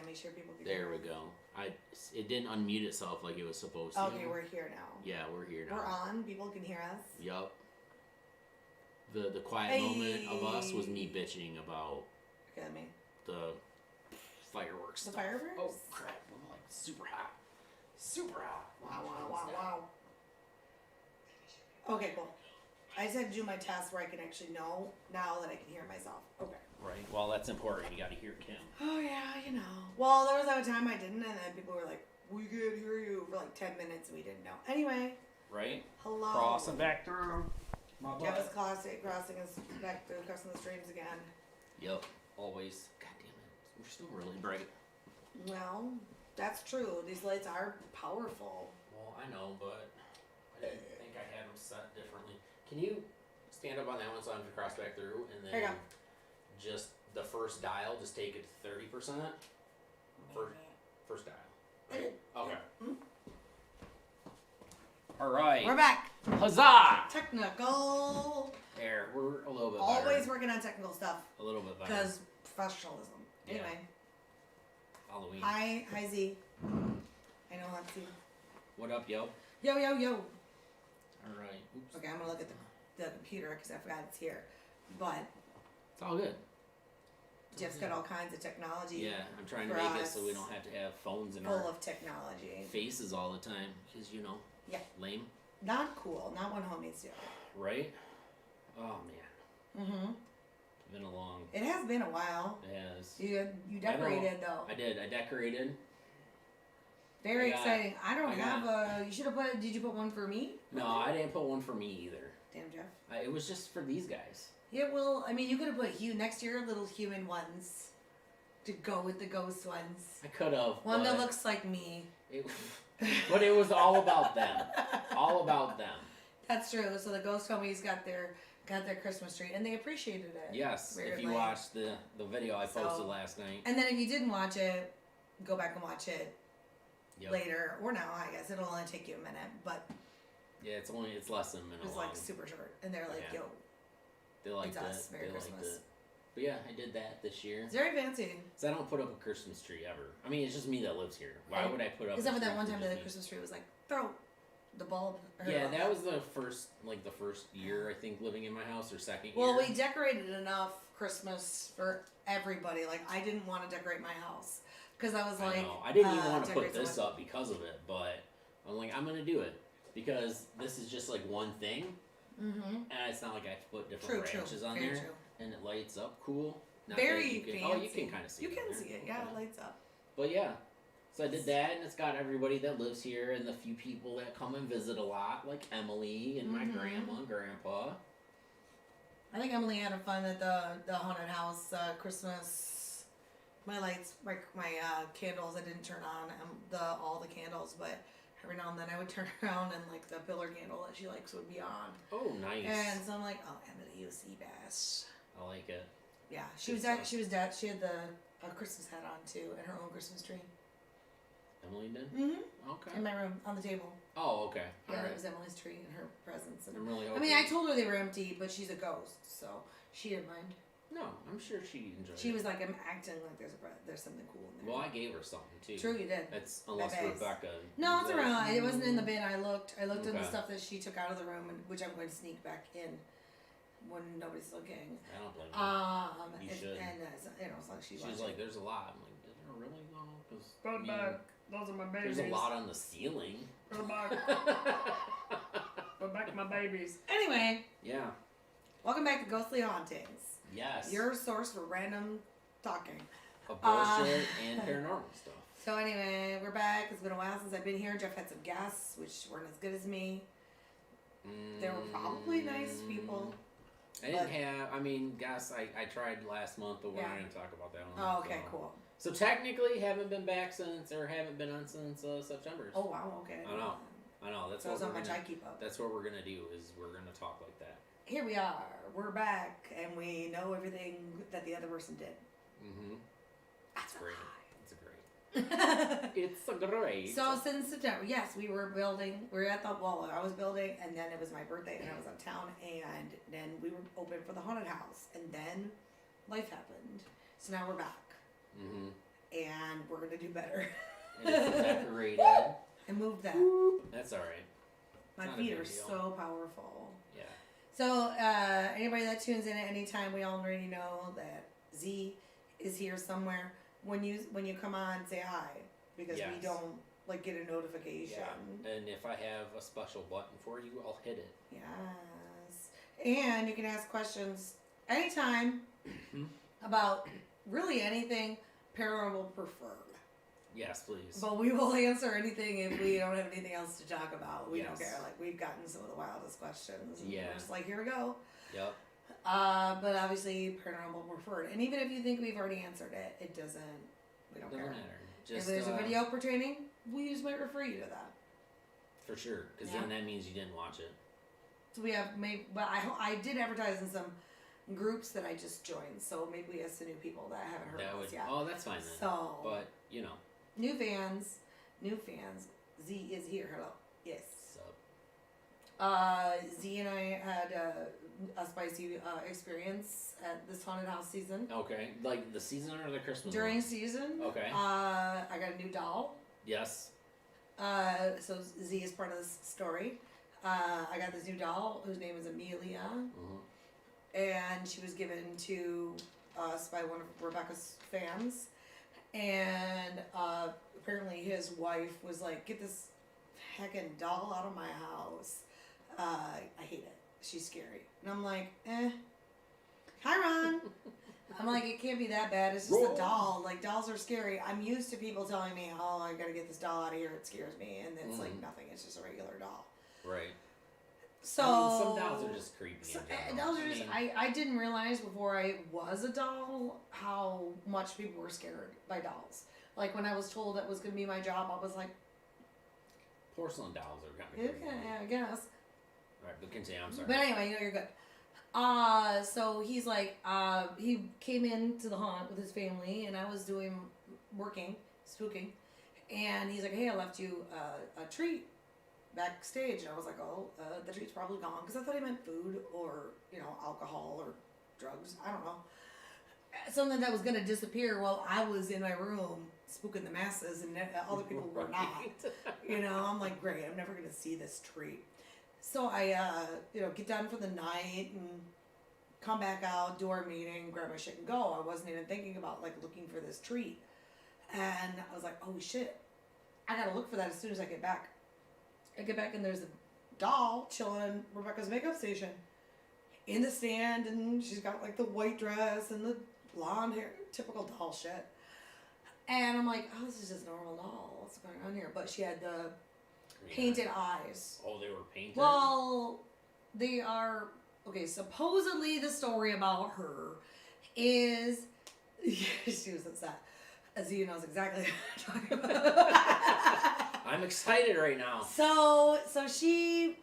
make sure people can There hear we us. go. It didn't unmute itself like it was supposed to. Okay, we're here now. Yeah, we're here now. We're on. People can hear us. Yup. The quiet moment of us was me bitching about the fireworks. The stuff. fireworks? Oh crap! I'm like super hot. Super hot. Wow. Okay, cool. I just had to do my test where I can actually know now that I can hear myself. Okay. Right. Well, that's important. You got to hear Kim. Oh yeah, you know. Well, there was that time I didn't, and then people were like, "We could hear you" for like 10 minutes, and we didn't know. Anyway. Right. Hello. Crossing back through. My butt. Jeff is crossing us back through, crossing the streams again. Yep. Always. God damn it. We're still really bright. Well, that's true. These lights are powerful. Well, I know, but I didn't think I had them set differently. Can you stand up on that one so I can cross back through, and then Here you go. just the first dial, just take it to 30%? First dial. Right? Okay. Mm-hmm. All right. We're back. Huzzah! Technical. There, we're a little bit Always better. working on technical stuff. A little bit better. Because professionalism. Yeah. Anyway. Halloween. Hi Z. I know that's you. What up, yo? Yo. All right. Oops. Okay, I'm gonna look at the computer because I forgot it's here. But It's all good. Jeff's got all kinds of technology. Yeah, I'm trying to for make it us. so we don't have to have phones in Full our of technology. faces all the time. Because, you know, Yeah. lame. Not cool. Not when homies do. Right? Oh, man. Mm-hmm. It's been a long... It has been a while. It has. You decorated though. I did. I decorated. Very I got- exciting. I don't I have a. You should have put. Did you put one for me? No, I didn't put one for me either. Damn, Jeff. It was just for these guys. Yeah, well, I mean, you could have put next to your little human ones to go with the ghost ones. I could have. One that looks like me. But it was all about them. All about them. That's true. So the ghost homies got their Christmas tree, and they appreciated it. Yes, if weirdly. you watched the video I posted So- last night. And then if you didn't watch it, go back and watch it Yep. later or now. I guess it'll only take you a minute, but Yeah, it's less than a minute it's long. like super short. And they're like, Yeah. "Yo, They liked it's us. it. Merry They liked Christmas." it. But yeah, I did that this year. It's very fancy." So I don't put up a Christmas tree ever. I mean, it's just me that lives here. Why Right. would I put up? Except a for that tree one time that the just me? Christmas tree was like, throw the bulb. or Yeah, the- that was the first year I think living in my house, or second Well, year. we decorated enough Christmas for everybody. Like, I didn't want to decorate my house because I was like, I know. I didn't even want to decorate put this someone- up because of it, but I'm like, I'm gonna do it because this is just like one thing, Mm-hmm. and it's not like I have to put different branches on Very there, true. and it lights up cool. Not Very that you can, fancy. Oh, you can kind of see. You it can on there. see it. Yeah, Okay. it lights up. But yeah, so I did that, and it's got everybody that lives here, and the few people that come and visit a lot, like Emily and my Mhm. grandma and grandpa. I think Emily had fun at the haunted house Christmas. My lights, my candles, I didn't turn on all the candles, but every now and then I would turn around and like the pillar candle that she likes would be on. Oh, nice. And so I'm like, oh, Emily, you see bass. I like it. Yeah, she Good was stuff. she had a Christmas hat on too, and her own Christmas tree. Emily did? Mm-hmm. Okay. In my room on the table. Oh, okay. Yeah, All that right. was Emily's tree and her presents. And I'm really I hoping. mean, I told her they were empty, but she's a ghost, so she didn't mind. No, I'm sure she enjoyed She it. was like, I'm acting like there's something cool in there. Well, I gave her something too. True, you did. That's unless Bye-byes. Rebecca. No, it's was like, around. It wasn't in the bin. I looked in the Okay. stuff that she took out of the room, which I'm going to sneak back in when nobody's looking. I don't blame you. You and, should. and as long as She's watches. like, there's a lot. I'm like, is there really though? 'Cause, Go I mean, back. Those are my babies. there's a lot on the ceiling. Go back. Go back, my babies. Anyway, Yeah. welcome back to Ghostly Hauntings. Yes. Your source for random talking. Of bullshit and paranormal stuff. So anyway, we're back. It's been a while since I've been here. Jeff had some guests, which weren't as good as me. They were probably nice people. I didn't have. I mean, guys, I tried last month, but we're not Yeah. going to talk about that one. Oh, okay, so. cool. So technically, haven't been back since, or haven't been on since September. Oh wow, okay. I know. I know. That's So what how we're much gonna, I keep up. That's what we're gonna do. Is we're gonna talk like that. Here we are. We're back, and we know everything that the other person did. Mm-hmm. That's Great. It's great. It's a great. So since September, yes, we were building. We were at the wall. I was building, and then it was my birthday, and I was out of town, and then we were open for the haunted house, and then life happened. So now we're back. Mm-hmm. and we're gonna do better. And it's decorated. I moved that. That's all right. My feet are so powerful. Yeah. So anybody that tunes in at any time, we already know that Z is here somewhere. When you come on, say hi because we don't like get a notification. Yeah. And if I have a special button for you, I'll hit it. Yes. And you can ask questions anytime about really anything paranormal preferred. Yes, please. But we will answer anything if we don't have anything else to talk about. We don't care. Like, we've gotten some of the wildest questions. And we're just like, here we go. Yep. But obviously, paranormal preferred. And even if you think we've already answered it, it doesn't. We don't care. Doesn't matter. Just, if there's a video pertaining, we just might refer you to that. For sure, because then that means you didn't watch it. So we have but I did advertise in some groups that I just joined. So maybe we have some new people that haven't heard of us yet. Oh, that's fine then. So, but you know, new fans. Z is here. Hello. Yes. Sup. Z and I had a spicy experience at this haunted house season. Okay, like the season or the Christmas during one? season. Okay. I got a new doll. Yes. So Z is part of this story. I got this new doll whose name is Amelia, and she was given to us by one of Rebecca's fans. And apparently his wife was like, "Get this heckin' doll out of my house. I hate it. She's scary." And I'm like, hi, Ron. I'm like, it can't be that bad. It's just a doll. Like, dolls are scary. I'm used to people telling me, "Oh, I gotta get this doll out of here. It scares me." And it's like nothing. It's just a regular doll. Right. So some dolls are just creepy. Dolls are just. I didn't realize before I was a doll how much people were scared by dolls. Like when I was told that was gonna be my job, I was like, porcelain dolls are kind of creepy. Yeah, I guess. Right, but continue. I'm sorry. But anyway, you're good. So he's like, he came into the haunt with his family, and I was working, spooking, and he's like, "Hey, I left you a treat backstage." And I was like, "Oh, the treat's probably gone," because I thought he meant food or alcohol or drugs. I don't know, something that was gonna disappear while I was in my room spooking the masses, and other people were not. I'm like, great, I'm never gonna see this treat. So I, get done for the night and come back out, do our meeting, grab my shit and go. I wasn't even thinking about looking for this treat. And I was like, oh shit, I gotta look for that as soon as I get back. I get back and there's a doll chilling in Rebecca's makeup station in the stand, and she's got the white dress and the blonde hair, typical doll shit. And I'm like, oh, this is just a normal doll. What's going on here? But she had the painted eyes. Oh, they were painted? Well, they are... Okay, supposedly the story about her is... she was upset. As you knows exactly what I'm talking about. I'm excited right now. So she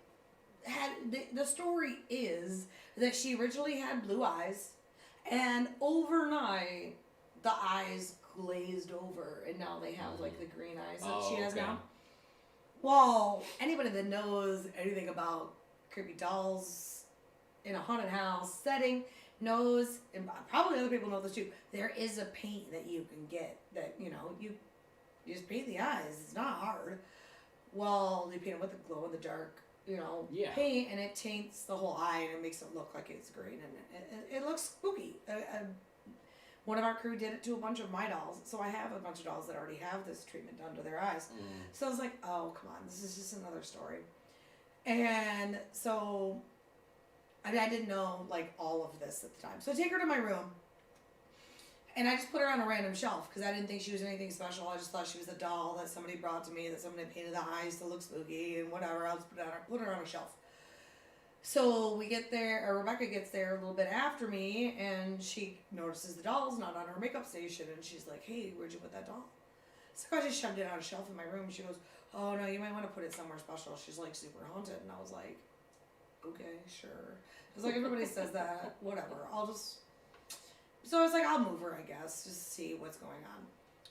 had... The story is that she originally had blue eyes, and overnight the eyes glazed over, and now they have the green eyes that she has now. Well, anybody that knows anything about creepy dolls in a haunted house setting knows, and probably other people know this too, there is a paint that you can get that, you just paint the eyes. It's not hard. Well, they paint it with the glow in the dark, paint, and it taints the whole eye, and it makes it look like it's green, and it looks spooky. One of our crew did it to a bunch of my dolls, so I have a bunch of dolls that already have this treatment done to their eyes. So I was like, oh, come on, this is just another story. And so I didn't know all of this at the time. So I take her to my room, and I just put her on a random shelf because I didn't think she was anything special. I just thought she was a doll that somebody brought to me, that somebody painted the eyes to look spooky and whatever. I'll just put her on a shelf. So we get there, or Rebecca gets there a little bit after me, and she notices the doll's not on her makeup station, and she's like, "Hey, where'd you put that doll?" So I just shoved it on a shelf in my room. She goes, "Oh no, you might want to put it somewhere special. She's super haunted." And I was like, "Okay, sure." I was like, everybody says that, whatever. So I was like, I'll move her, I guess, just to see what's going on.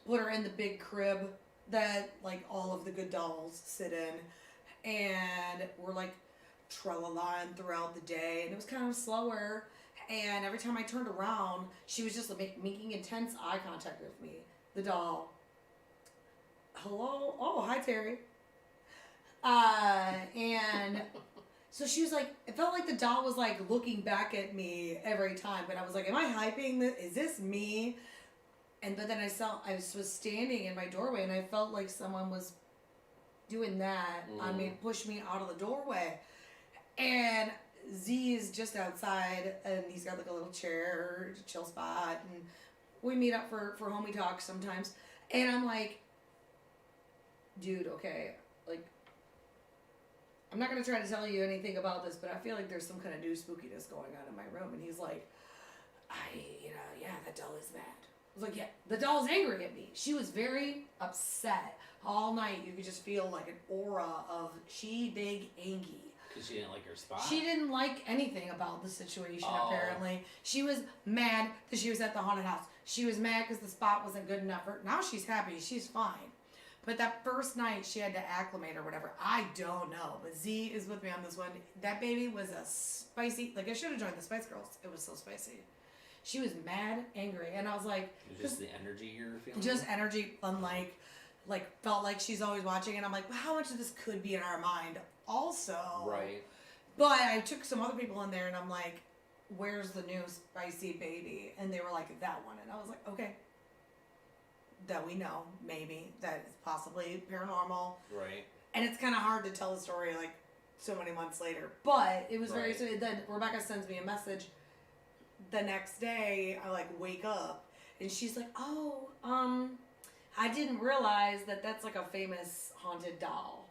Put her in the big crib that all of the good dolls sit in, and we're tra-la-la-ing throughout the day, and it was kind of slower, and every time I turned around, she was just making intense eye contact with me, the doll. Hello? Oh, hi, Terry. And so she was like, it felt like the doll was like looking back at me every time. But I was like, am I hyping this? Is this me? But then I was standing in my doorway and I felt like someone was doing that on me, push me out of the doorway. And Z is just outside and he's got like a little chair, chill spot, and we meet up for homie talks sometimes. And I'm like, dude, okay, like, I'm not going to try to tell you anything about this, but I feel like there's some kind of new spookiness going on in my room. And he's like, yeah, that doll is mad. I was like, yeah, the doll's angry at me. She was very upset all night. You could just feel like an aura of she big angy. Because she didn't like her spot? She didn't like anything about the situation, apparently. She was mad that she was at the haunted house. She was mad because the spot wasn't good enough for her. Now she's happy. She's fine. But that first night, she had to acclimate or whatever. I don't know. But Z is with me on this one. That baby was a spicy... Like, I should have joined the Spice Girls. It was so spicy. She was mad, angry. And I was like... It was just the energy you were feeling? Just energy, unlike... Like, felt like she's always watching. And I'm like, well, how much of this could be in our mind also? Right. But I took some other people in there, and I'm like, where's the new spicy baby? And they were like, that one. And I was like, okay. That we know, maybe, that is possibly paranormal. Right. And it's kind of hard to tell the story, like, so many months later. But it was very sweet. Then Rebecca sends me a message the next day. I, like, wake up, and she's like, oh, I didn't realize that that's, like, a famous haunted doll.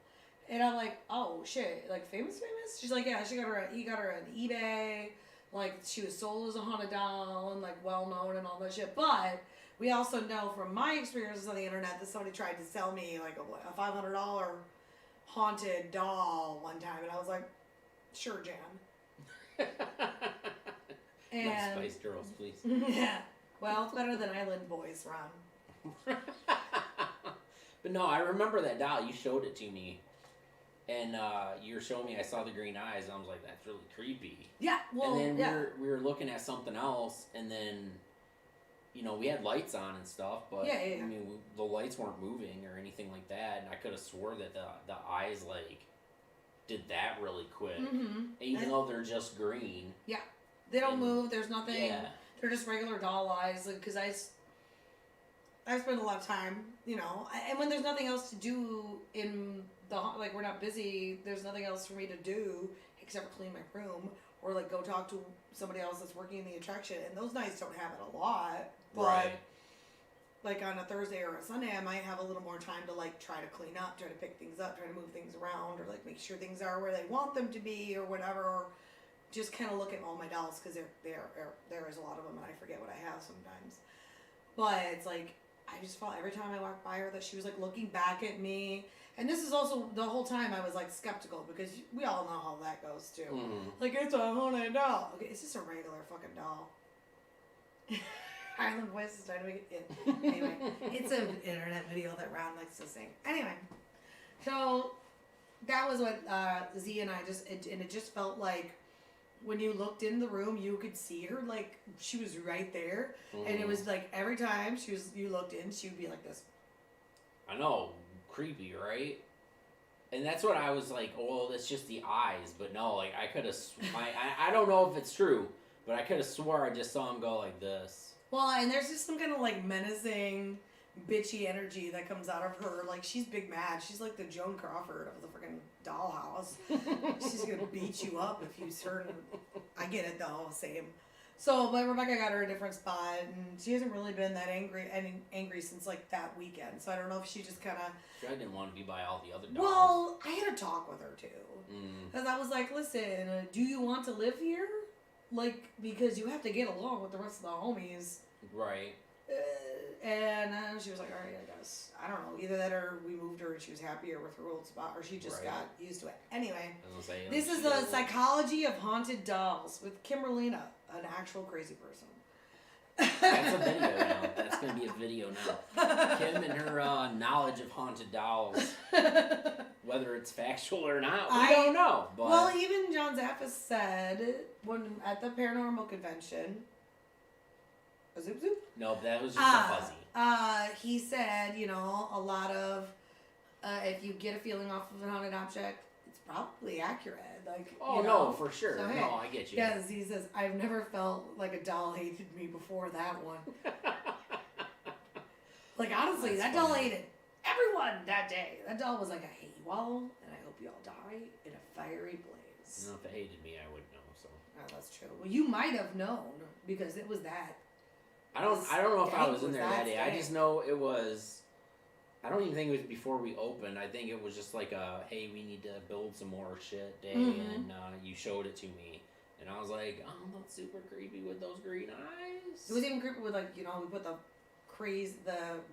And I'm like, oh, shit, like, famous? She's like, yeah, he got her on eBay. Like, she was sold as a haunted doll and, like, well-known and all that shit. But... we also know from my experiences on the internet that somebody tried to sell me like a $500 haunted doll one time, and I was like, sure, Jan. And no Spice Girls, please. Yeah. Well, it's better than Island Boys, Ron. But no, I remember that doll. You showed it to me. And you were showing me, I saw the green eyes, and I was like, that's really creepy. Yeah, well, and then we were looking at something else, and then... you know, we had lights on and stuff, but I mean, the lights weren't moving or anything like that, and I could have swore that the eyes, like, did that really quick. Mm-hmm. Even though they're just green. Yeah. They don't move, there's nothing. Yeah. They're just regular doll eyes, because I spend a lot of time, you know, and when there's nothing else to do in the, like, we're not busy, there's nothing else for me to do except for clean my room. Or, like, go talk to somebody else that's working in the attraction. And those nights don't happen a lot. But, like, on a Thursday or a Sunday, I might have a little more time to, like, try to clean up, try to pick things up, try to move things around, or, like, make sure things are where they want them to be or whatever. Or just kind of look at all my dolls, because there is a lot of them, and I forget what I have sometimes. But it's, like, I just felt every time I walked by her that she was, like, looking back at me. And this is also, the whole time I was, like, skeptical, because we all know how that goes, too. Mm-hmm. Like, it's a haunted doll. Okay, it's just a regular fucking doll. Island Voice is trying to make it. Anyway, it's an internet video that Ron likes to sing. Anyway, so that was what Z and I it just felt like when you looked in the room, you could see her, like, she was right there. Mm-hmm. And it was, like, every time you looked in, she would be like this. I know. Creepy, right? And that's what I was like, oh, that's just the eyes. But no, like, I could have, I don't know if it's true, but I could have swore I just saw him go like this. Well, and there's just some kind of, like, menacing, bitchy energy that comes out of her. Like, she's big mad. She's like the Joan Crawford of the freaking dollhouse. She's gonna beat you up if you certain. I get it, though, same. So, but Rebecca got her a different spot, and she hasn't really been that angry since, like, that weekend. So I don't know if she just kind of... Sure, I didn't want to be by all the other dogs. Well, I had a talk with her, too. Because I was like, listen, do you want to live here? Like, because you have to get along with the rest of the homies. Right. And she was like, all right, I guess. I don't know. Either that or we moved her and she was happier with her old spot, or she just got used to it. Anyway, this is the psychology of haunted dolls with Kimberlina, an actual crazy person. That's a video now. That's going to be a video now. Kim and her knowledge of haunted dolls. Whether it's factual or not, we don't know. But... well, even John Zaffis said, when at the Paranormal convention, A zoop zoop? No, that was just a fuzzy. He said, you know, a lot of if you get a feeling off of an haunted object, it's probably accurate. Like, oh you know? no, for sure. So, hey, no, I get you. Because he says, I've never felt like a doll hated me before that one. Like, honestly, that doll hated everyone that day. That doll was like, I hate you all, and I hope you all die in a fiery blaze. No, if it hated me, I would know. So. Oh, that's true. Well, you might have known because it was that. I don't know if I was in there that day. I just know it was. I don't even think it was before we opened. I think it was just like a, hey, we need to build some more shit day, and you showed it to me, and I was like, oh, that's super creepy with those green eyes. It was even creepy with, like, you know, we put the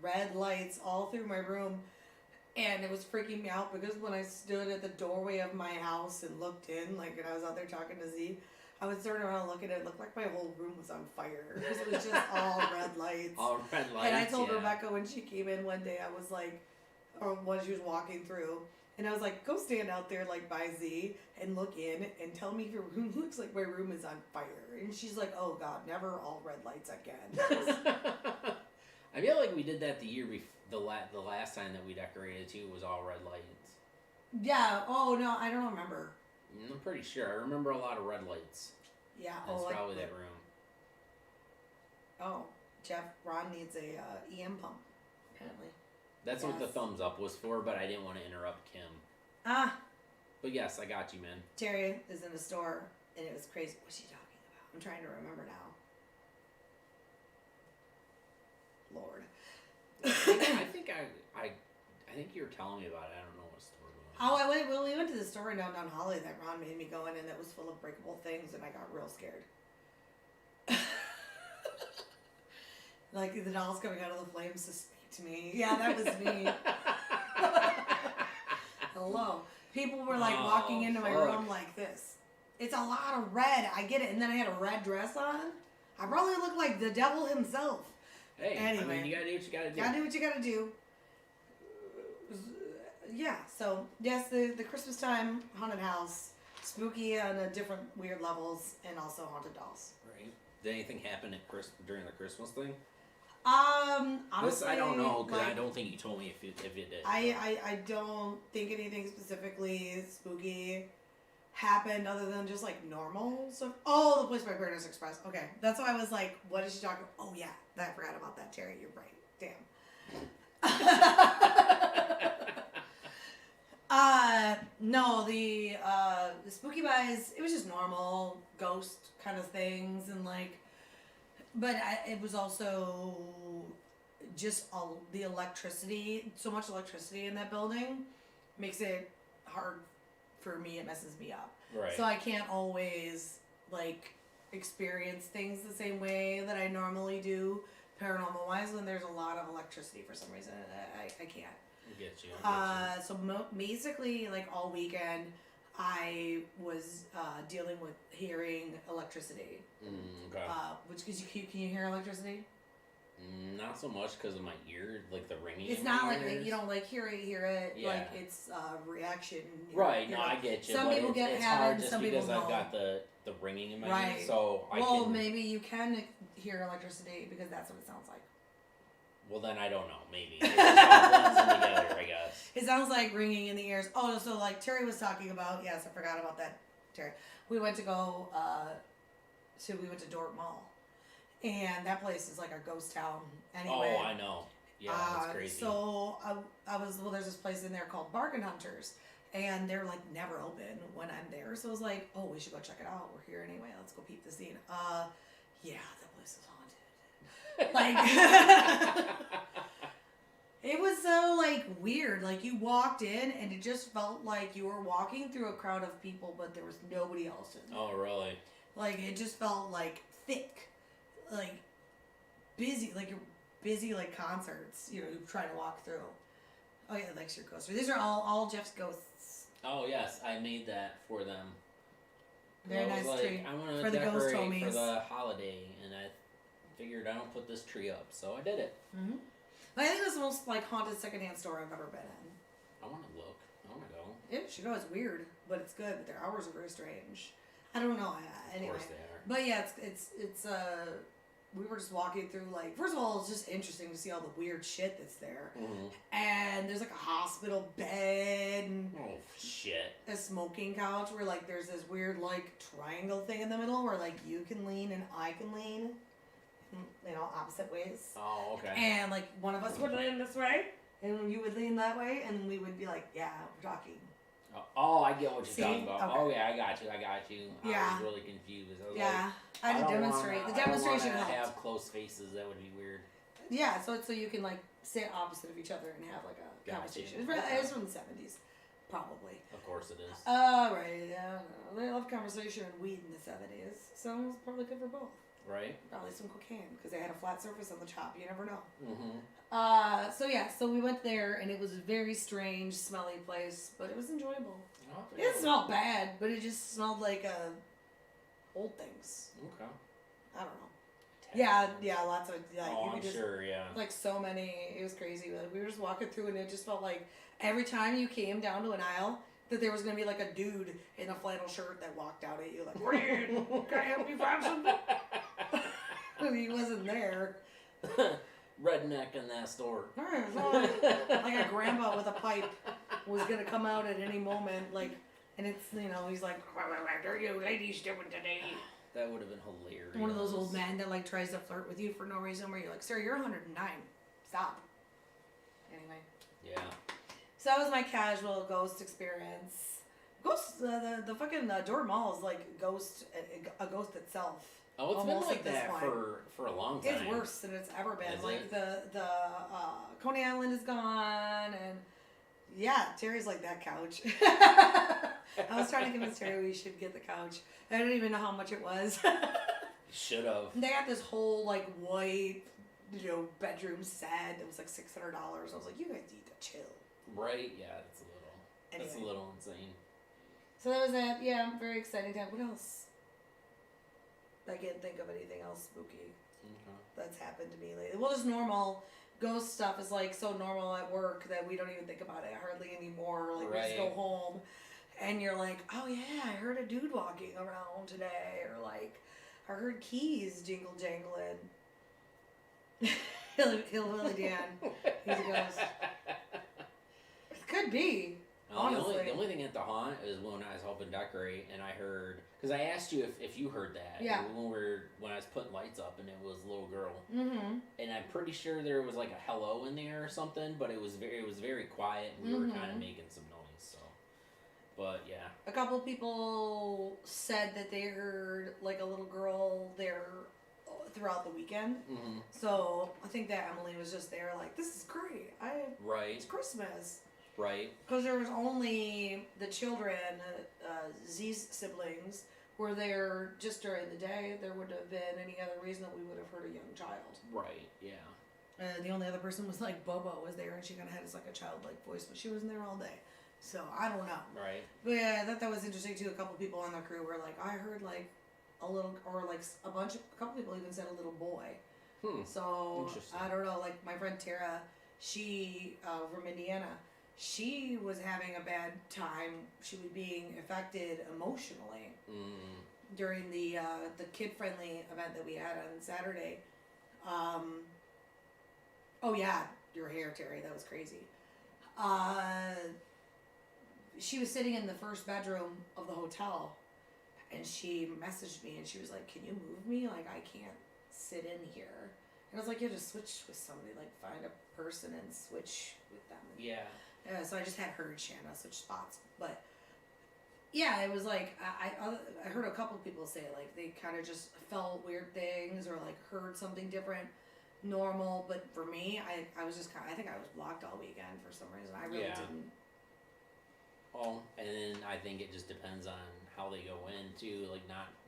red lights all through my room, and it was freaking me out because when I stood at the doorway of my house and looked in, like, and I was out there talking to Z, I would turn around and look at it. It looked like my whole room was on fire because it was just all red lights. All red lights. And I told Rebecca when she came in one day, I was like, or when she was walking through, and I was like, go stand out there like by Z and look in and tell me if your room looks like my room is on fire. And she's like, oh God, never all red lights again. I feel like we did that the year the last time that we decorated too was all red lights. Yeah. Oh no, I don't remember. I'm pretty sure. I remember a lot of red lights. Yeah. That's probably that room. Oh, Ron needs a EM pump, apparently. That's what the thumbs up was for, but I didn't want to interrupt Kim. But yes, I got you, man. Terry is in the store, and it was crazy. What's she talking about? I'm trying to remember now. Lord. I think you were telling me about it. I don't know what store it was. Oh, we went to the store in downtown Holly that Ron made me go in, and that was full of breakable things, and I got real scared. Like the dolls coming out of the flames to speak to me. Yeah, that was me. Hello. People were like walking into my room like this. It's a lot of red. I get it. And then I had a red dress on. I probably look like the devil himself. Hey, anyway, I mean, you gotta do what you gotta do. Gotta do what you gotta do. Yeah, so, yes, the Christmas time haunted house. Spooky on a different weird levels, and also haunted dolls. Right. Did anything happen during the Christmas thing? Honestly, I don't know, because I don't think you told me if you did. I don't think anything specifically spooky happened other than just like normal stuff. Oh, the place by Paradise Express. Okay, that's why I was like, what is she talking about? Oh yeah, I forgot about that, Terry. You're right. Damn. No, the spooky buys, it was just normal ghost kind of things, and like, but it was also just all the electricity. So much electricity in that building makes it hard for me. It messes me up. Right. So I can't always like experience things the same way that I normally do paranormal wise when there's a lot of electricity for some reason. I can't. I get you. So basically, like all weekend, I was dealing with hearing electricity. Okay. Which can you hear electricity? Not so much because of my ear, like the ringing. It's not like you don't like hear it. Yeah. Like it's reaction. Right. No, I get you. Some people get it's habit, hard just some because people don't. I've got the ringing in my right. ear, so Well, maybe you can hear electricity because that's what it sounds like. Well, then I don't know. Maybe it just all blends in together, I guess. It sounds like ringing in the ears. Oh, so like Terry was talking about. Yes, I forgot about that. Terry, we went to go. We went to Dorp Mall, and that place is like a ghost town. Anyway. Oh, I know. Yeah, that's crazy. So there's this place in there called Bargain Hunters, and they're like never open when I'm there. So I was like, oh, we should go check it out. We're here anyway. Let's go peep the scene. Yeah, that place is haunted. Like, it was so like weird. Like you walked in, and it just felt like you were walking through a crowd of people, but there was nobody else in there. Oh, really? Like it just felt like thick, like busy, like you're busy like concerts, you try to walk through. Oh yeah, like your coaster. These are all Jeff's ghosts. Oh yes, I made that for them. Very nice tree. I want to for the ghost decorate homies for the holiday, and I figured I don't put this tree up, so I did it. Mm-hmm. I think it's the most like haunted secondhand store I've ever been in. I want to look. I want to go. Yeah, you should go. It's weird, but it's good. But their hours are very strange. I don't know. Anyway. Of course they are. But yeah, it's we were just walking through, like, first of all, it's just interesting to see all the weird shit that's there. Mm-hmm. And there's, like, a hospital bed. And oh, shit. a smoking couch where, like, there's this weird, like, triangle thing in the middle where, like, you can lean and I can lean. You know, opposite ways. Oh, okay. And, like, one of us would lean this way, and you would lean that way, and we would be like, yeah, we're talking. Oh, I get what you're talking about. Okay. Oh, yeah, I got you. Yeah. I was really confused. I was yeah. I had to demonstrate. The demonstration helped. Have close faces. That would be weird. Yeah, so it's so you can, like, sit opposite of each other and have, like, a conversation. It's from the 70s, probably. Of course it is. Right, yeah. They love conversation and weed in the 70s, so it was probably good for both. Right. Probably some cocaine, because they had a flat surface on the top. You never know. Mm-hmm. So we went there, and it was a very strange, smelly place, but it was enjoyable. Oh, it didn't smell bad, but it just smelled like old things. Okay. I don't know. Yeah, lots of, like, oh, you I'm could just, sure, yeah. like, so many, it was crazy. Like, we were just walking through, and it just felt like every time you came down to an aisle, that there was going to be, like, a dude in a flannel shirt that walked out at you, like, can I help you find something? He wasn't there. Redneck in that store. Like a grandpa with a pipe was going to come out at any moment, like, and it's, you know, he's like, what are you ladies doing today? That would have been hilarious. One of those old men that, like, tries to flirt with you for no reason, where you're like, sir, you're 109. Stop. Anyway. Yeah. So that was my casual ghost experience. The fucking Door Mall is like a ghost itself. Oh, it's been like that for a long time. It's worse than it's ever been. Is like it? the Coney Island is gone, and yeah, Terry's like that couch. I was trying to convince Terry we should get the couch. I didn't even know how much it was. Should have. They got this whole like white, bedroom set. It was like $600. I was like, you guys need to chill. Right? Yeah, that's a Anyway. little insane. So that was it. Yeah, very exciting time. What else? I can't think of anything else spooky that's happened to me lately. Well, just normal ghost stuff is like so normal at work that we don't even think about it hardly anymore. Like we just go home, and you're like, oh yeah, I heard a dude walking around today, or like I heard keys jingle jangling. Hillbilly Dan, he's a ghost. It could be. Honestly. The only thing at the haunt is when I was helping decorate, and I heard, because I asked you if you heard that. Yeah. When I was putting lights up, and it was a little girl. Mm-hmm. And I'm pretty sure there was like a hello in there or something, but it was very quiet, and we were kind of making some noise. So, but yeah. A couple people said that they heard like a little girl there throughout the weekend. Mm-hmm. So I think that Emily was just there, like, this is great. It's Christmas. Right. Because there was only the children, Z's siblings, were there just during the day. There wouldn't have been any other reason that we would have heard a young child. Right, yeah. The only other person was like Bobo was there, and she kind of had like a childlike voice, but she wasn't there all day. So I don't know. Right. But yeah, I thought that was interesting too. A couple people on the crew were like, I heard like a little, or like a couple people even said a little boy. So interesting. I don't know. Like my friend Tara, she from Indiana. She was having a bad time. She was being affected emotionally during the kid-friendly event that we had on Saturday. Oh yeah, your hair, Terry. That was crazy. She was sitting in the first bedroom of the hotel, and she messaged me, and she was like, "Can you move me? Like I can't sit in here." And I was like, "Yeah, just switch with somebody. Like find a person and switch with them." Yeah. So I just had her and Shanna switch spots, but yeah, it was like I heard a couple of people say like they kind of just felt weird things or like heard something different, normal. But for me, I was just I think I was blocked all weekend for some reason. I really didn't. Well, and then I think it just depends on how they go in too. Like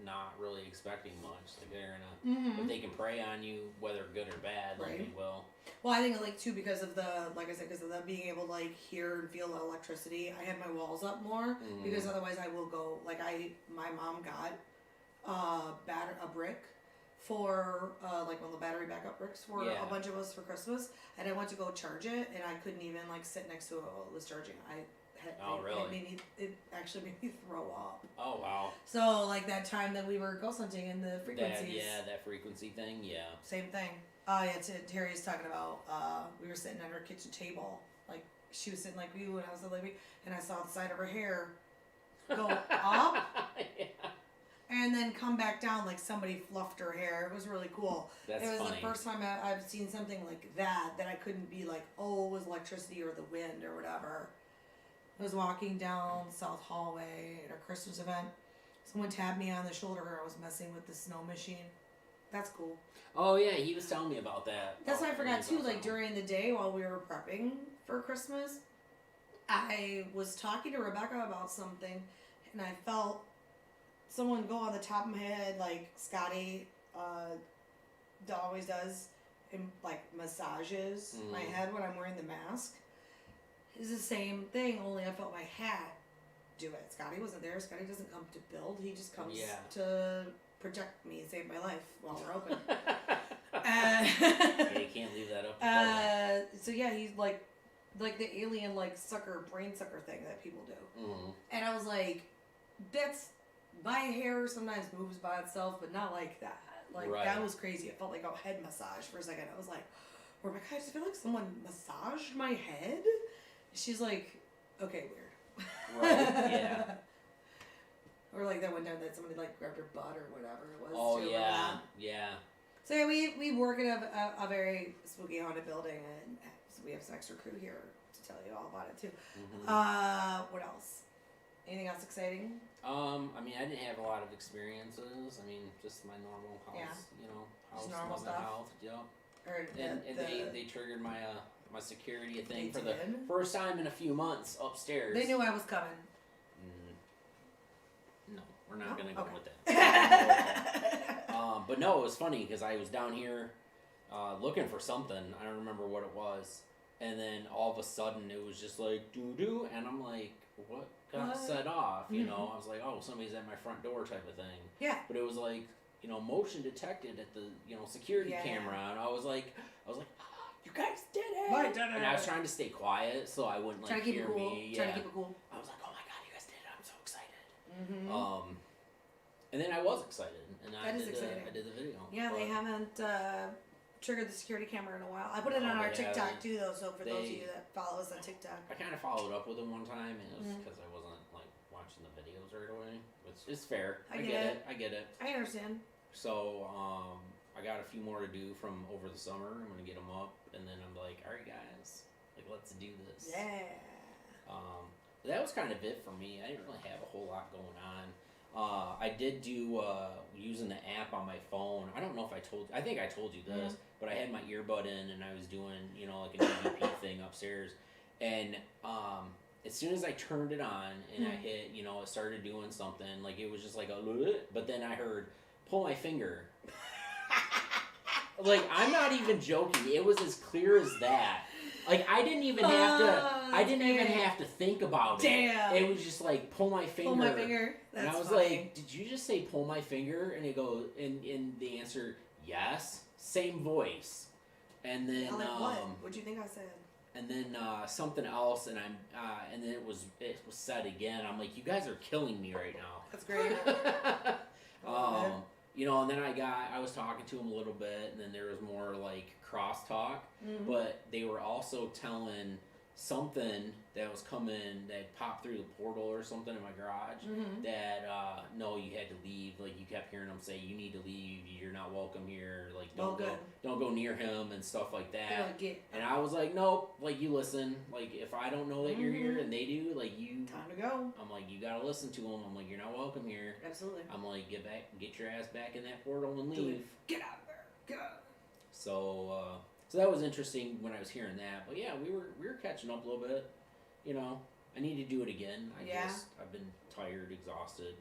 not really expecting much. Like they're gonna if they can prey on you, whether good or bad, like they will. Well, I think like too because of the because of the being able to like hear and feel the electricity. I had my walls up more because otherwise I will go like my mom got a brick for like one of the battery backup bricks for a bunch of us for Christmas, and I went to go charge it, and I couldn't even like sit next to it while it was charging. I Oh, really? It actually made me throw up. Oh, wow. So, like that time that we were ghost hunting in the frequencies. That frequency thing, yeah. Same thing. Oh, yeah, Terry's talking about, we were sitting at her kitchen table. Like, she was sitting like you, and I was the lady, and I saw the side of her hair go up. Yeah. And then come back down like somebody fluffed her hair. It was really cool. That's It was funny. the first time I've seen something like that I couldn't be like, oh, it was electricity or the wind or whatever. I was walking down South Hallway at a Christmas event. Someone tapped me on the shoulder. I was messing with the snow machine. That's cool. Oh, yeah, he was telling me about that. That's what I forgot, too. Like, during the day while we were prepping for Christmas, I was talking to Rebecca about something, and I felt someone go on the top of my head, like Scotty always does, and like massages my head when I'm wearing the mask. It's the same thing, only I felt my hat do it. Scotty wasn't there. Scotty doesn't come to build. He just comes to protect me and save my life while we're open. Yeah, you can't leave that up. So yeah, he's like the alien brain sucker thing that people do. Mm-hmm. And I was like, that's. My hair sometimes moves by itself, but not like that. Like, that was crazy. It felt like a head massage for a second. I was like, Rebecca, I just feel like someone massaged my head. She's like, okay, weird. Right, yeah. Or like that one time that somebody like grabbed her butt or whatever it was. Oh, yeah, yeah. So yeah, we work in a very spooky haunted building, and so we have some extra crew here to tell you all about it too. Mm-hmm. What else? Anything else exciting? I mean, I didn't have a lot of experiences. I mean, just my normal house, house normal stuff. health, yep. And they triggered my my security thing for the first time in a few months upstairs. They knew I was coming. No, we're not gonna go with that. But no, it was funny because I was down here looking for something. I don't remember what it was, and then all of a sudden it was just like doo doo, and I'm like, what got set off? You know, I was like, oh, somebody's at my front door type of thing. Yeah. But it was like, motion detected at the security camera, and I was like, you guys did it! And I was trying to stay quiet so I wouldn't hear me. Trying to keep it cool. I was like, oh my god, you guys did it! I'm so excited. Mm-hmm. And then I was excited, and I did the video. Yeah, they haven't triggered the security camera in a while. I put it on our TikTok too, though. So for those of you that follow us on TikTok, I kind of followed up with them one time, and it was because I wasn't watching the videos right away. It's fair. I get it. I understand. So I got a few more to do from over the summer. I'm gonna get them up, and then I'm like, all right, guys, let's do this. Yeah. That was kind of it for me. I didn't really have a whole lot going on. I did do using the app on my phone. I don't know if I told you. I think I told you this, but I had my earbud in and I was doing, like an EVP thing upstairs. And as soon as I turned it on and I hit, it started doing something. Like it was just like a, but then I heard, pull my finger. Like, I'm not even joking. It was as clear as that. Like, I didn't even have to think about it. Damn. It was just like, pull my finger. Pull my finger. That's and I was funny. like, did you just say pull my finger? And it goes, and the answer, yes. Same voice. And then, what? What'd you think I said? And then something else, and and then it was said again. I'm like, you guys are killing me right now. That's great. And then I was talking to him a little bit, and then there was more crosstalk, but they were also telling something that was coming that popped through the portal or something in my garage that no, you had to leave. Like, you kept hearing them say, you need to leave, you're not welcome here, don't go near him and stuff like that. And I was like, nope, you listen, if I don't know that you're here and they do, you time to go. I'm like, you gotta listen to them. I'm like, you're not welcome here. Absolutely. I'm like, get your ass back in that portal and leave. Get out of there. Get out. So that was interesting when I was hearing that. But yeah, we were catching up a little bit. I need to do it again. I've been tired, exhausted,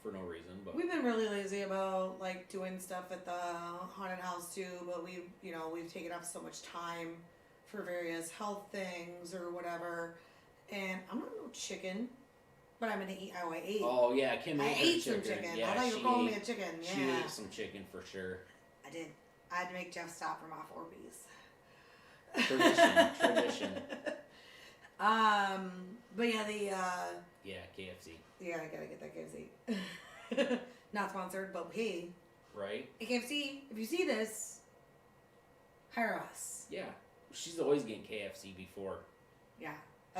for no reason. But we've been really lazy about doing stuff at the haunted house too. But we've taken up so much time for various health things or whatever. And I'm not no chicken, but I'm gonna eat how I ate. Oh yeah, Kim ate ate some chicken. Yeah, I thought you were calling me a chicken. Yeah, she ate some chicken for sure. I did. I had to make Jeff stop from off Orbeez. Tradition. But yeah, yeah, KFC. Yeah, I gotta get that KFC. Not sponsored, but hey. Right? Hey, KFC, if you see this, hire us. Yeah. She's always getting KFC before. Yeah.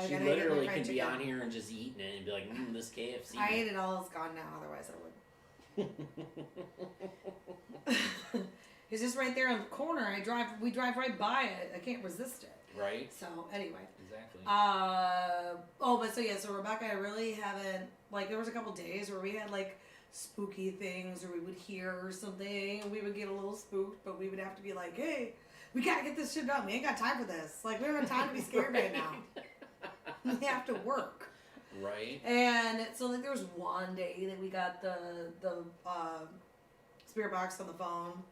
She literally can be on here and just eating it and be like, this KFC. I ate it all. It's gone now. Otherwise, I would. It's just right there on the corner. We drive right by it. I can't resist it. Right. So anyway. Exactly. So Rebecca, I really haven't, like, there was a couple days where we had like spooky things, or we would hear something and we would get a little spooked, but we would have to be like, hey, we gotta get this shit done. We ain't got time for this. Like, we don't have time to be scared right now. We have to work. Right. And so like there was one day that we got the spirit box on the phone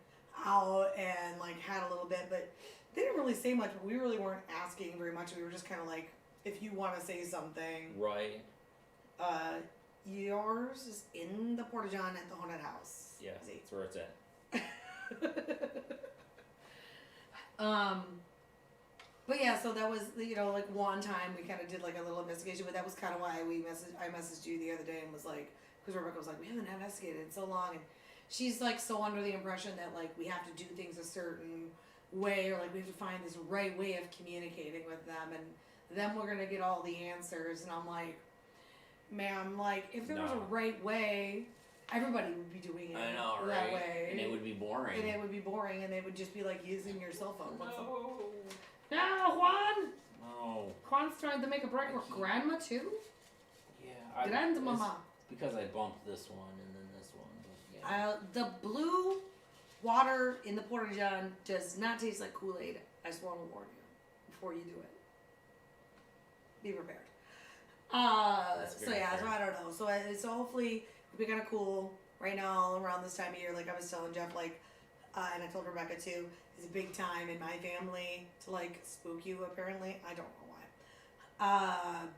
out and like had a little bit, but they didn't really say much, but we really weren't asking very much. We were just kind of like, if you want to say something, right. Yours is in the Porta-John at the haunted house. Yeah, that's where it's at. But yeah, so that was, like one time we kind of did like a little investigation, but that was kind of why I messaged you the other day and was like, because Rebecca was like, we haven't investigated in so long, and she's like so under the impression that like we have to do things a certain way, or like we have to find this right way of communicating with them, and then we're gonna get all the answers. And I'm like, ma'am, like if there was a right way, everybody would be doing it that way, and it would be boring. And they would just be like using your cell phone. No, Juan. No. Juan's trying to make a break with Grandma too. Yeah. Grandmama. It's because I bumped this one and then this one. But yeah. The blue water in the Porta-John does not taste like Kool-Aid. I just want to warn you before you do it. Be prepared. So I don't know. So hopefully it'll be kind of cool right now around this time of year. Like I was telling Jeff, like, and I told Rebecca too, it's a big time in my family to like spook you. Apparently, I don't know why.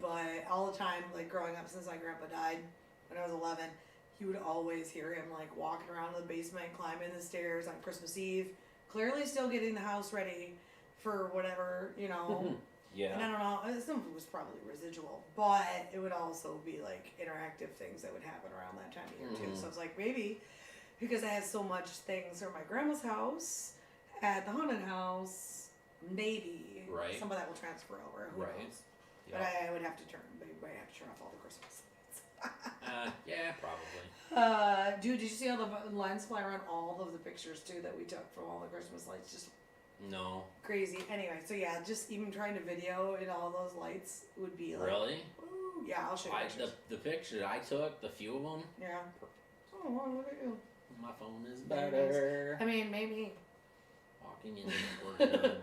But all the time, like growing up, since my grandpa died when I was 11, you would always hear him like walking around the basement, climbing the stairs on Christmas Eve, clearly still getting the house ready for whatever, Yeah. And I don't know, some of it was probably residual, but it would also be like interactive things that would happen around that time of year too. So I was like, maybe because I had so much things from my grandma's house at the haunted house, maybe some of that will transfer over. Who knows? Yep. But I would have to turn off all the Christmas lights. Yeah, probably. Dude, did you see all the lens fly around all of the pictures too that we took from all the Christmas lights? Just no. Crazy. Anyway, so yeah, just even trying to video in all those lights would be like... Really? Ooh, yeah, I'll show you pictures. The picture I took, the few of them... Yeah. Oh, well, look at you. My phone is better. I mean, maybe. Walking in the Porta-John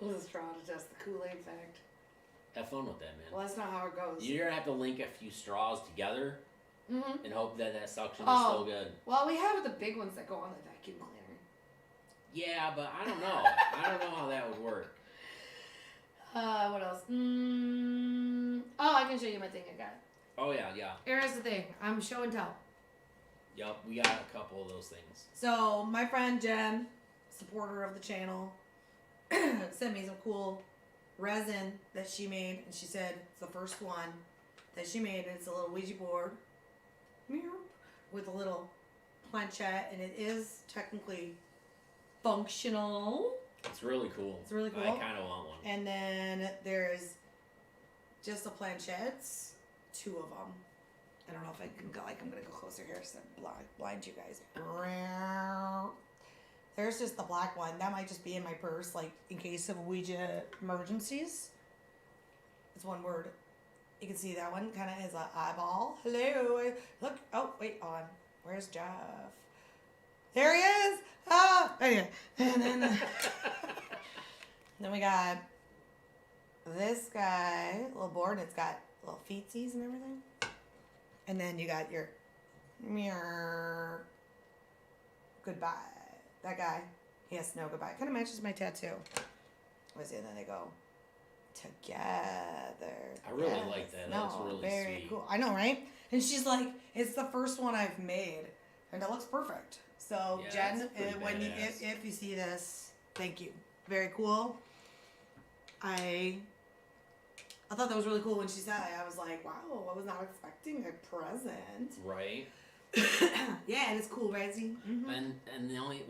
with Let's try to test the Kool-Aid fact. Have fun with that, man. Well, that's not how it goes. You're going to have to link a few straws together and hope that suction is still good. Well, we have the big ones that go on the vacuum cleaner. Yeah, but I don't know. I don't know how that would work. What else? I can show you my thing I got. Oh, yeah. Here's the thing. I'm show and tell. Yup, we got a couple of those things. So, my friend Jen, supporter of the channel, sent me some cool resin that she made. And she said it's the first one that she made. And it's a little Ouija board with a little planchette. And it is technically... functional. It's really cool. It's really cool. I kind of want one. And then there's just the planchettes, 2 of them. I don't know if I can go. I'm gonna go closer here so I blind you guys. There's just the black one. That might just be in my purse, like in case of Ouija emergencies. It's one word. You can see that one kind of is an eyeball. Hello. Look. Oh, wait. On. Where's Jeff? There he is. Anyway. And then we got this guy, little board, and it's got little feetsies and everything. And then you got your mirror. Goodbye. That guy, he has no goodbye. Kind of matches my tattoo. Let's see, and then they go together. I really like that. That looks really very sweet. Cool. I know, right? And she's like, it's the first one I've made, and it looks perfect. So yeah, Jen, if you see this, thank you. Very cool. I I thought that was really cool when she said it. I was like, wow, I was not expecting a present. Right. Yeah, and it's cool, right? Mm-hmm. And the only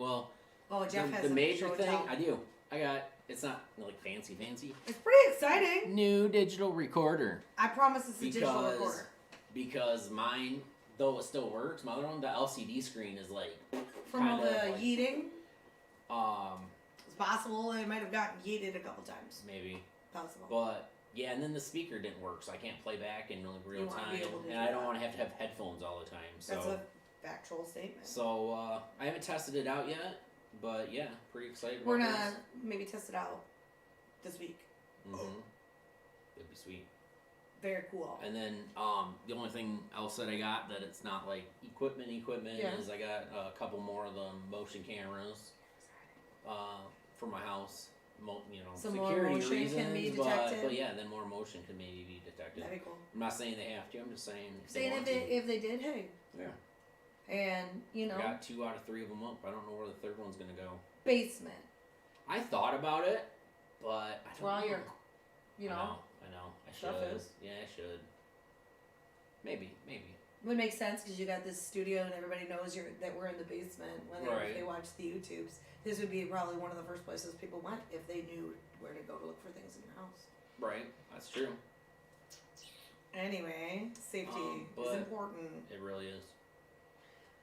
Jeff has the major thing I do. I got, it's not like fancy. It's pretty exciting. New digital recorder. I promise it's a digital recorder. Because mine, though it still works, my other one, the LCD screen is like from all the like, yeeting. It's possible it might have gotten yeeted a couple times. Maybe. Possible. But yeah, and then the speaker didn't work, so I can't play back in real time, and I don't want to have headphones all the time. So that's a factual statement. So I haven't tested it out yet, but yeah, pretty excited. We're gonna maybe test it out this week. Mm-hmm. It'd be sweet. Very cool. And then the only thing else that I got that it's not like equipment is I got a couple more of the motion cameras for my house. Some security more motion reasons, can be detected. But yeah, then more motion can maybe be detected. That'd be cool. I'm not saying they have to. I'm just saying if they did, hey. Yeah. And I got 2 out of 3 of them up. I don't know where the third one's gonna go. Basement. I thought about it, but I don't know. I know. I should. Yeah, I should. Maybe. It would make sense because you got this studio and everybody knows that we're in the basement when they watch the YouTubes. This would be probably one of the first places people went if they knew where to go to look for things in your house. Right, that's true. Anyway, safety is important. It really is.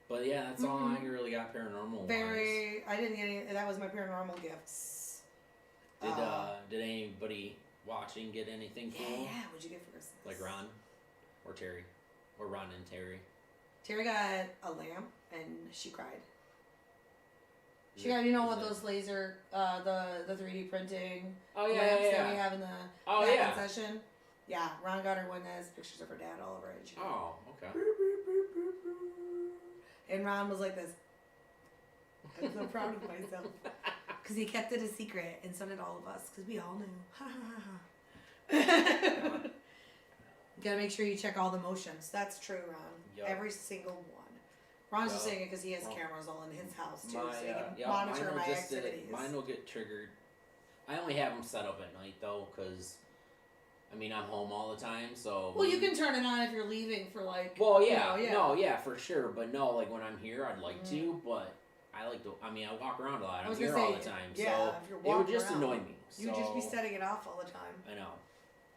But yeah, that's all I really got paranormal. I didn't get any. That was my paranormal gifts. Did anybody watching get anything cool? Yeah, what'd you get for Christmas? Like Ron or Terry, or Ron and Terry. Terry got a lamp and she cried. She got, what those laser, the 3D printing lamps that we have in the session. Yeah, Ron got her one that has pictures of her dad all over it. Okay. And Ron was like this. I'm so proud of myself. Because he kept it a secret, and so did all of us, because we all knew. You gotta make sure you check all the motions. That's true, Ron. Yep. Every single one. Ron's just saying it because he has cameras all in his house too, so he can monitor my activities. Mine will get triggered. I only have them set up at night though, because I'm home all the time, so. Well, you can turn it on if you're leaving for like. Well, yeah, no, yeah, for sure, but no, like when I'm here, I'd like to, but I like to. I walk around a lot. I'm here all the time, so it would just annoy me. You would just be setting it off all the time. I know.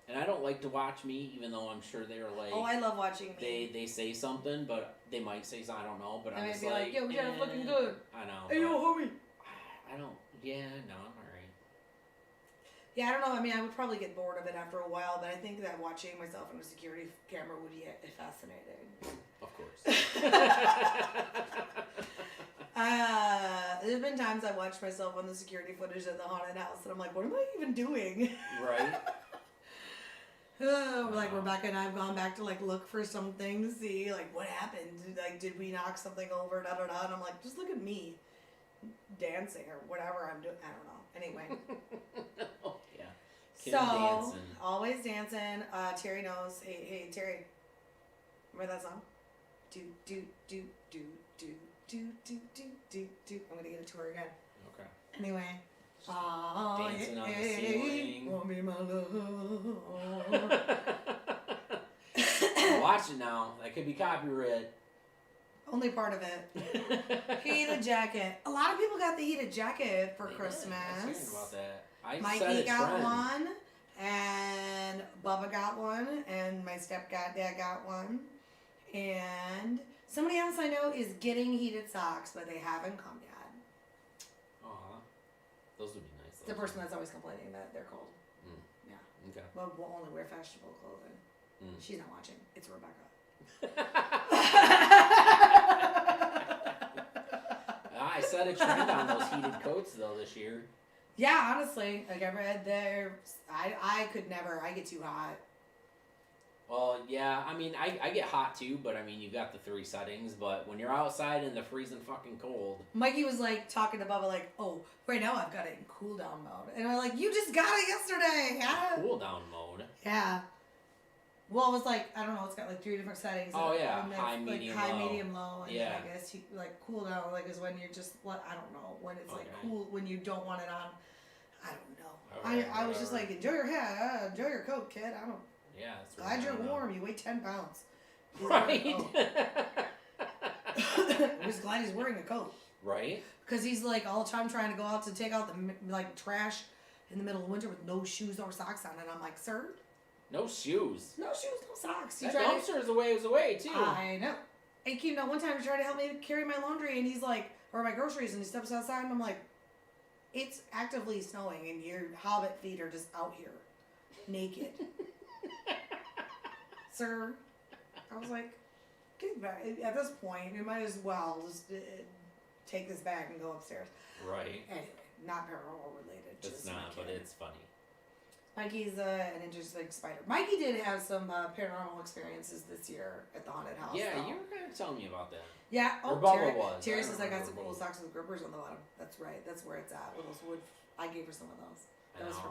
And I don't like to watch me, even though I'm sure they're like. Oh, I love watching me. They say something, but they might say something. I don't know, but I'm just like, yo, we got it looking good. I know. Hey, yo, homie. I don't. Yeah, no, I'm alright. Yeah, I don't know. I would probably get bored of it after a while, but I think that watching myself on a security camera would be fascinating. Of course. There's been times I watched myself on the security footage at the haunted house, and I'm like, what am I even doing? Right. Like Rebecca and I have gone back to like look for something to see like what happened. Like, did we knock something over? Da da da. And I'm like, just look at me dancing or whatever I'm doing. I don't know. Anyway. Oh, yeah. So dancing. Always dancing. Terry knows. Hey Terry. Remember that song? Do do do do do do do do do do. I'm gonna get it to her again. Okay. Anyway. Dancing on the ceiling. Want me, my love. Watch it now. That could be copyright. Only part of it. Heated jacket. A lot of people got the heated jacket for Christmas. I was hearing about that. Mikey got one, and Bubba got one, and my stepdad got one, and somebody else I know is getting heated socks, but they haven't come yet. Those would be nice. The person that's always complaining that they're cold. Yeah. Okay. Well, we'll only wear fashionable clothing. She's not watching. It's Rebecca. I set a trend on those heated coats though this year. Yeah, honestly, like I read there, I could never. I get too hot. Well, yeah, I get hot too, but you got the 3 settings, but when you're outside in the freezing fucking cold. Mikey was like talking to Bubba like, oh, right now I've got it in cool down mode. And I'm like, you just got it yesterday. Yeah. Cool down mode? Yeah. Well, it was like, I don't know, it's got like 3 different settings. Oh, yeah, high, medium, high, low. medium, low. And then I guess like cool down, like is when you're just, I don't know, when it's like cool, when you don't want it on. I don't know. I was just like, enjoy your coat, kid. I don't. Yeah. Glad you're warm. You weigh 10 pounds. Right. I'm just glad he's wearing a coat. Right. Because he's like all the time trying to go out to take out the like trash in the middle of winter with no shoes or socks on, and I'm like, sir. No shoes. No shoes, no socks. That dumpster is away too. I know. And one time he tried to help me carry my laundry, and he's like, or my groceries, and he steps outside, and I'm like, it's actively snowing, and your hobbit feet are just out here, naked. Sir, I was like, get back. At this point, you might as well just take this bag and go upstairs. Right. Anyway, not paranormal related. It's not, but it's funny. Mikey's an interesting spider. Mikey did have some paranormal experiences this year at the haunted house. Yeah, though. you were kind of telling me about that. Yeah. Or Bubba was. Terry says I got some cool socks with grippers on the bottom. That's right. That's where it's at. With those wood. I gave her some of those.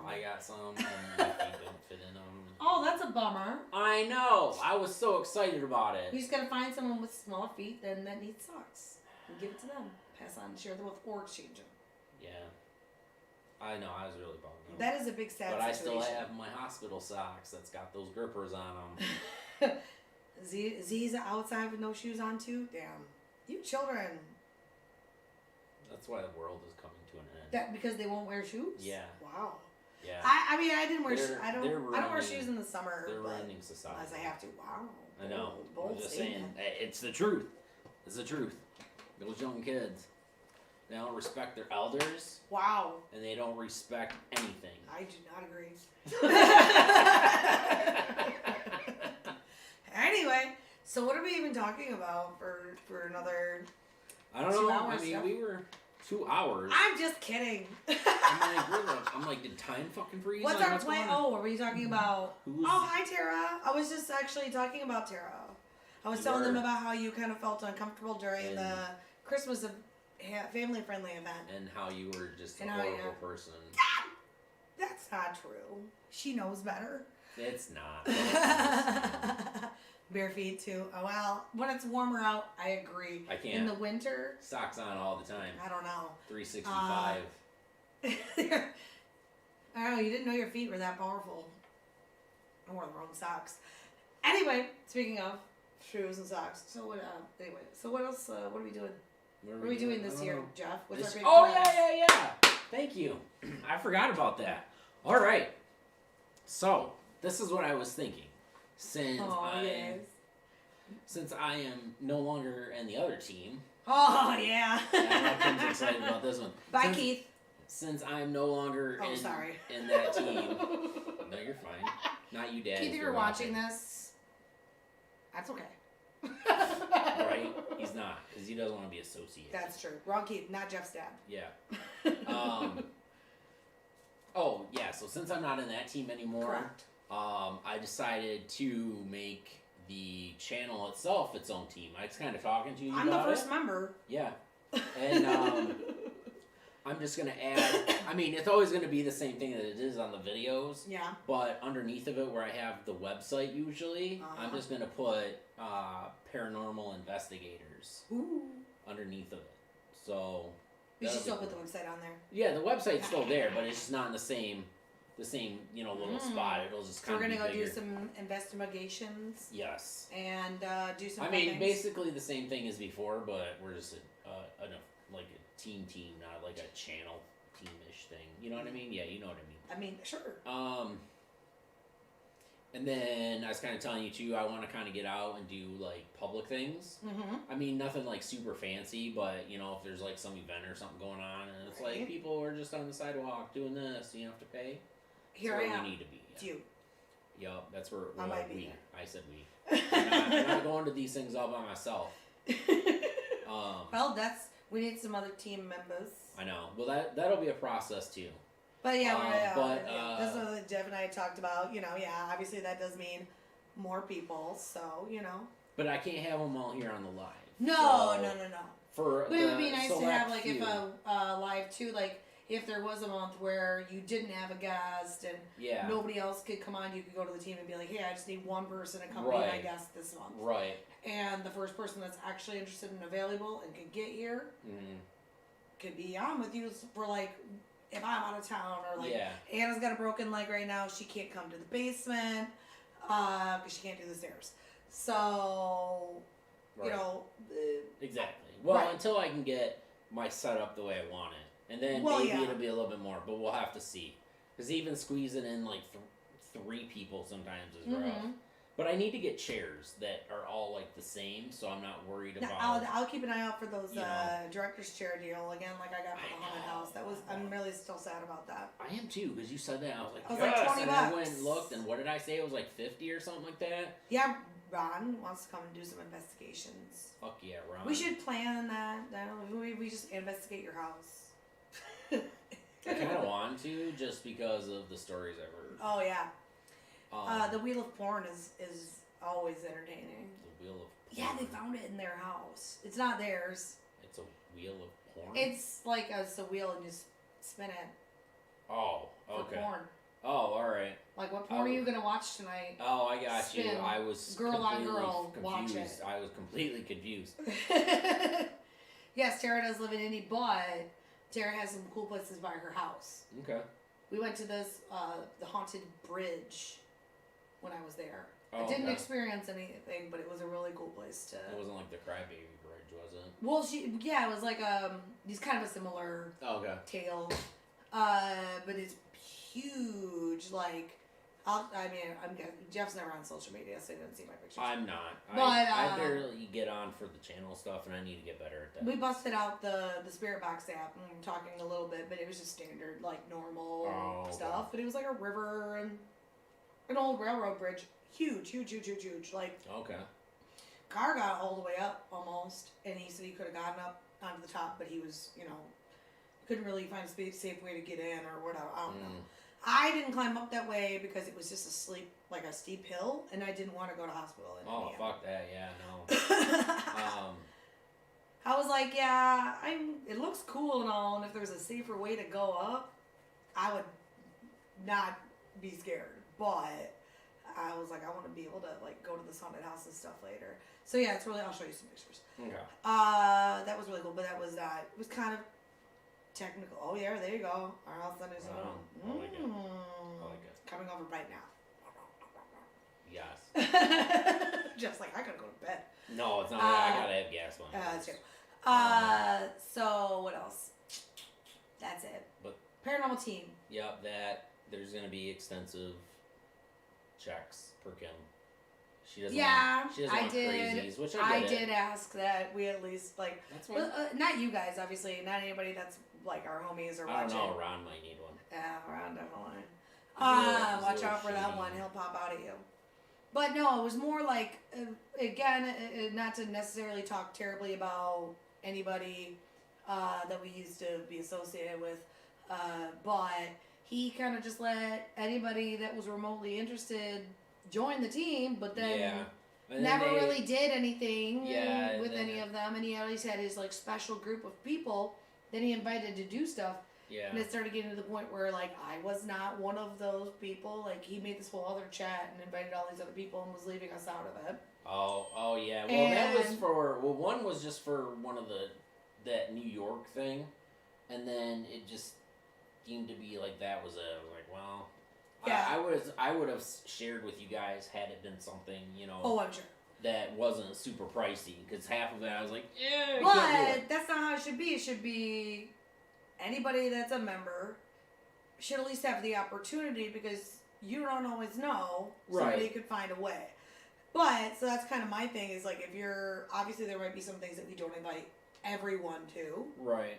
I got some, and my feet don't fit in them. Oh, that's a bummer. I know. I was so excited about it. You just gotta find someone with smaller feet and that needs socks and give it to them. Pass on, share them with, or exchange them. Yeah. I know. I was really bummed. That is a big sad But situation. I still have my hospital socks that's got those grippers on them. Z's outside with no shoes on too. Damn, you children. That's why the world is coming to an end. That because they won't wear shoes. Yeah. Wow. Yeah. I mean I didn't wear. I don't wear ruining, shoes in the summer. They're ruining society. Unless I have to. Wow. I know. Bold I'm just statement. saying. It's the truth. It's the truth. Those young kids. They don't respect their elders. Wow. And they don't respect anything. I do not agree. Anyway, so what are we even talking about for another? I don't know. I mean, we were 2 hours. I'm just kidding. I'm like, did time fucking freeze? What's our plan? Oh, were we talking about? Who's... Oh, hi Tara. I was just actually talking about Tara. I was telling them about how you kind of felt uncomfortable during the Christmas family-friendly event. And how you were just a horrible person. That's not true. She knows better. It's not. Bare feet too. Oh, well, when it's warmer out, I agree. I can't. In the winter. Socks on all the time. I don't know. 365. I don't know. You didn't know your feet were that powerful. I wore the wrong socks. Anyway, speaking of shoes and socks. So what? Anyway, so what else? What are we doing? What are we doing this year, Jeff? What's our big plan? Yeah. Thank you. I forgot about that. All right. So this is what I was thinking. Since I am no longer in the other team. Oh yeah. I know Kim's excited about this one. Bye, Keith. Since I'm no longer in that team. No, you're fine. Not you, Dad. Keith, if you're watching this, that's okay. Right? He's not, because he doesn't want to be associated. That's true. Wrong Keith, not Jeff's dad. Yeah. Oh, yeah, so since I'm not in that team anymore, correct. I decided to make the channel itself its own team. I was kind of talking to you I'm about the first member. Yeah. And I'm just going to add, I mean, it's always going to be the same thing that it is on the videos. Yeah. But underneath of it, where I have the website usually, I'm just going to put Paranormal Investigators underneath of it. So... You should still put the website on there. Yeah, the website's still there, but it's just not in the same little spot. It'll just kind of be bigger. We're gonna go do some investigations. Yes. And do some. I mean, basically the same thing as before, but we're just like a team, not like a channel teamish thing. You know what I mean? Yeah, you know what I mean. I mean, sure. And then I was kind of telling you too, I want to kind of get out and do like public things. Mm-hmm. I mean, nothing like super fancy, but you know, if there's like some event or something going on, and it's like people are just on the sidewalk doing this, you have to pay. Here I am. We need to be. It's you. Yup, that's where I might be. I said we. I'm not going to these things all by myself. Well, we need some other team members. I know. Well, that'll be a process too. But yeah, that's what Jeff and I talked about. You know, obviously that does mean more people. So But I can't have them all here on the live. No. But it would be nice to have like if a live too, like if there was a month where you didn't have a guest and nobody else could come on, you could go to the team and be like, hey, I just need one person to come be my guest this month. Right. And the first person that's actually interested and available and can get here could be on with you for like if I'm out of town or like Anna's got a broken leg right now, she can't come to the basement because she can't do the stairs. So, you know. Exactly. Well, until I can get my setup the way I want it. And then maybe it'll be a little bit more, but we'll have to see. Because even squeezing in like 3 people sometimes is rough. But I need to get chairs that are all like the same, so I'm not worried about. I'll keep an eye out for those director's chair deal again, like I got for the haunted house. I'm really still sad about that. I am too, because you said that. I was like, like $20. And I went and looked, and what did I say? It was like 50 or something like that. Yeah, Ron wants to come and do some investigations. Fuck yeah, Ron. We should plan that. We just investigate your house. I kind of want to, just because of the stories I've heard. Oh yeah. The Wheel of Porn is always entertaining. The Wheel of Porn? Yeah, they found it in their house. It's not theirs. It's a wheel of porn? It's like it's a wheel and you spin it. Oh, okay. For porn. Oh, alright. Like, what porn are you going to watch tonight? Oh, I got you. I was girl on girl, confused. watch it. I was completely confused. Yes, Tara does live in Indy, but Tara has some cool places by her house. Okay. We went to this, the Haunted Bridge when I was there. Oh, I didn't experience anything, but it was a really cool place to... It wasn't like the Crybaby Bridge, was it? Well, it was like, it's kind of a similar tale. But it's huge, like... Jeff's never on social media, so he didn't see my pictures. I'm not. But, I barely get on for the channel stuff, and I need to get better at that. We busted out the Spirit Box app and we were talking a little bit, but it was just standard, like, normal stuff. But it was like a river and an old railroad bridge. Huge. Like, car got all the way up, almost, and he said he could have gotten up onto the top, but he was, couldn't really find a safe way to get in or whatever. I don't know. I didn't climb up that way because it was just a steep hill, and I didn't want to go to hospital. Fuck that! Yeah, no. I was like, it looks cool and all, and if there's a safer way to go up, I would not be scared. But I was like, I want to be able to go to this haunted house and stuff later. So yeah, it's really. I'll show you some pictures. Okay. That was really cool, but that was not. It was kind of technical. Oh yeah, there you go. Our house on its own. I like it. Coming over right now. Yes. Just like I gotta go to bed. No, it's not. I gotta have gas money. That's true. So what else? That's it. But Paranormal Team. Yep. There's gonna be extensive checks per Kim. She doesn't. She doesn't want crazies, which I did ask that we at least That's not you guys, obviously, not anybody that's like our homies or watching. I don't know. Ron might need one. Yeah, Ron definitely. Watch out for that one. He'll pop out at you. But no, it was more like, again, not to necessarily talk terribly about anybody that we used to be associated with, but he kind of just let anybody that was remotely interested join the team, but then never really did anything with any of them, and he always had his special group of people that he invited to do stuff. Yeah. And it started getting to the point where I was not one of those people. He made this whole other chat and invited all these other people and was leaving us out of it. Oh yeah. Well, that was one was just for one of that New York thing, and then it just seemed to be that was I would have shared with you guys had it been something Oh, I'm sure. that wasn't super pricey, because half of it I was like, but that's not how it should be. It should be anybody that's a member should at least have the opportunity, because you don't always know. Somebody could find a way. But, so that's kind of my thing, is if you're, obviously there might be some things that we don't invite everyone to. Right.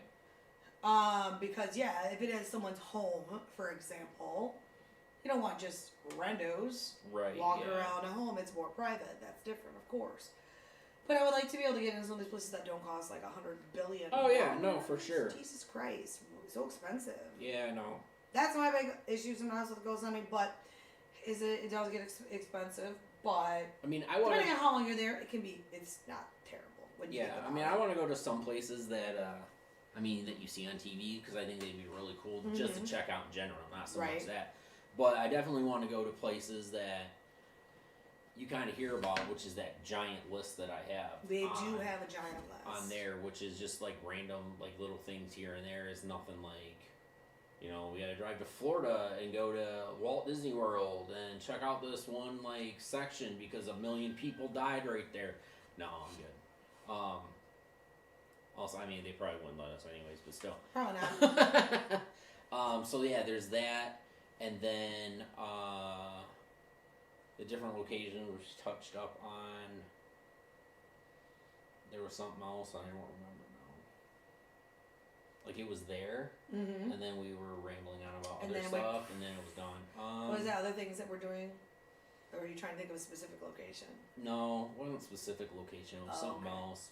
Because if it is someone's home, for example, you don't want just randos walking around a home. It's more private. That's different, of course. But I would like to be able to get into some of these places that don't cost $100 billion. Oh yeah, no, for sure. Jesus Christ, so expensive. Yeah, no. That's my big issue sometimes with ghost hunting, but it does get expensive. But I mean, depending on how long you're there, it's not terrible. I want to go to some places that that you see on TV, because I think they'd be really cool just to check out in general, not so much that. But I definitely want to go to places that you kind of hear about, which is that giant list that I have. They do have a giant list on there, which is just random little things here and there. Is nothing You know, we got to drive to Florida and go to Walt Disney World and check out this one like section because 1 million people died right there. No, I'm good. Also, I mean, they probably wouldn't let us anyways, but still. Probably not. So yeah, there's that, and then the different locations was touched up on. There was something else I don't remember now. Like it was there, and then we were rambling on about other stuff, and then it was gone. What was the other things that we're doing? Or were you trying to think of a specific location? No, it wasn't a specific location. It was something else.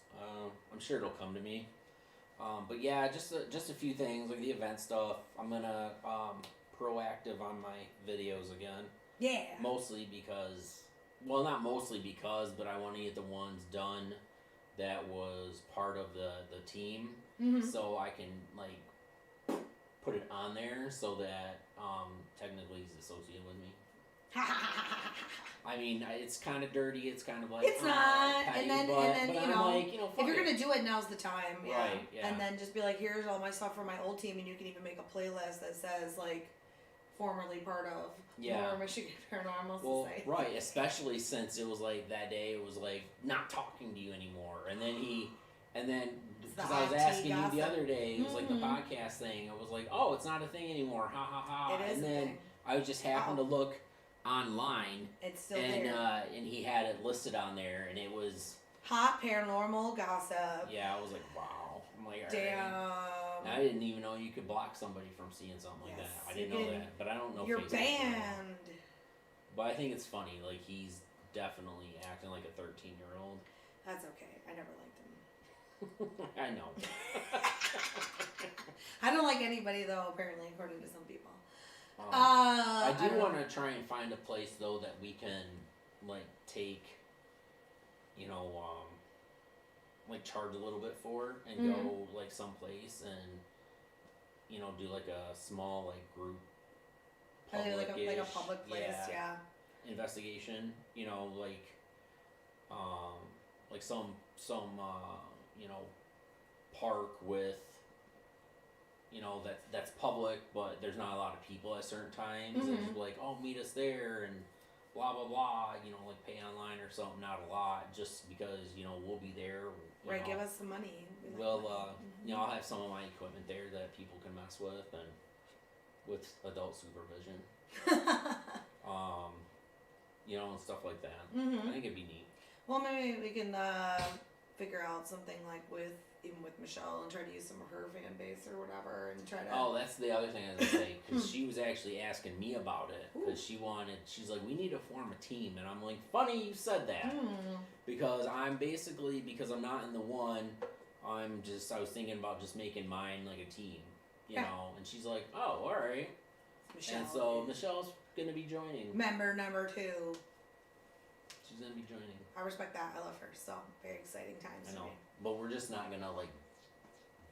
I'm sure it'll come to me. But yeah, just a few things like the event stuff. I'm gonna proactive on my videos again. Yeah. Mostly because, well, not mostly because, but I want to get the ones done that was part of the team, so I can like put it on there so that technically he's associated with me. I mean, it's kind of dirty. It's kind of like it's not, petty, and then but you know, like, if you're gonna do it, now's the time. Yeah. Right. Yeah. And then just be like, here's all my stuff from my old team, and you can even make a playlist that says like, formerly part of Lower Michigan Paranormal Society. Right, especially since it was like that day. It was like not talking to you anymore, and then because I was asking you the other day, it was like the podcast thing. I was like, oh, it's not a thing anymore. Ha ha ha. It is. And then I just happened to look online. It's still there. And he had it listed on there, and it was hot paranormal gossip. Yeah, I was like, wow. I'm like, damn. Right. I didn't even know you could block somebody from seeing something like that. I didn't know that, but I don't know. You're Facebook banned. But I think it's funny. Like he's definitely acting like a 13-year-old. That's okay. I never liked him. I know. I don't like anybody though. Apparently, according to some people. I do want to try and find a place though that we can like take, you know, like charge a little bit for and go like someplace and, you know, do like a small like group like a public place, yeah. Investigation, you know, like some you know, park with, you know, that's public, but there's not a lot of people at certain times, and just be like, oh, meet us there, and blah blah blah, you know, like pay online or something, not a lot, just because, you know, we'll be there. Right, give us some money. Well, you know, I'll have some of my equipment there that people can mess with, and with adult supervision. You know, and stuff like that. I think it'd be neat. Well, maybe we can figure out something like even with Michelle and try to use some of her fan base or whatever and try to... Oh, that's the other thing I was going to say, because she was actually asking me about it, because she's like, we need to form a team, and I'm like, funny you said that, because because I'm not in the one, I was thinking about just making mine like a team, you know, and she's like, oh, alright. And so Michelle's going to be joining. Member number 2. She's going to be joining. I respect that. I love her. So, very exciting times I know. for me. But we're just not going to, like,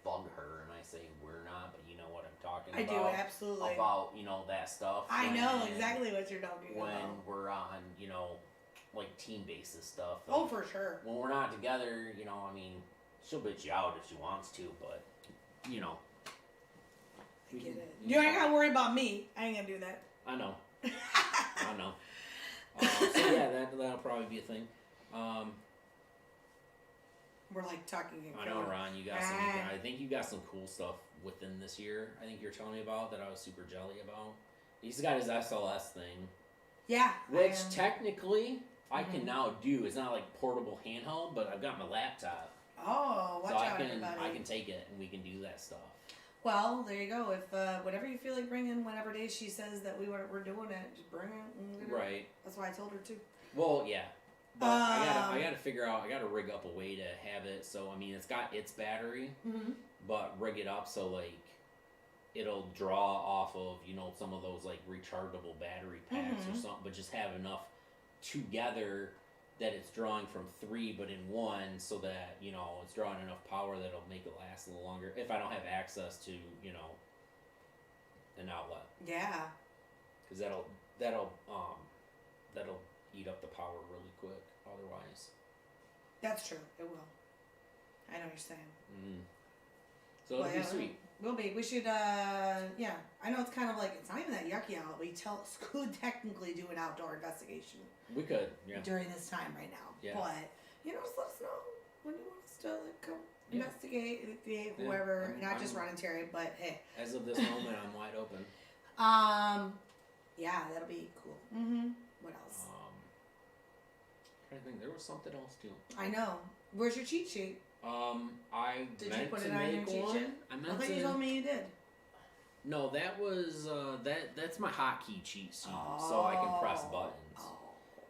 bug her. And I say we're not, but you know what I'm talking about. I do, absolutely. About, you know, that stuff. I know exactly what you're talking about. When we're on, you know, like, team basis stuff. Oh, for sure. When we're not together, you know, I mean, she'll bitch you out if she wants to, but, you know. I get it. You ain't got to worry about me. I ain't going to do that. I know. I know. So yeah, that'll probably be a thing. We're like talking. I know, Ron. You got some. I think you got some cool stuff within this year. I think you're telling me about that. I was super jelly about. He's got his SLS thing. Yeah. Which technically I can now do. It's not like portable handheld, but I've got my laptop. Oh, watch out, everybody. I can take it and we can do that stuff. Well, there you go. If whatever you feel like bringing, whatever day she says that we're doing it, just bring it. Right. That's why I told her to. Well, yeah. But I gotta figure out. I gotta rig up a way to have it. So I mean, it's got its battery, but rig it up so like it'll draw off of, you know, some of those like rechargeable battery packs or something. But just have enough together that it's drawing from 3 but in 1, so that, you know, it's drawing enough power that it'll make it last a little longer if I don't have access to, you know, an outlet. Yeah. Because that'll eat up the power really quick otherwise. That's true. It will. I know what you're saying. So it'll be sweet. Will be. We should, yeah. I know it's kind of like, it's not even that yucky out. We could technically do an outdoor investigation. We could, yeah. During this time right now. Yeah. But, just let us know when you want us to come investigate, whoever. Not just Ron and Terry, but hey. As of this moment, I'm wide open. Yeah, that'll be cool. Mm-hmm. What else? I think there was something else too. I know. Where's your cheat sheet? Did you put it on your cheat sheet? I thought you told me you did. No, that was that's my hotkey cheat sheet, so I can press buttons. Oh.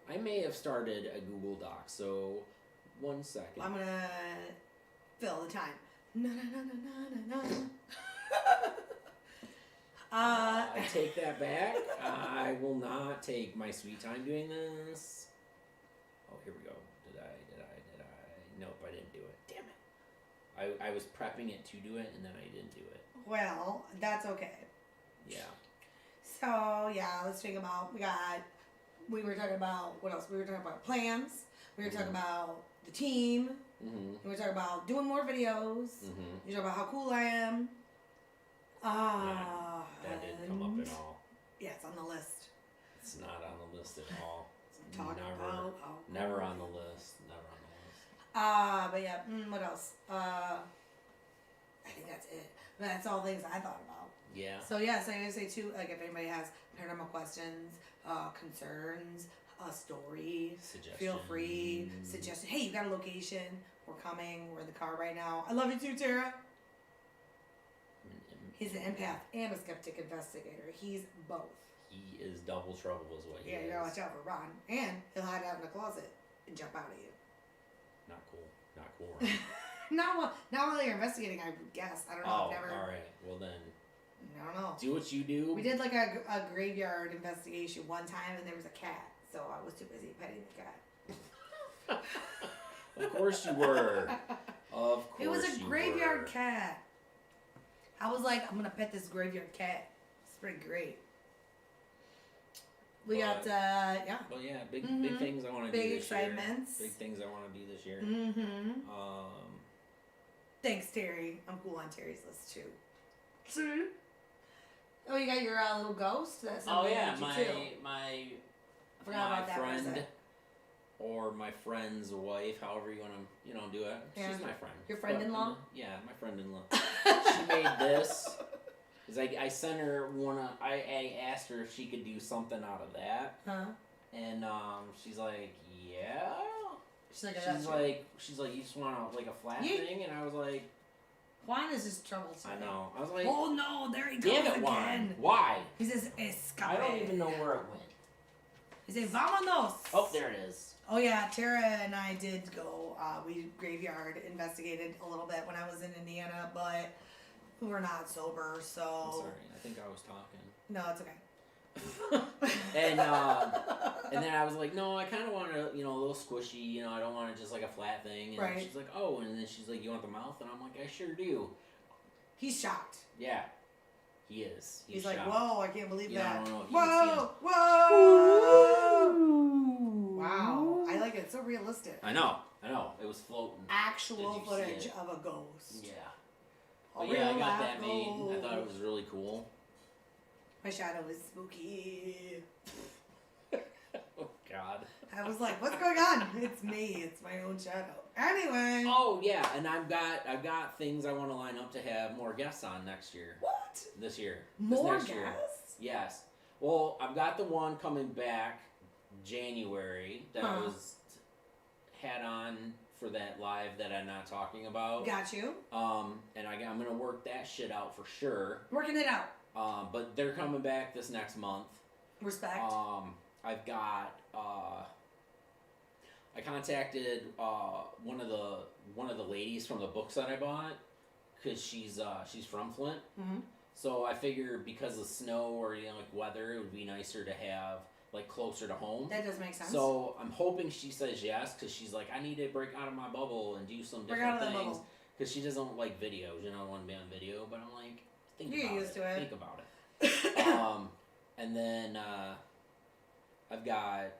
I may have started a Google Doc, so 1 second. I'm gonna fill the time. I take that back. I will not take my sweet time doing this. Oh, here we go. Did I? Nope, I didn't do it. Damn it. I was prepping it to do it, and then I didn't do it. Well, that's okay. Yeah. So, yeah, let's think about, we were talking about, what else? We were talking about plans. We were talking about the team. Mm-hmm. We were talking about doing more videos. Mm-hmm. We were talking about how cool I am. That didn't come up at all. Yeah, it's on the list. It's not on the list at all. Never on the list. But yeah, what else? I think that's it. That's all things I thought about. Yeah. So yeah, so I say too, like if anybody has paranormal questions, concerns, a story, feel free. Suggestion. Hey, you got a location? We're coming. We're in the car right now. I love you too, Tara. He's an empath and a skeptic investigator. He's both. He is double trouble is what he is. Yeah, you gotta watch out for Ron. And he'll hide out in the closet and jump out at you. Not cool, Ron. Not while you're investigating, I would guess. I don't know. Oh, alright. Well then. I don't know. Do what you do. We did like a graveyard investigation one time and there was a cat. So I was too busy petting the cat. Of course you were. Of course you were. It was a graveyard cat. I was like, I'm going to pet this graveyard cat. It's pretty great. We got, yeah. Well, yeah, big things I want to do this excitements. Year. Big things I want to do this year. Mm-hmm. Thanks, Terry. I'm cool on Terry's list, too. See? Oh, you got your little ghost? That's my I forgot about that friend or my friend's wife, however you want to, do it. Yeah. She's my friend. Your friend-in-law? Yeah, my friend-in-law. She made this. Cause I sent her I asked her if she could do something out of that. Huh? And she's like, yeah. She's like, you just want like a flat thing? And I was like, Juan is just troublesome. I know. I was like, oh no, there he goes damn it, again. Juan. Why? He says escape. I don't even know where it went. He says vámonos. Oh, there it is. Oh yeah, Tara and I did go. We graveyard investigated a little bit when I was in Indiana, but we were not sober, so. I'm sorry, I think I was talking. No, it's okay. and then I was like, no, I kind of want a little squishy. I don't want it just like a flat thing. And right. She's like, oh, and then she's like, you want the mouth? And I'm like, I sure do. He's shocked. Yeah, he is. He's like, shocked. Whoa, I can't believe that. I don't know if whoa. Wow, I like it. It's so realistic. I know. It was floating. Actual footage of a ghost. Yeah. But yeah, I got that made. I thought it was really cool. My shadow is spooky. Oh God. I was like, what's going on? It's me. It's my own shadow. Anyway. Oh yeah, and I've got things I want to line up to have more guests on next year. What? This year. More guests? Year. Yes. Well, I've got the one coming back January that I had on for that live that I'm not talking about. Got you. And I'm gonna work that shit out for sure. Working it out. But they're coming back this next month. Respect. I've got I contacted one of the ladies from the books that I bought because she's from Flint. Mm-hmm. So I figured because of snow or like weather, it would be nicer to have like closer to home. That does make sense. So I'm hoping she says yes because she's like, I need to break out of my bubble and do some different things. Because she doesn't like videos. I don't want to be on video, but I'm like, think about it. And then I've got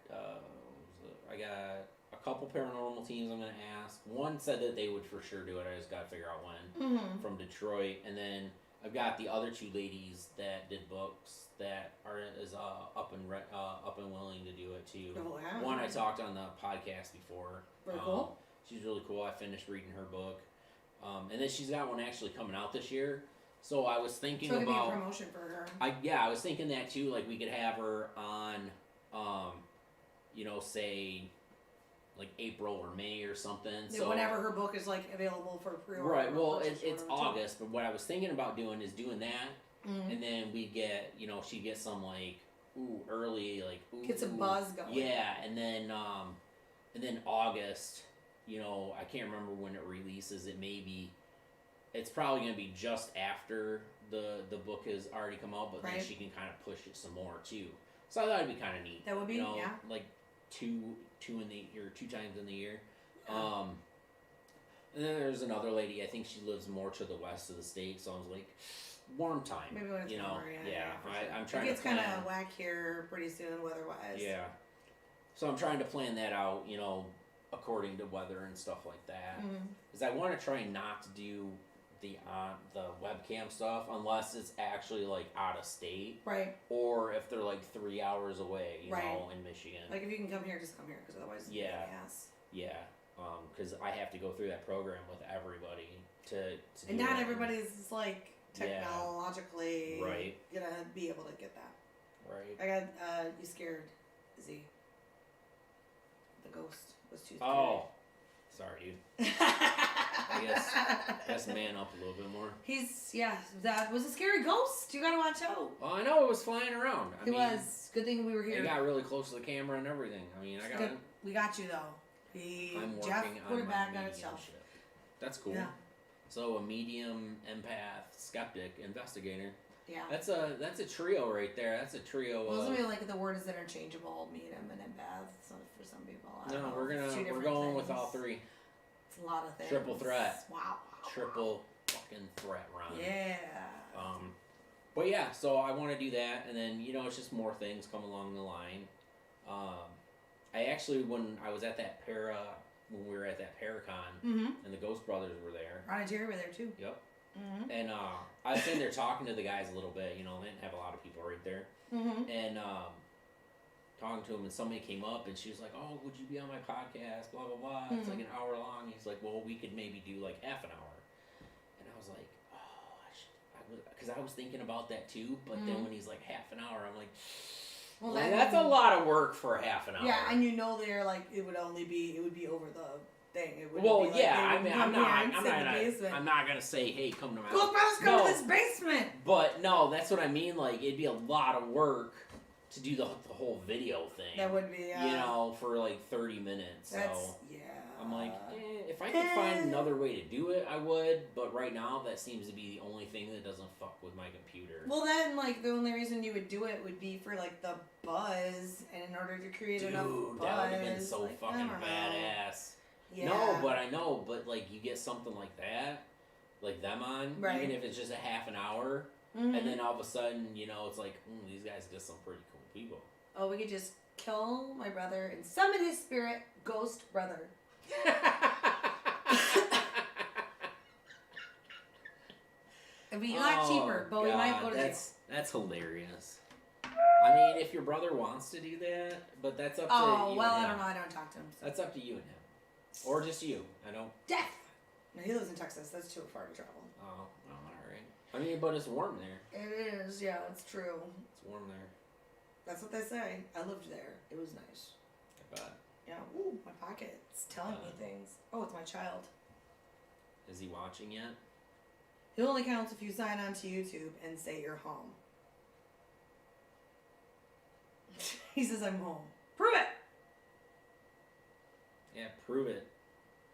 I got a couple paranormal teams I'm going to ask. One said that they would for sure do it. I just got to figure out when. Mm-hmm. From Detroit. And then I've got the other two ladies that did books that are up and willing to do it too. Oh, wow. One I talked on the podcast before. Very cool. She's really cool. I finished reading her book, and then she's got one actually coming out this year. So I was thinking so about be a promotion for her. I was thinking that too. Like we could have her on, say, like April or May or something. Yeah, so whenever her book is like available for pre-order. Right. Well, it's August, but what I was thinking about doing is doing that, and then we get she gets some like early gets a buzz going. Yeah, and then August. I can't remember when it releases. It's probably going to be just after the book has already come out, but then she can kind of push it some more too. So I thought it'd be kind of neat. That would be, yeah. Like two times in the year. Yeah. And then there's another lady. I think she lives more to the west of the state, so I was like, warm time. Maybe when it's warmer, yeah. I'm trying. It gets kind of whack here pretty soon, weather-wise. Yeah. So I'm trying to plan that out, according to weather and stuff like that. Because I want to try not to do the webcam stuff unless it's actually like out of state, right? Or if they're like 3 hours away, you know, in Michigan. Like if you can come here, just come here, because otherwise, yeah. Because I have to go through that program with everybody to and not everybody's like technologically gonna be able to get that. Right. I got you scared, Z. The ghost was too scary. Oh, sorry, dude. I guess man up a little bit more. That was a scary ghost. You gotta watch out. Well, I know it was flying around. It was. Good thing we were here. It got really close to the camera and everything. I mean, we got you though. Jeff put it back on itself. That's cool. Yeah. So a medium, empath, skeptic, investigator. Yeah. That's a trio right there. That's a trio. Well, something like the word is interchangeable. Medium and empath. So for some people. No, we're going with all three. It's a lot of things. Triple threat. Wow. Triple fucking threat round. Yeah. But yeah, so I want to do that, and then it's just more things come along the line. I actually, when I was at that when we were at that Paracon, and the Ghost Brothers were there. Ron and Jerry were there too. Yep. And I was sitting there talking to the guys a little bit. They didn't have a lot of people right there. And talking to him, and somebody came up, and she was like, "Oh, would you be on my podcast? Blah blah blah. It's like an hour long." He's like, "Well, we could maybe do like half an hour." And I was like, "Oh, because I was thinking about that too." But then when he's like half an hour, I'm like, "Well, that's a lot of work for half an hour." Yeah, and they're like, it would be over the thing. It would well, yeah. I mean, I'm not gonna say, "Hey, come to my house." Let's come to this basement. But no, that's what I mean. Like, it'd be a lot of work to do the whole video thing. That would be, for like 30 minutes. So yeah. I'm like, if I could find another way to do it, I would. But right now, that seems to be the only thing that doesn't fuck with my computer. Well, then, like, the only reason you would do it would be for, like, the buzz, and in order to create enough buzz. That would have been so fucking badass. Yeah. No, but I know, but, like, you get something like that, like them on, even if it's just a half an hour, and then all of a sudden, it's like, these guys get some pretty cool people. Oh, we could just kill my brother and summon his spirit, Ghost Brother. It'd be a lot cheaper, but we might go to jail. That's hilarious. I mean, if your brother wants to do that, but that's up to you. Oh, well, I don't know. I don't talk to him. So. That's up to you and him. Or just you. I don't... Death! No, he lives in Texas. That's too far to travel. Oh, alright. I mean, but it's warm there. It is, yeah, it's true. It's warm there. That's what they say. I lived there. It was nice. I bet. Yeah. Ooh, my pocket's telling me things. Oh, it's my child. Is he watching yet? It only counts if you sign on to YouTube and say you're home. He says I'm home. Prove it! Yeah, prove it.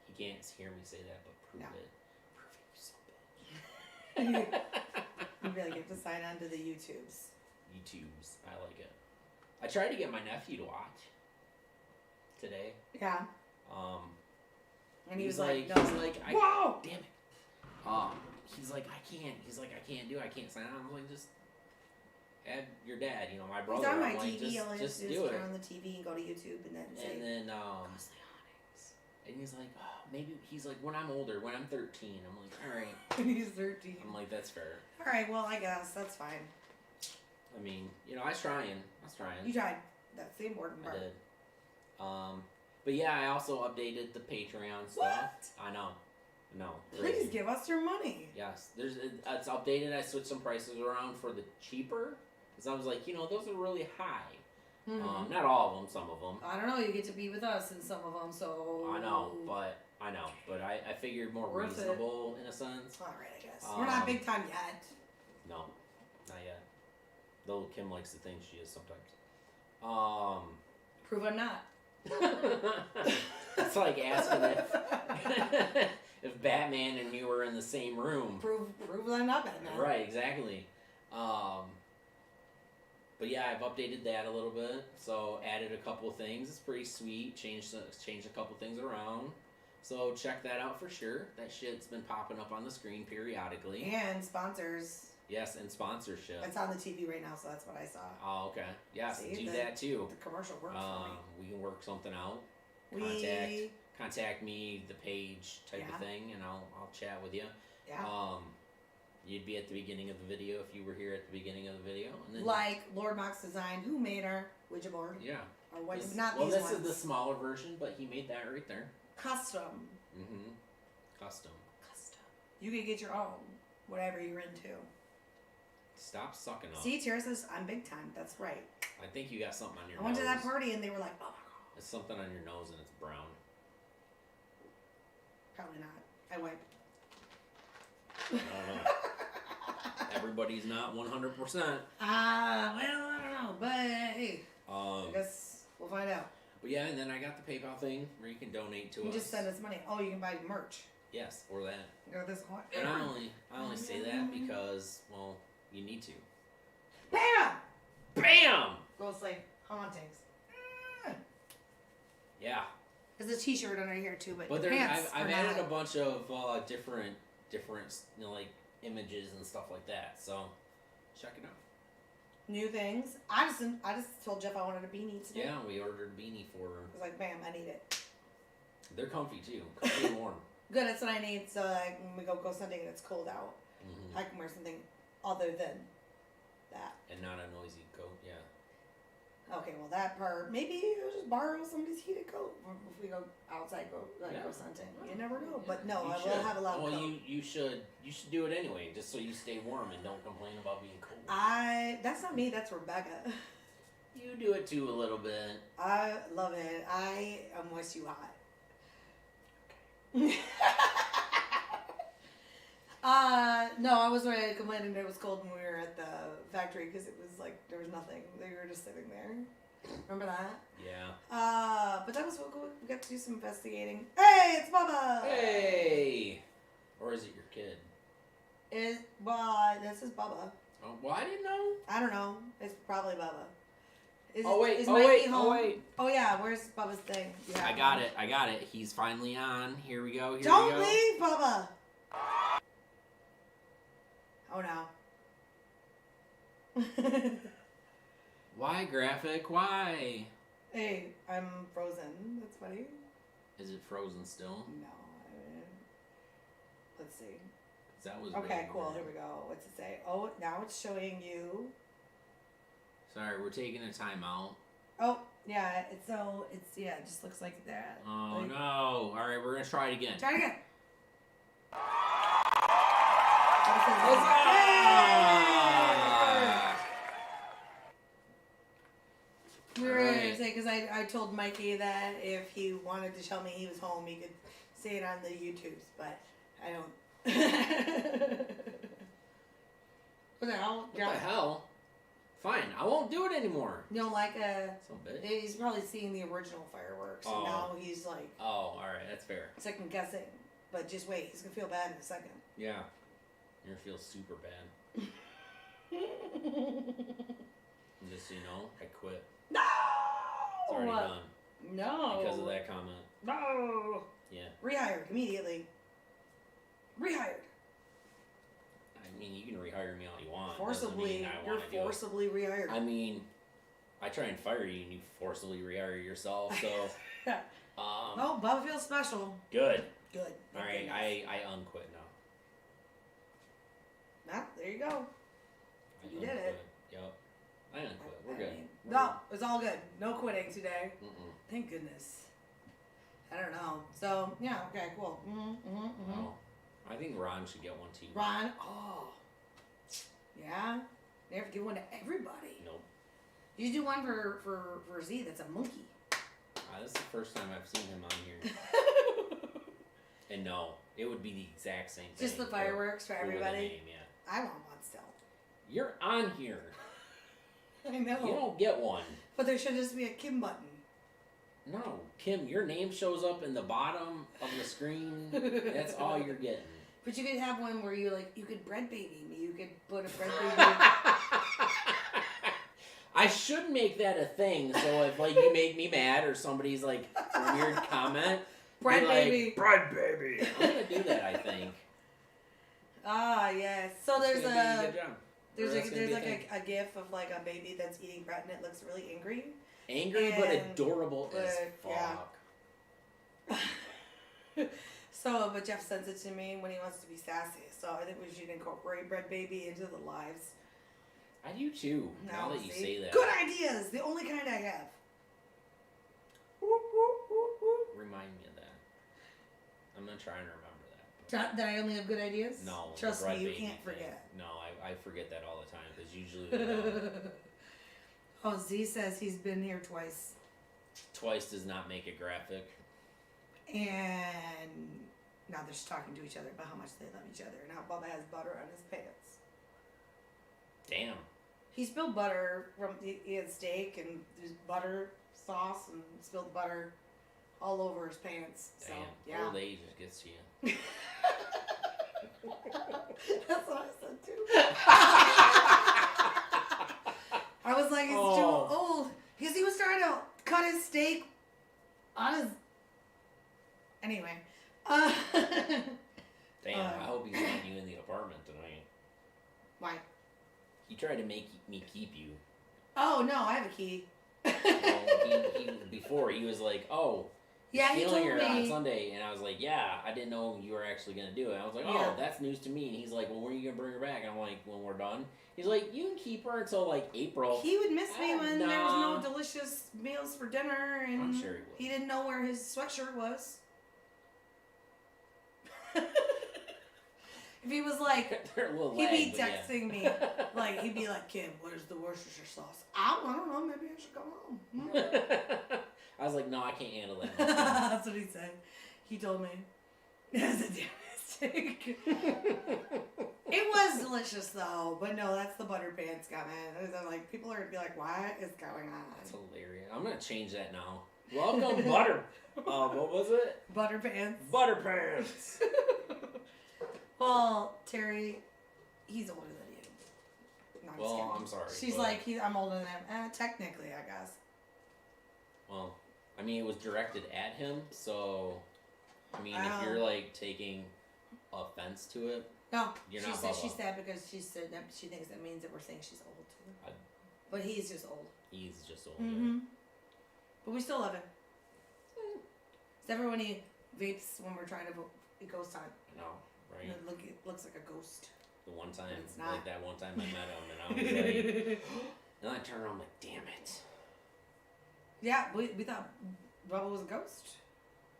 He can't hear me say that, but prove it. Prove it, you son bitch. You really get to sign on to the YouTubes. I like it. I tried to get my nephew to watch today. Yeah. And he was like, no. He's like, whoa! Damn it. He's like, I can't. He's like, I can't do it. I can't sign on. I'm like, just add your dad. My brother. He's on my I'm TV. Like, just do it. Turn on the TV and go to YouTube and then say. And then And he's like, oh, maybe, he's like, when I'm older, when I'm 13. I'm like, all right. When he's 13. I'm like, that's fair. All right, well, I guess that's fine. I mean, I was trying. You tried. That's the important part. I did. But yeah, I also updated the Patreon stuff. What? I know. No. Please give us your money. Yes. It's updated. I switched some prices around for the cheaper. Because I was like, those are really high. Mm-hmm. Not all of them, some of them. I don't know. You get to be with us in some of them, so... I know, but I figured more reasonable in a sense. All right, I guess. We're not big time yet. No, not yet. Though Kim likes to think she is sometimes. Prove I'm not. It's like asking if Batman and you were in the same room. Prove I'm not Batman. Right, exactly. But yeah, I've updated that a little bit. So added a couple things. It's pretty sweet. Changed a couple things around. So check that out for sure. That shit's been popping up on the screen periodically. And sponsors. Yes, and sponsorship. It's on the TV right now, so that's what I saw. Oh, okay. Yes, see, do that too. The commercial works for me. We can work something out. Contact me, the page type of thing, and I'll chat with you. Yeah. You'd be at the beginning of the video if you were here at the beginning of the video. And then like Lord Mox Design, who made our Ouija board. Yeah. Or what, not these this ones. is the smaller version, but he made that right there. Custom. Mm-hmm. Custom. You can get your own, whatever you're into. Stop sucking up. See, Tara says, I'm big time. That's right. I think you got something on your nose. I went to that party and they were like, oh my God. It's something on your nose and it's brown. Probably not. I wiped. I don't know. Everybody's not 100%. Well, I don't know. But hey, I guess we'll find out. But yeah, and then I got the PayPal thing where you can donate to us. You just send us money. Oh, you can buy merch. Yes, or that. Go this one. And I only say that because, well, you need to. Bam! Bam! Gold Slave Hauntings. Yeah. There's a T-shirt under here too, but there's, pants I've added a bunch of different like images and stuff like that. So check it out. New things. I just told Jeff I wanted a beanie today. Yeah, we ordered a beanie for her. I was like, bam, I need it. They're comfy too. Comfy and warm. Good, that's what I need. So like, when we go hunting and it's cold out, I can wear something other than that. And not a noisy coat. Yeah. Okay, well that part, maybe we'll just borrow somebody's heated coat if we go outside, go hunting. You never know, but no, I will have a lot of coat. Well, you should do it anyway, just so you stay warm and don't complain about being cold. That's not me, that's Rebecca. You do it too a little bit. I love it. I am moist you hot. Okay. No, I wasn't really complaining that it was cold when we were at the factory because it was like there was nothing. They were just sitting there. Remember that? Yeah. But that was cool. We got to do some investigating. Hey, it's Bubba. Hey. Or is it your kid? This is Bubba. Oh, well, I didn't know. I don't know. It's probably Bubba. Wait. Oh yeah, where's Bubba's thing? I got it. He's finally on. Here we go. Don't leave, Bubba. Oh no. Why, Graphic? Why? Hey, I'm frozen. That's funny. Is it frozen still? No. Let's see. That was okay, really cool. weird. Here we go. What's it say? Oh, now it's showing you. Sorry, we're taking a timeout. Oh, yeah. It just looks like that. Oh, no. All right, we're going to try it again. Try it again. We were going to say, because I told Mikey that if he wanted to tell me he was home, he could say it on the YouTubes, but I don't. What the hell? What the hell? Fine, I won't do it anymore. You don't like He's probably seeing the original fireworks, and now he's like... Oh, alright, that's fair. Second guessing. But just wait, he's going to feel bad in a second. Yeah. You're going to feel super bad. And just so you know, I quit. No! It's already done. No. Because of that comment. No. Yeah. Rehired immediately. Rehired. I mean, you can rehire me all you want. Forcibly. You're forcibly rehired. I mean, I try and fire you and you forcibly rehire yourself, so... Oh, Bubba feels special. Good. Good. Alright, I unquit now. Ah, there you go. You did it. Yep. I unquit. We're good. No, it's all good. No quitting today. Mm-mm. Thank goodness. I don't know. So, yeah, okay, cool. Oh, I think Ron should get one too. Ron? Oh. Yeah? Never give one to everybody. Nope. You do one for Z that's a monkey. This is the first time I've seen him on here. And no, it would be the exact same thing. Just the fireworks for everybody? Name, yeah. I want one still. You're on here. I know. You don't get one. But there should just be a Kim button. No, Kim, your name shows up in the bottom of the screen. That's all you're getting. But you could have one where you could bread baby me. You could put a bread baby. I should make that a thing, so if you make me mad or somebody's weird comment, bread baby, bread baby. I'm gonna do that, I think. Ah, yes. So there's a gif of a baby that's eating bread and it looks really angry. Angry but adorable as fuck. Yeah. But Jeff sends it to me when he wants to be sassy. So I think we should incorporate bread baby into the lives. I do too. Now that you say that. Good ideas. The only kind I have. Remind me of that. I'm gonna try and remember that. That I only have good ideas? No. Trust me, you can't forget. No, I forget that all the time because usually we don't. Oh, Z says he's been here twice. Twice does not make it graphic. And now they're just talking to each other about how much they love each other and how Bubba has butter on his pants. Damn. He spilled butter he had steak and there's butter sauce and spilled butter all over his pants. Damn. So, yeah. Old age just gets to you. That's what I said too. I was like, he's too old. Because he was trying to cut his steak on his... Anyway. Damn, I hope he's letting you in the apartment tonight. Why? He tried to make me keep you. Oh, no, I have a key. Before, he was like, oh... Yeah, he told here me on Sunday, and I was like, yeah, I didn't know you were actually going to do it. I was like, oh, that's news to me. And he's like, well, when are you going to bring her back? And I'm like, when we're done. He's like, you can keep her until April. He would miss me when there was no delicious meals for dinner, and I'm sure he would. He didn't know where his sweatshirt was. If he was he'd be texting me, he'd be like, Kim, where's the Worcestershire sauce? I don't know, maybe I should go home. I was like, no, I can't handle that. That's what he said. He told me. That's a damn mistake. It was delicious though, but no, that's the butter pants comment. People are gonna be like, what is going on? That's hilarious. I'm gonna change that now. Welcome, butter. What was it? Butter pants. Butter pants. Well, Terry, he's older than you. No, I'm sorry. She's I'm older than him. Technically, I guess. Well, I mean, it was directed at him, so I mean, if you're taking offense to it, no, you're she not. Said she's sad because she said that she thinks that means that we're saying she's old too. But he's just old. He's just old. Mm-hmm. But we still love him. Except for when he vapes when we're trying to vote. It goes time. No, right? And it looks like a ghost. The one time, it's not. that one time I met him, and I was like, and I turned around, I'm like, damn it. Yeah, we thought Bubba was a ghost,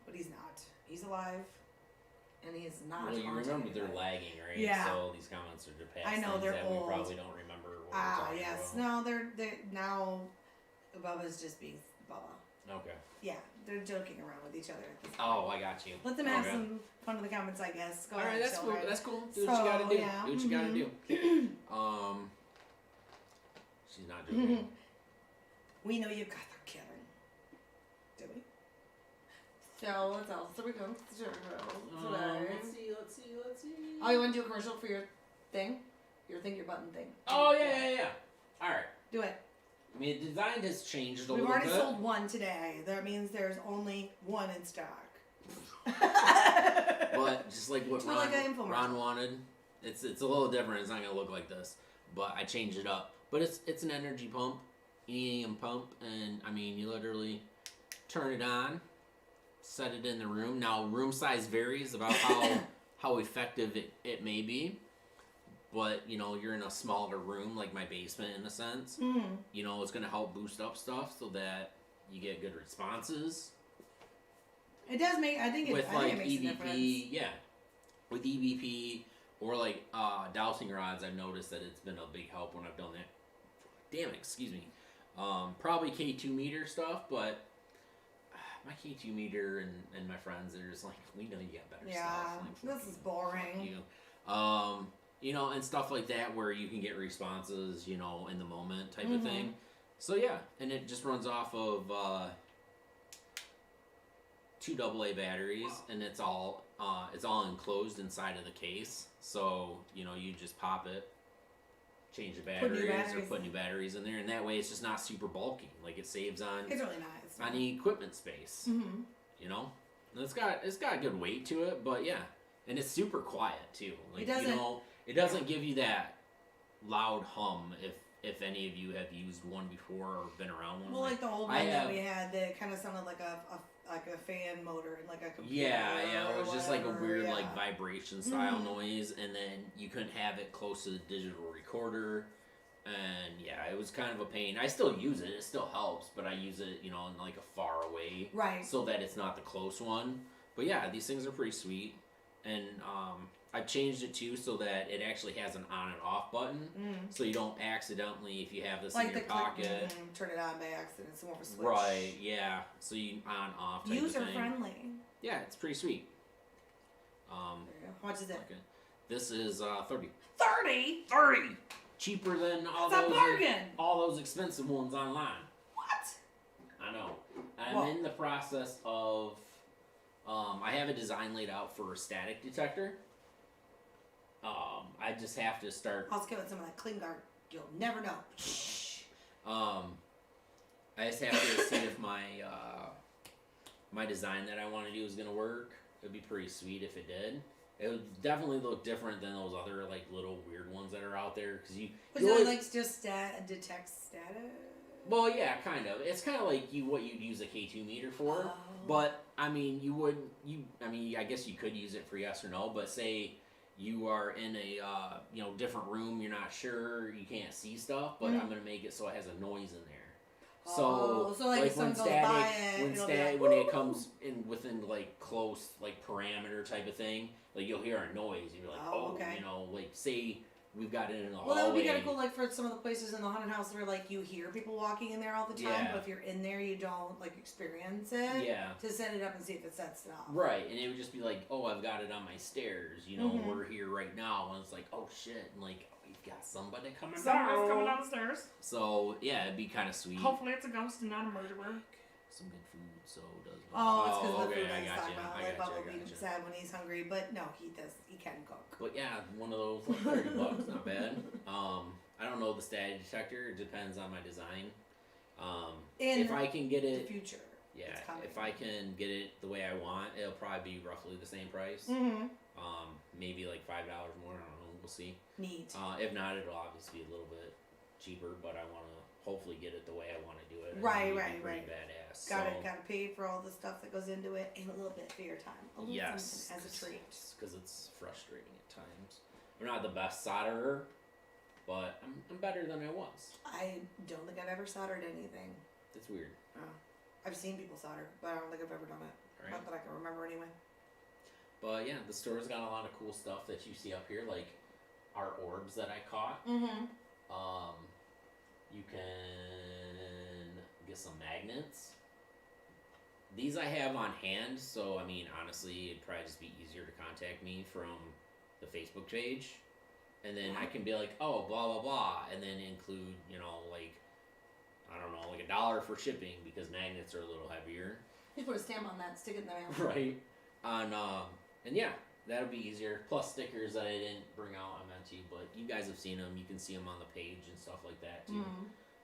but he's not. He's alive, and he is not. Well, you remember they're lagging, right? Yeah. So these comments are just past. I know they're that old. We probably don't remember. What we're talking yes. about. No, they're now. Bubba's just being Bubba. Okay. Yeah, they're joking around with each other. Oh, I got you. Let them have some fun in the comments, I guess. Go ahead. All right, that's cool. That's cool. Do what you gotta do. Yeah. Do what you gotta do. She's not joking. We know you got the Kevin. Do we? So what else? So we go. Let's see. Oh, you want to do a commercial for your thing? Your button thing. Oh yeah. All right. Do it. I mean, the design has changed a little bit. We've already sold one today. That means there's only one in stock. But just like what Ron wanted, it's a little different. It's not gonna look like this, but I changed it up. But it's an energy pump. helium pump, and I mean, you literally turn it on, set it in the room. Now, room size varies about how effective it may be, but you know, you're in a smaller room, like my basement in a sense. You know, it's gonna help boost up stuff so that you get good responses. It does make, I think it makes a difference. Yeah, with EVP or like dowsing rods, I've noticed that it's been a big help when I've done that. Damn it, excuse me. Probably K2 meter stuff, but my K2 meter and my friends, they're just like, we know you got better stuff. Like, this is boring. You know, and stuff like that where you can get responses, you know, in the moment type of thing. So yeah, and it just runs off of 2 AA batteries, and it's all enclosed inside of the case. So you know, you just pop it, change the batteries, or put new batteries in there, and that way it's just not super bulky. Like, it saves on it's really nice on the equipment space. You know, and it's got a good weight to it, but yeah, and it's super quiet too. Like, you know, it doesn't give you that loud hum if any of you have used one before or been around one. Well, like the old one that we had, that kind of sounded like a fan motor and like a computer. Yeah, it was just like a weird like vibration style noise, and then you couldn't have it close to the digital recorder, and yeah, it was kind of a pain. I still use it; it still helps, but I use it, you know, in like a far away, so that it's not the close one. But yeah, these things are pretty sweet, and I've changed it too so that it actually has an on and off button, so you don't accidentally, if you have this in your pocket, turn it on by accident. It's more of a switch. Right? Yeah. So you on off. Type User of thing. Friendly. Yeah, it's pretty sweet. How much is it? Okay. This is 30. 30. 30. Cheaper than all those expensive ones online. What? I know. I'm in the process of. I have a design laid out for a static detector. I just have to start. I'll give it some of that clean guard. You'll never know. I just have to see if my my design that I want to do is gonna work. It'd be pretty sweet if it did. It would definitely look different than those other like little weird ones that are out there, because you. But it like just detect static. Well, yeah, kind of. It's kind of like what you'd use a K2 meter for. But I mean, I guess you could use it for yes or no. But say you are in a different room, you're not sure, you can't see stuff, but I'm gonna make it so it has a noise in there. So like when static, when it comes in within like close like parameter type of thing, like you'll hear a noise, you're like, okay. You know, like say we've got it in the hallway. Well, that would be kind of cool, like for some of the places in the haunted house where like you hear people walking in there all the time, but if you're in there, you don't like experience it. Yeah. To set it up and see if it sets it off. Right, and it would just be like, oh, I've got it on my stairs. You know, we're here right now, and it's like, oh shit, and like we've got somebody coming down. Somebody's coming down the stairs. So yeah, it'd be kind of sweet. Hopefully, it's a ghost and not a murderer. Some good food, so does. It's because of the food he's talking about. Like Bubba being sad when he's hungry, but no, he can cook. But yeah, one of those like $30, not bad. I don't know the static detector. It depends on my design. If I can get it, the future. Yeah, if I can get it the way I want, it'll probably be roughly the same price. Maybe like $5 more. I don't know. We'll see. Neat. If not, it'll obviously be a little bit cheaper, but I want to hopefully get it the way I want to do it. Right. Badass. Gotta pay for all the stuff that goes into it, and a little bit for your time. Yes, as a treat. Because it's frustrating at times. I'm not the best solderer, but I'm better than I was. I don't think I've ever soldered anything. It's weird. I've seen people solder, but I don't think I've ever done it. Right. Not that I can remember anyway. But yeah, the store's got a lot of cool stuff that you see up here, like our orbs that I caught. You can get some magnets. These I have on hand, so I mean, honestly, it'd probably just be easier to contact me from the Facebook page. And then I can be like, oh, blah, blah, blah, and then include, like, I don't know, like $1 for shipping, because magnets are a little heavier. You put a stamp on that, stick it in the mail. Right. And yeah, that'll be easier. Plus stickers that I didn't bring out, I meant to, but you guys have seen them. You can see them on the page and stuff like that, too.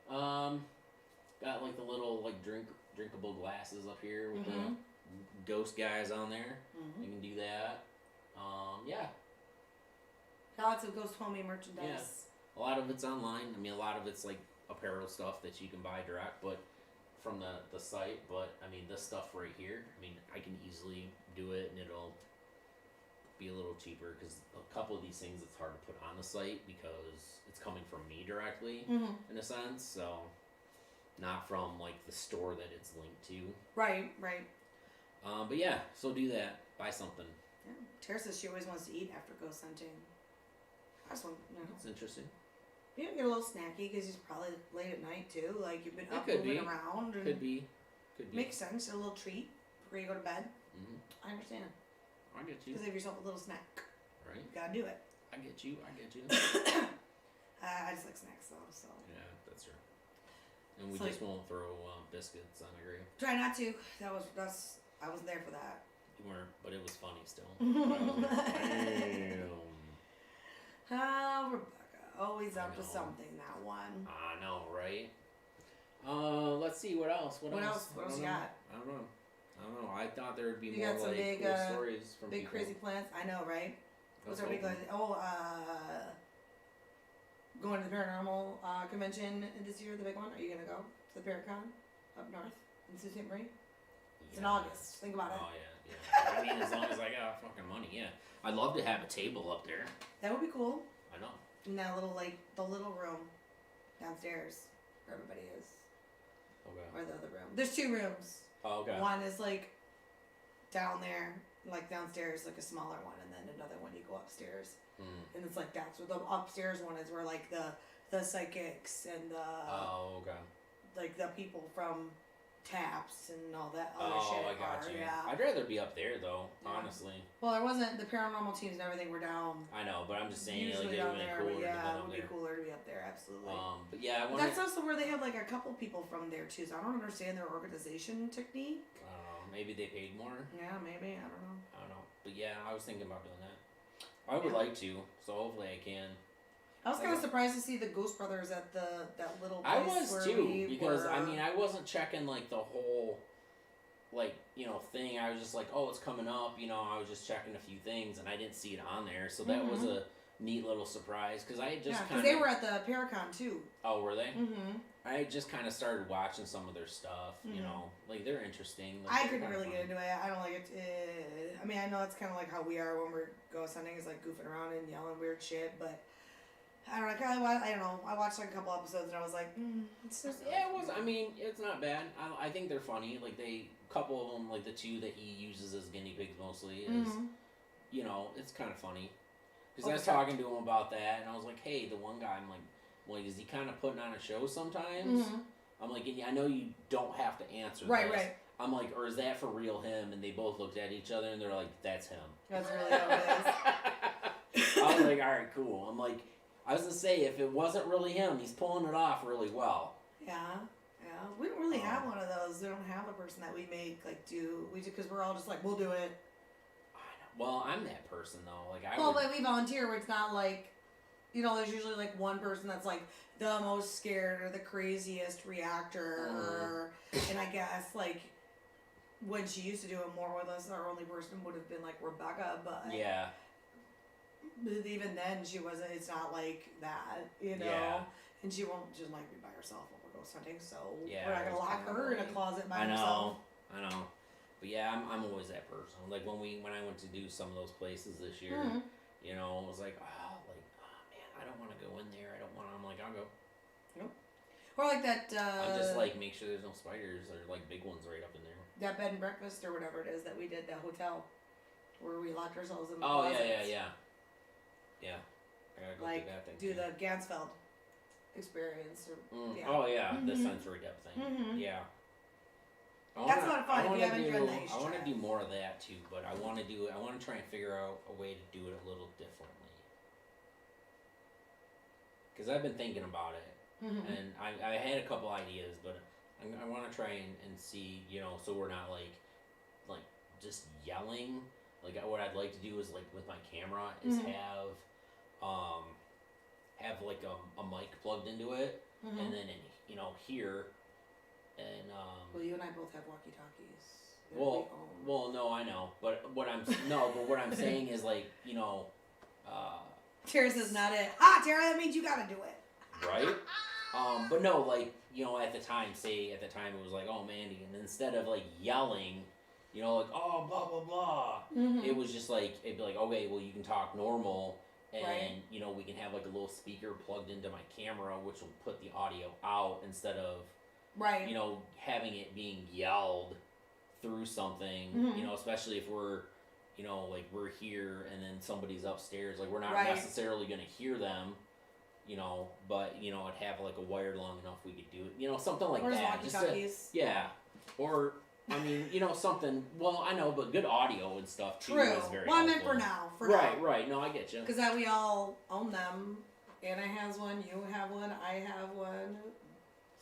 Got, like, the little, like, drinkable glasses up here with the ghost guys on there. You can do that. Yeah. Lots of Ghost Homie merchandise. Yeah. A lot of it's online. I mean, a lot of it's like apparel stuff that you can buy direct, but from the site. But I mean, this stuff right here, I mean, I can easily do it, and it'll be a little cheaper because a couple of these things it's hard to put on the site because it's coming from me directly in a sense, so not from like the store that it's linked to. Right. But yeah, so do that. Buy something. Yeah. Tara says she always wants to eat after ghost hunting. I just want, That's interesting. You get a little snacky because he's probably late at night too. Like you've been up could moving be. around. And Could be. Makes sense. A little treat before you go to bed. Mm-hmm. I understand. I get you. Just have yourself a little snack. Right. You gotta do it. I get you. I just like snacks though, so. Yeah, that's true. And we So just won't throw biscuits on the grave. Try not to. I wasn't there for that. You weren't, but it was funny still. Oh, Rebecca, always up to something. That one. I know, right? Let's see what else. What else you got? I don't know. I thought there would be more got some like big, cool stories from big people. crazy plans. I know, right? What's our big? hoping. Going to the Paranormal convention this year, the big one. Are you gonna go to the Paracon up north in Sault Ste. Marie? It's in August. Think about it. Oh yeah. I mean, as long as I got fucking money, yeah. I'd love to have a table up there. That would be cool. I know. In that little the little room downstairs where everybody is. Okay. Or the other room. There's two rooms. Oh, okay. One is like down there, like downstairs, like a smaller one, and then another one you go upstairs. And it's like that's where the upstairs one is where like the psychics and the like the people from Taps and all that other shit. I got you. Yeah. I'd rather be up there though, honestly. Well, there wasn't the paranormal teams and everything were down. I know, but I'm just saying, Usually like, down it there, would be but cooler yeah, to it would be be cooler to be up there, absolutely. But yeah, That's also where they have like a couple people from there too. So I don't understand their organization technique. I don't know. Maybe they paid more. Yeah, maybe. I don't know. But yeah, I was thinking about doing that. I would like to, so hopefully I can. I was kind of surprised to see the Ghost Brothers at that little place. I was where too, we because were, I mean, I wasn't checking like the whole, like, you know, thing. I was just like, oh, it's coming up. You know, I was just checking a few things, and I didn't see it on there, so that was a neat little surprise. Because I had just because they were at the Paracon too. Oh, were they? Mm-hmm. I had just kind of started watching some of their stuff. You know, like they're interesting. Like, I couldn't really get into it. I don't like it. I mean, I know it's kind of like how we are when we're ghost hunting, is like goofing around and yelling weird shit, but. I don't know. I don't know. I watched like a couple episodes and I was like, it's just. Yeah, it was. I mean, it's not bad. I think they're funny. Like a couple of them, like the two that he uses as guinea pigs mostly, is, you know, it's kind of funny. Because I was talking to him about that, and I was like, hey, the one guy, I'm like, well, is he kind of putting on a show sometimes? I'm like, I know you don't have to answer this. Right. I'm like, or is that for real him? And they both looked at each other and they're like, that's him. That's really how it is. I was like, all right, cool. I'm like, I was gonna say, if it wasn't really him, he's pulling it off really well. Yeah. We don't really have one of those. We don't have a person that we make because we're all just like, we'll do it. I know. Well, I'm that person though. Like but we volunteer where it's not like, you know, there's usually like one person that's like the most scared or the craziest reactor, and I guess like when she used to do it more with us, our only person would have been like Rebecca, but yeah. Even then, it's not like that, you know? Yeah. And she won't just like be by herself when we're ghost hunting, so Yeah, we're not going to lock her in a closet by I herself. I know. But yeah, I'm always that person. Like when I went to do some of those places this year, you know, it was like, man, I don't want to go in there. I'm like, I'll go. Nope. Or like that, I'm just like, make sure there's no spiders or like big ones right up in there. That bed and breakfast or whatever it is that we did, that hotel, where we locked ourselves in the Oh, closets. yeah. Yeah, I gotta go like, do that thing. Do the Gansfeld experience. Yeah. Oh, yeah, the sensory depth thing. Yeah. That's a lot of fun if you haven't done that. I want to do more of that too, but I want to try and figure out a way to do it a little differently. Because I've been thinking about it, and I had a couple ideas, but I want to try and see, you know, so we're not like just yelling. Like what I'd like to do is like with my camera is have like a mic plugged into it, and then you know here, and well, you and I both have walkie talkies. Well, no, I know, but what I'm saying is like, you know, Tara says not it. Tara, that means you gotta do it. Right? But no, like, you know, at the time it was like, oh, Mandy, and instead of like yelling, you know, like, oh, blah blah blah, it was just like, it'd be like, okay, well, you can talk normal, and you know, we can have like a little speaker plugged into my camera, which will put the audio out instead of you know, having it being yelled through something, you know, especially if we're, you know, like we're here and then somebody's upstairs, like we're not necessarily going to hear them, you know, but, you know, it'd have like a wire long enough we could do it, you know, something like that. Walkie-talkies. Yeah. Or, I mean, you know, something, well, I know, but good audio and stuff too is very Well, I meant for now. Right. No, I get you. Because we all own them. Anna has one, you have one, I have one.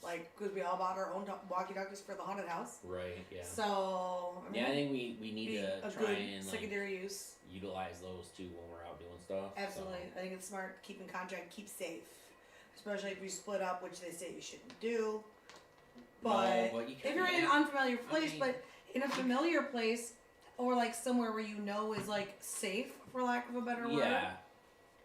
Like, because we all bought our own walkie-talkies for the haunted house. Right, yeah. So, I think we need to try and secondary use. Utilize those too when we're out doing stuff. Absolutely. So. I think it's smart. Keep in contact, keep safe. Especially if you split up, which they say you shouldn't do. But, if you're in an unfamiliar place, but in a familiar place, or like somewhere where you know is like safe, for lack of a better word. Yeah.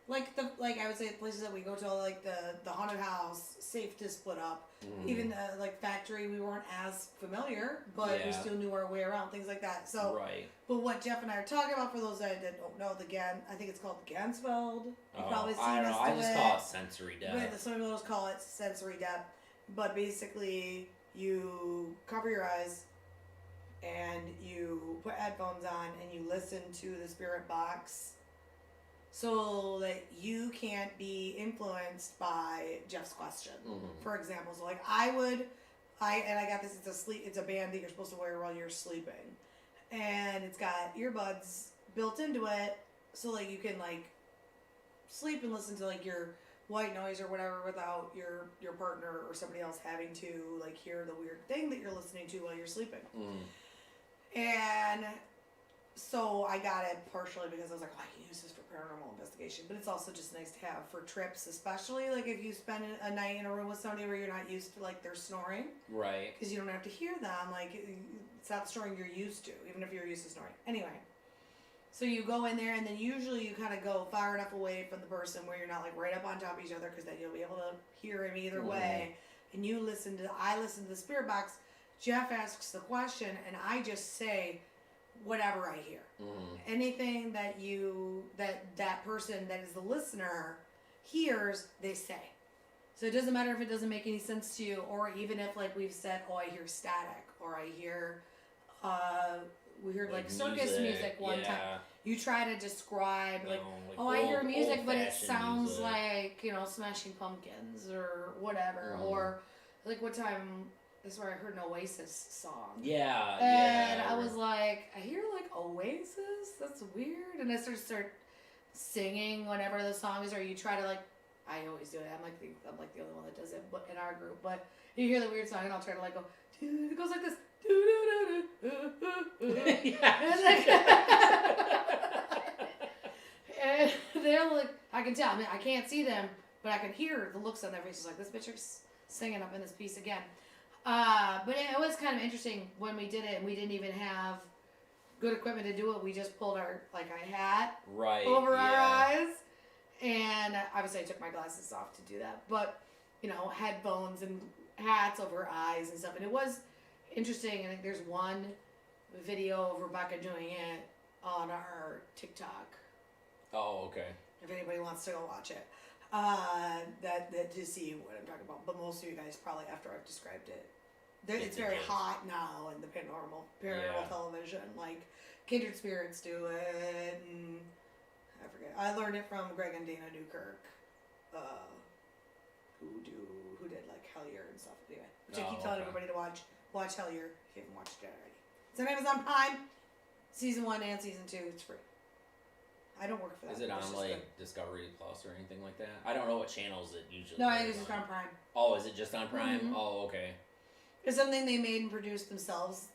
Like I would say the places that we go to, like the haunted house, safe to split up. Even the like factory, we weren't as familiar, but we still knew our way around, things like that. So, but what Jeff and I are talking about, for those that don't know, I think it's called the Gansfeld. You've probably seen I don't know. I just call it sensory depth. But some people just call it sensory depth. But basically, you cover your eyes and you put headphones on and you listen to the spirit box, so that you can't be influenced by Jeff's question. For example, so like I got this. It's a band that you're supposed to wear while you're sleeping, and it's got earbuds built into it, so like you can like sleep and listen to like your white noise or whatever without your partner or somebody else having to like hear the weird thing that you're listening to while you're sleeping. And so I got it partially because I was like, I can use this for paranormal investigation, but it's also just nice to have for trips, especially like if you spend a night in a room with somebody where you're not used to like their snoring. Right. Because you don't have to hear them. Like, it's not the snoring you're used to, even if you're used to snoring. Anyway, so you go in there, and then usually you kind of go far enough away from the person where you're not like right up on top of each other, because then you'll be able to hear him either way. And I listen to the spirit box. Jeff asks the question, and I just say whatever I hear. Anything that that person that is the listener hears, they say. So it doesn't matter if it doesn't make any sense to you, or even if like we've said, oh, I hear static, or I hear we heard like circus music one time. You try to describe I hear music, but it sounds like, you know, Smashing Pumpkins or whatever. Or like one time, this is where I heard an Oasis song. And I was like, I hear like Oasis? That's weird. And I start singing whenever the song is, or you try to like, I always do it. I'm like the only one that does it, but in our group. But you hear the weird song, and I'll try to like go. It goes like this. And they're like, I can tell. I mean, I can't see them, but I can hear the looks on their faces. Like, this bitch is singing up in this piece again. But it was kind of interesting when we did it, and we didn't even have good equipment to do it. We just pulled our a hat over our eyes, and obviously I took my glasses off to do that. But you know, headphones and hats over eyes and stuff, and it was interesting. I think there's one video of Rebecca doing it on our TikTok. Oh, okay. If anybody wants to go watch it, that to see what I'm talking about. But most of you guys probably, after I've described it, it's very hot now in the paranormal television. Like Kindred Spirits do it, and I forget. I learned it from Greg and Dana Newkirk, who did like Hellier and stuff. Anyway, which I keep telling everybody to watch Hellier if you haven't watched it already. It's on Amazon Prime, season 1 and season 2. It's free. I don't work for that. Is it on like Discovery Plus or anything like that? I don't know what channels it usually. No, I think it's just on Prime. Oh, is it just on Prime? Oh, okay. It's something they made and produced themselves.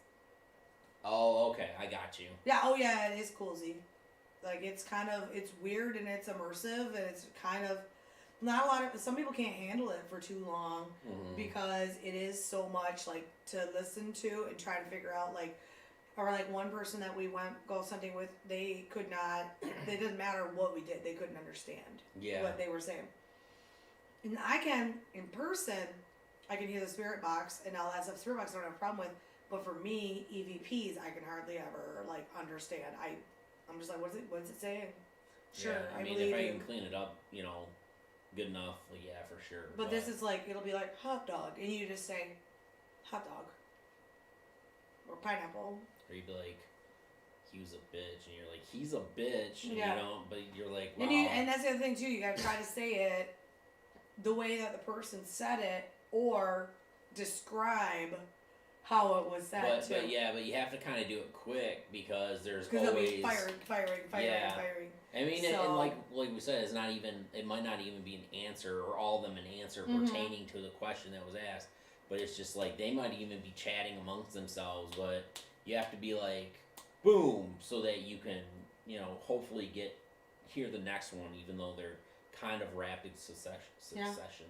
Oh, okay. I got you. Yeah. Oh, yeah. It is cool, Z. Like, it's weird and it's immersive, and it's kind of not a lot of. Some people can't handle it for too long because it is so much like to listen to and try to figure out like. Or like one person that we went ghost hunting with, they could not. It didn't matter what we did; they couldn't understand what they were saying. And I can, in person, I can hear the spirit box and all that stuff. Spirit box I don't have a problem with. But for me, EVPs, I can hardly ever, like, understand. I'm just like, what's it saying? Sure, yeah, I mean, believe if I you. can clean it up, good enough, like, yeah, for sure. But this is like, it'll be like, hot dog. And you just say, hot dog. Or pineapple. Or you'd be like, he was a bitch. And you're like, he's a bitch. And Yeah. but you're like, wow. And that's the other thing, too. You gotta try to say it the way that the person said it, or describe how it was said, but you have to kind of do it quick because there's always... Because it'll be firing. I mean, and like we said, it might not even be an answer, or all of them an answer pertaining to the question that was asked. But it's just like, they might even be chatting amongst themselves, but you have to be like, boom, so that you can, hopefully hear the next one, even though they're kind of rapid succession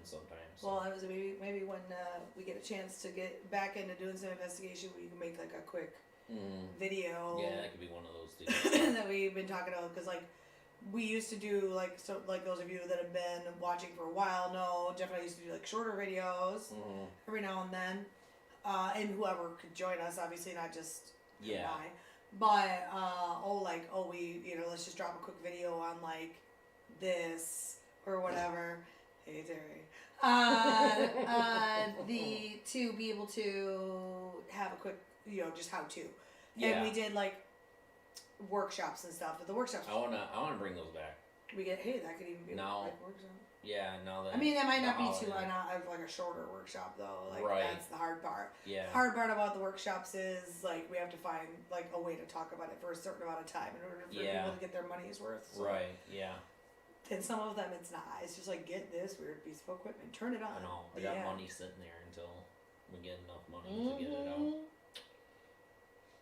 sometimes. So. Well, it was maybe when we get a chance to get back into doing some investigation, we can make like a quick video. Yeah, that could be one of those too. That we've been talking about, because like we used to do like those of you that have been watching for a while know, Jeff and I used to do like shorter videos every now and then, and whoever could join us, obviously not just I, but let's just drop a quick video on like this or whatever. Hey Terry. To be able to have a quick, just how to. Yeah. And we did like workshops and stuff. But the workshops, I wanna bring those back. We get that could even be now, like workshop. Yeah, now that I mean, that might not be too like a shorter workshop though. Like that's the hard part. Yeah. The hard part about the workshops is like we have to find like a way to talk about it for a certain amount of time in order for people to get their money's worth. So. Right. Yeah. And some of them it's not. It's just like, get this weird piece of equipment, turn it on. I know. I got money sitting there until we get enough money to get it out.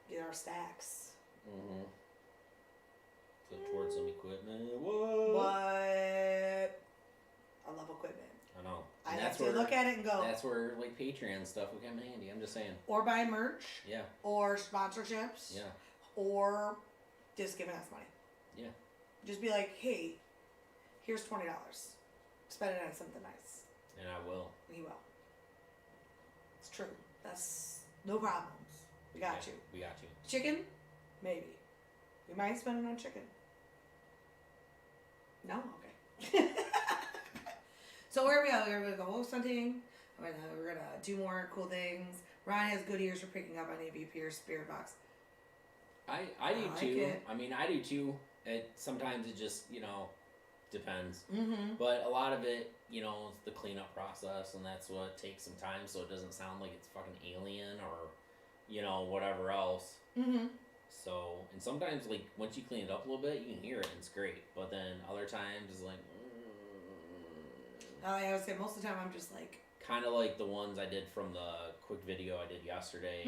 Get our stacks. Put towards some equipment. What? I love equipment. I know. I have to look at it and go. That's where like Patreon stuff would come in handy. I'm just saying. Or buy merch. Yeah. Or sponsorships. Yeah. Or just giving us money. Yeah. Just be like, hey, here's $20. Spend it on something nice. And I will. And he will. It's true. That's no problems. We got you. We got you. Chicken? Maybe. We might spend it on chicken. No? Okay. So where are we at? We're going to go host hunting. We're going to do more cool things. Ryan has good ears for picking up on AVP or spirit box. I do too. I mean, I do too. Sometimes it just, depends. But a lot of it, is the cleanup process, and that's what takes some time, so it doesn't sound like it's fucking alien or, whatever else. So, and sometimes, like, once you clean it up a little bit, you can hear it, and it's great. But then other times, it's like... I would say most of the time I'm just like... Kind of like the ones I did from the quick video I did yesterday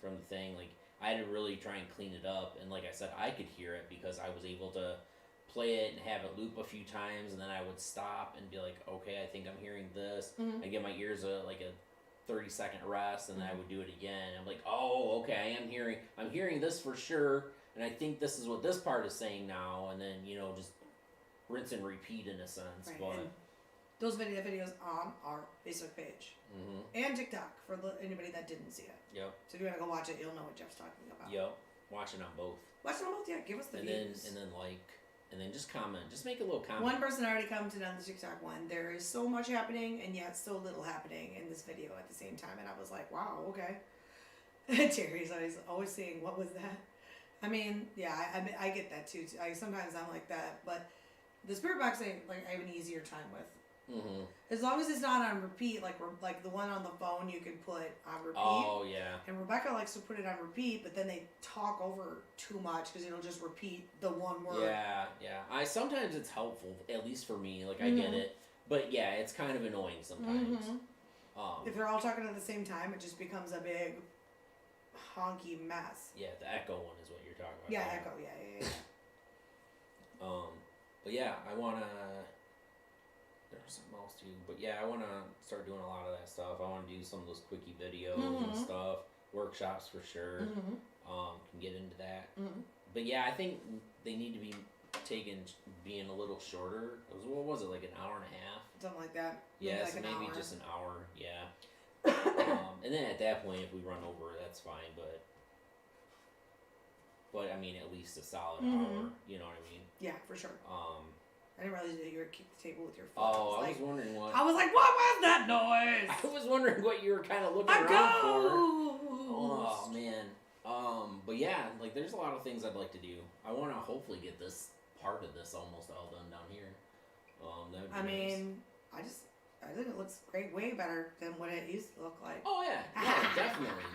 from the thing. Like, I had to really try and clean it up. And like I said, I could hear it because I was able to play it and have it loop a few times. And then I would stop and be like, okay, I think I'm hearing this. I give my ears a 30-second rest, and then I would do it again. I'm like, oh, okay, I'm hearing this for sure, and I think this is what this part is saying now, and then, just rinse and repeat in a sense. Right. But and those videos on our Facebook page and TikTok for anybody that didn't see it. Yep. So if you want to go watch it, you'll know what Jeff's talking about. Yep. Watch it on both. Watch it on both, yeah. Give us the views. And then just comment. Just make a little comment. One person already commented on the TikTok one. There is so much happening and yet so little happening in this video at the same time. And I was like, wow, okay. Terry's always saying, what was that? I mean, yeah, I get that too. Sometimes I'm like that. But the spirit box, I have an easier time with. As long as it's not on repeat, like the one on the phone you can put on repeat. Oh, yeah. And Rebecca likes to put it on repeat, but then they talk over too much because it'll just repeat the one word. Yeah. Sometimes it's helpful, at least for me. Like, I get it. But, yeah, it's kind of annoying sometimes. If they're all talking at the same time, it just becomes a big honky mess. Yeah, the echo one is what you're talking about. Yeah, echo. Yeah. But, yeah, I want to... There's something else too, but yeah, I want to start doing a lot of that stuff. I want to do some of those quickie videos and stuff, workshops for sure. Can get into that. But yeah, I think they need to be being a little shorter. What was it, like an hour and a half something like that. Yeah, like so an maybe hour. just an hour. Yeah. And then at that point, if we run over, that's fine. But I mean, at least a solid hour. You know what I mean? Yeah, for sure. I didn't realize that you would keep the table with your foot. Oh, I was wondering what. I was like, what was that noise? I was wondering what you were kind of looking around for. Oh man. But yeah, like there's a lot of things I'd like to do. I want to hopefully get this part of this almost all done down here. That would be nice. I think it looks great, way better than what it used to look like. Oh yeah,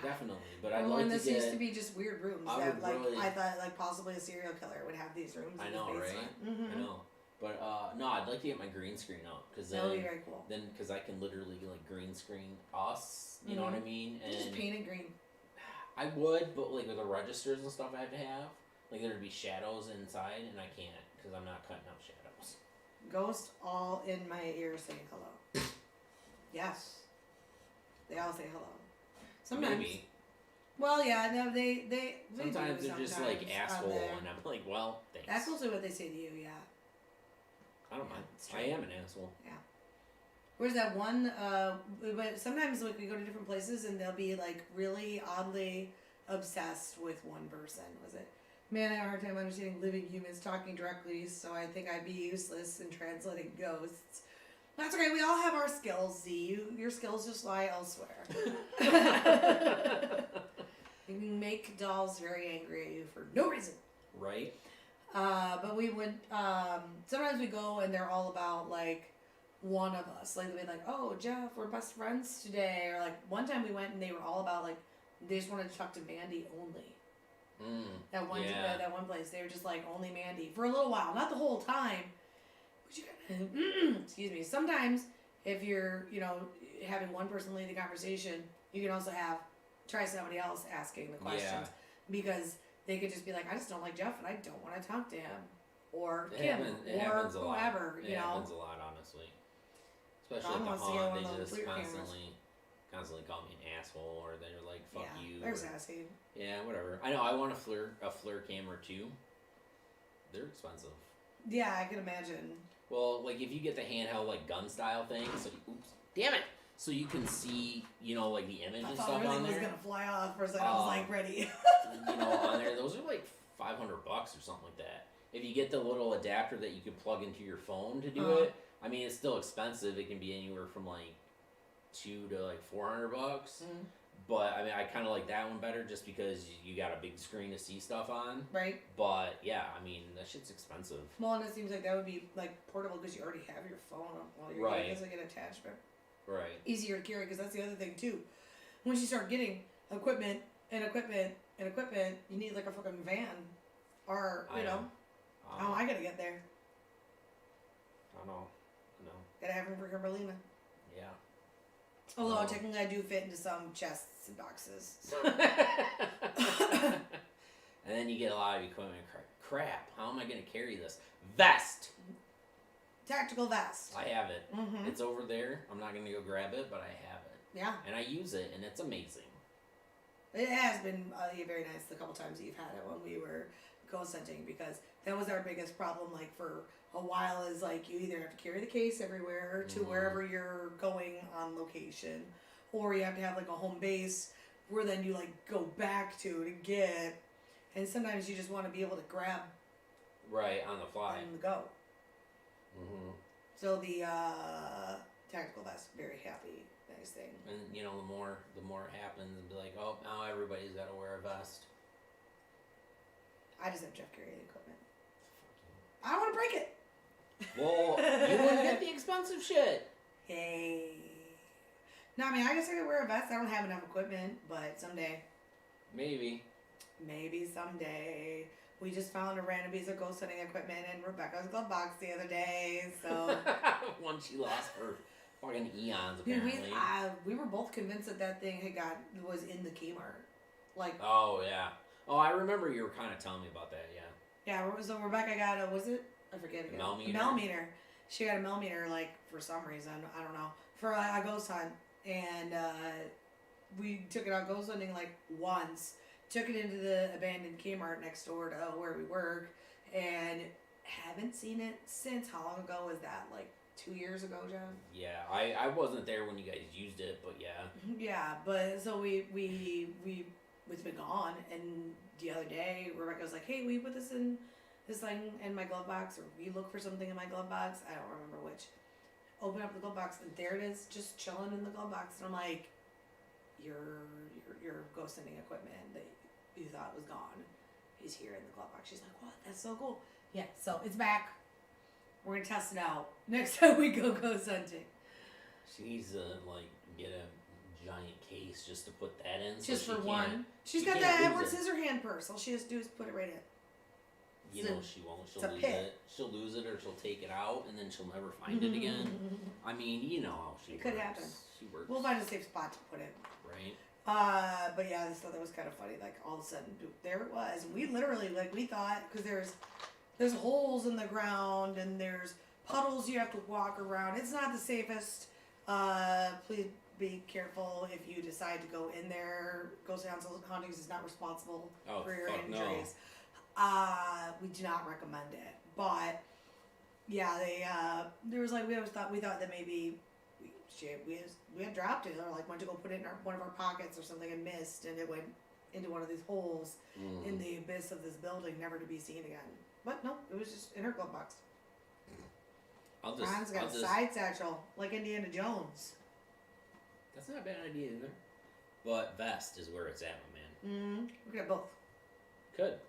definitely. But I'd like to this get. used to be just weird rooms that, like, really, I thought, like, possibly a serial killer would have these rooms. I in know, his basement. right? I know. But no, I'd like to get my green screen up because that would be very cool. Then, because I can literally like green screen us, you know what I mean? And just paint it green. I would, but like with the registers and stuff, I have to have like there'd be shadows inside, and I can't because I'm not cutting out shadows. Ghosts all in my ear saying hello. Yes, they all say hello. Sometimes. Maybe. Well, yeah, no, they sometimes do they're just like asshole, and I'm like, well, thanks. Assholes are what they say to you, yeah. I don't mind. I am an asshole. Yeah. Where's that one? But sometimes like we go to different places and they'll be like really oddly obsessed with one person. Was it? Man, I have a hard time understanding living humans talking directly, so I think I'd be useless in translating ghosts. That's okay. We all have our skills. Z, your skills just lie elsewhere. You can make dolls very angry at you for no reason. Right. But we would, sometimes we go and they're all about, like, one of us. Like, they'd be like, oh, Jeff, we're best friends today. Or, like, one time we went and they were all about, like, they just wanted to talk to Mandy only. That one place. They were just like, only Mandy. For a little while. Not the whole time. But you gotta, excuse me. Sometimes, if you're, having one person lead the conversation, you can also try somebody else asking the questions. Yeah. Because they could just be like, I just don't like Jeff and I don't want to talk to him. Or Kim. Or whoever, It happens a lot, honestly. Especially at the haunt, they just constantly call me an asshole, or they're like, fuck you. They're sassy. Yeah, whatever. I know, I want a FLIR camera too. They're expensive. Yeah, I can imagine. Well, like, if you get the handheld, like, gun style thing, damn it! So you can see, like, the image and stuff on there. I thought everything was gonna fly off for a second. I was like, ready. On there, those are like $500 or something like that. If you get the little adapter that you can plug into your phone to do it, I mean, it's still expensive. It can be anywhere from like $200 to like $400. But I mean, I kind of like that one better just because you got a big screen to see stuff on. Right. But yeah, I mean, that shit's expensive. Well, and it seems like that would be like portable because you already have your phone while you're getting it. It's like an attachment. Right. Easier to carry because that's the other thing too. Once you start getting equipment, you need like a fucking van, or how am I gonna get there? I know. Gotta have room for Kimberlina. Yeah. Although technically I do fit into some chests and boxes. And then you get a lot of equipment. Crap, how am I going to carry this? Vest! Tactical vest. I have it. Mm-hmm. It's over there. I'm not going to go grab it, but I have it. Yeah. And I use it, and it's amazing. It has been very nice the couple times that you've had it when we were ghost hunting, because that was our biggest problem, like, for a while, is like you either have to carry the case everywhere to wherever you're going on location, or you have to have like a home base where then you like go back to get, and sometimes you just want to be able to grab right on the fly on the go. So the tactical vest, very happy, nice thing. And the more it happens, and be like, oh, now everybody's got to wear a vest. I just have Jeff carry the equipment. I don't want to break it. Well, you wouldn't get the expensive shit. Hey. No, I mean, I guess I could wear a vest. I don't have enough equipment, but someday. Maybe someday. We just found a random piece of ghost hunting equipment in Rebecca's glove box the other day, so. One she lost for fucking eons, apparently. Dude, we were both convinced that thing was in the Kmart. Like. Oh, yeah. Oh, I remember you were kind of telling me about that, yeah. Yeah, so Rebecca got a, was it? I forget again. Millimeter? Millimeter. She got a millimeter, like, for some reason. I don't know. For a ghost hunt. And we took it out ghost hunting, like, once. Took it into the abandoned Kmart next door to where we work. And haven't seen it since. How long ago was that? Like, 2 years ago, John. Yeah, I wasn't there when you guys used it, but yeah. Yeah, but so it's been gone, and the other day Rebecca was like, "Hey, we put this thing in my glove box, or we look for something in my glove box. I don't remember which." Open up the glove box, and there it is, just chilling in the glove box. And I'm like, "Your ghost hunting equipment that you thought was gone is here in the glove box." She's like, "What? That's so cool." Yeah, so it's back. We're gonna test it out next time we go ghost hunting. She needs to get a giant case just to put that in. Just for one. She's got that Edward Scissorhand purse. All she has to do is put it right in. You know she won't. She'll lose it. She'll lose it, or she'll take it out, and then she'll never find it again. I mean, you know how she works. It could happen. She works. We'll find a safe spot to put it. Right. But yeah, I thought that was kind of funny. Like, all of a sudden, there it was. We literally, we thought, because there's holes in the ground, and there's puddles you have to walk around. It's not the safest. Please be careful if you decide to go in there. Ghost Hauntings is not responsible for your injuries. No. We do not recommend it. But yeah, there was we thought that maybe we had dropped it, or went to go put it in one of our pockets or something and missed, and it went into one of these holes in the abyss of this building, never to be seen again. But no, it was just in her glove box. Ron's got a side satchel, like Indiana Jones. That's not a bad idea either. But vest is where it's at, my man. We got both. Could.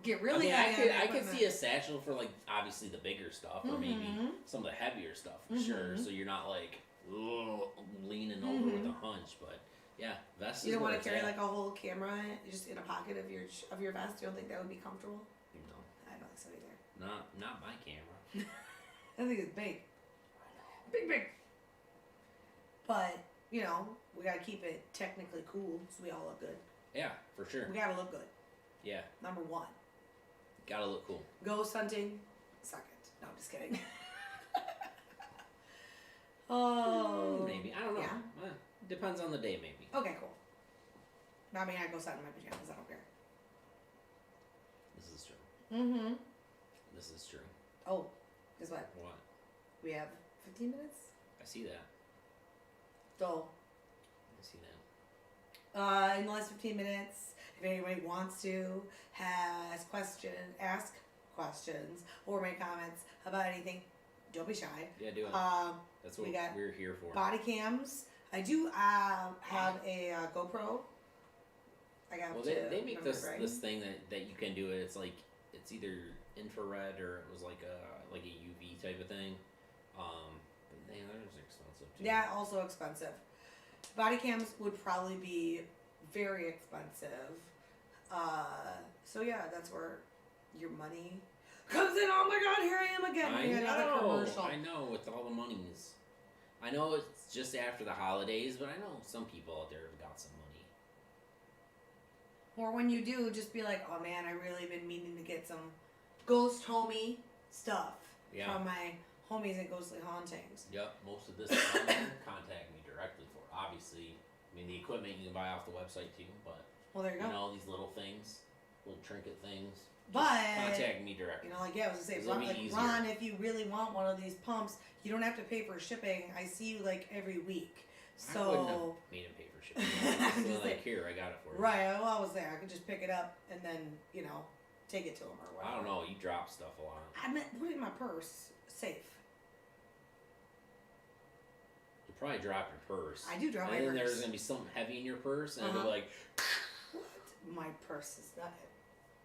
Get really I could see a satchel for obviously the bigger stuff, or maybe some of the heavier stuff for sure. So you're not leaning over with a hunch, but yeah, vest. You don't want to carry a whole camera just in a pocket of your vest. You don't think that would be comfortable? No, I don't think so either. Not my camera. I think it's big. Big. But we gotta keep it technically cool, so we all look good. Yeah, for sure. We gotta look good. Yeah. Number 1. Gotta look cool. Ghost hunting, second. No, I'm just kidding. Oh. Maybe. I don't know. Yeah. Depends on the day, maybe. Okay, cool. I mean, I go out in my pajamas. I don't care. This is true. Mm-hmm. This is true. Oh, guess what? What? We have 15 minutes? I see that. So. I see that. In the last 15 minutes, if anybody wants to ask questions, or make comments about anything, don't be shy. Yeah, do it. That's what we're here for. Body cams. I do have a GoPro. They make this thing that you can do it. It's either infrared or it was like a UV type of thing. But they're expensive too. Yeah, also expensive. Body cams would probably be very expensive. So yeah, that's where your money comes in. Oh my God, here I am again. Another commercial. I know, with all the monies. I know it's just after the holidays, but I know some people out there have got some money. Or when you do, just be like, oh man, I really been meaning to get some ghost homie stuff from my homies at Ghostly Hauntings. Yep, most of this contact me directly for. Obviously, I mean, the equipment you can buy off the website too, but well, there you go. These little things, little trinket things. But contact me directly. I was gonna say, Ron, if you really want one of these pumps, you don't have to pay for shipping. I see you every week. So I wouldn't have made him pay for shipping. So here, I got it for you. Right, well, I was there. I could just pick it up and then, take it to him or whatever. I don't know. You drop stuff a lot. I meant put it in my purse, safe. You probably drop your purse. I do drop my purse. And then there's gonna be something heavy in your purse, and it'll be like. What? My purse is not heavy.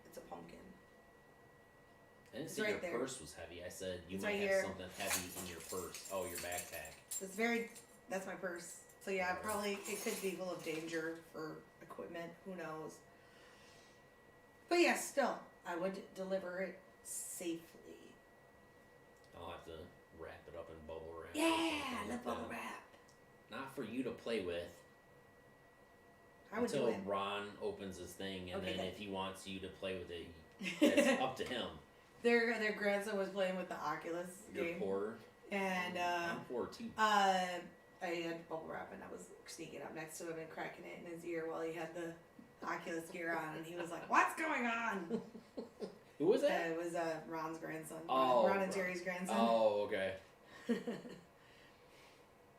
It's a pumpkin. I didn't say your purse was heavy. I said you might have something heavy in your purse. Oh, your backpack. That's my purse. So yeah, it could be full of danger for equipment. Who knows? But yeah, still, I would deliver it safely. I'll have to wrap it up in bubble wrap. Yeah, the bubble wrap. Not for you to play with. I would do it. Until Ron opens his thing, and then if he wants you to play with it, it's up to him. Their grandson was playing with the Oculus game. You're poor. And I'm poor too. I had bubble wrap, and I was sneaking up next to him and cracking it in his ear while he had the Oculus gear on, and he was like, "What's going on?" Who was that? It was Ron's grandson. Oh, Ron and Terry's grandson. Oh, okay.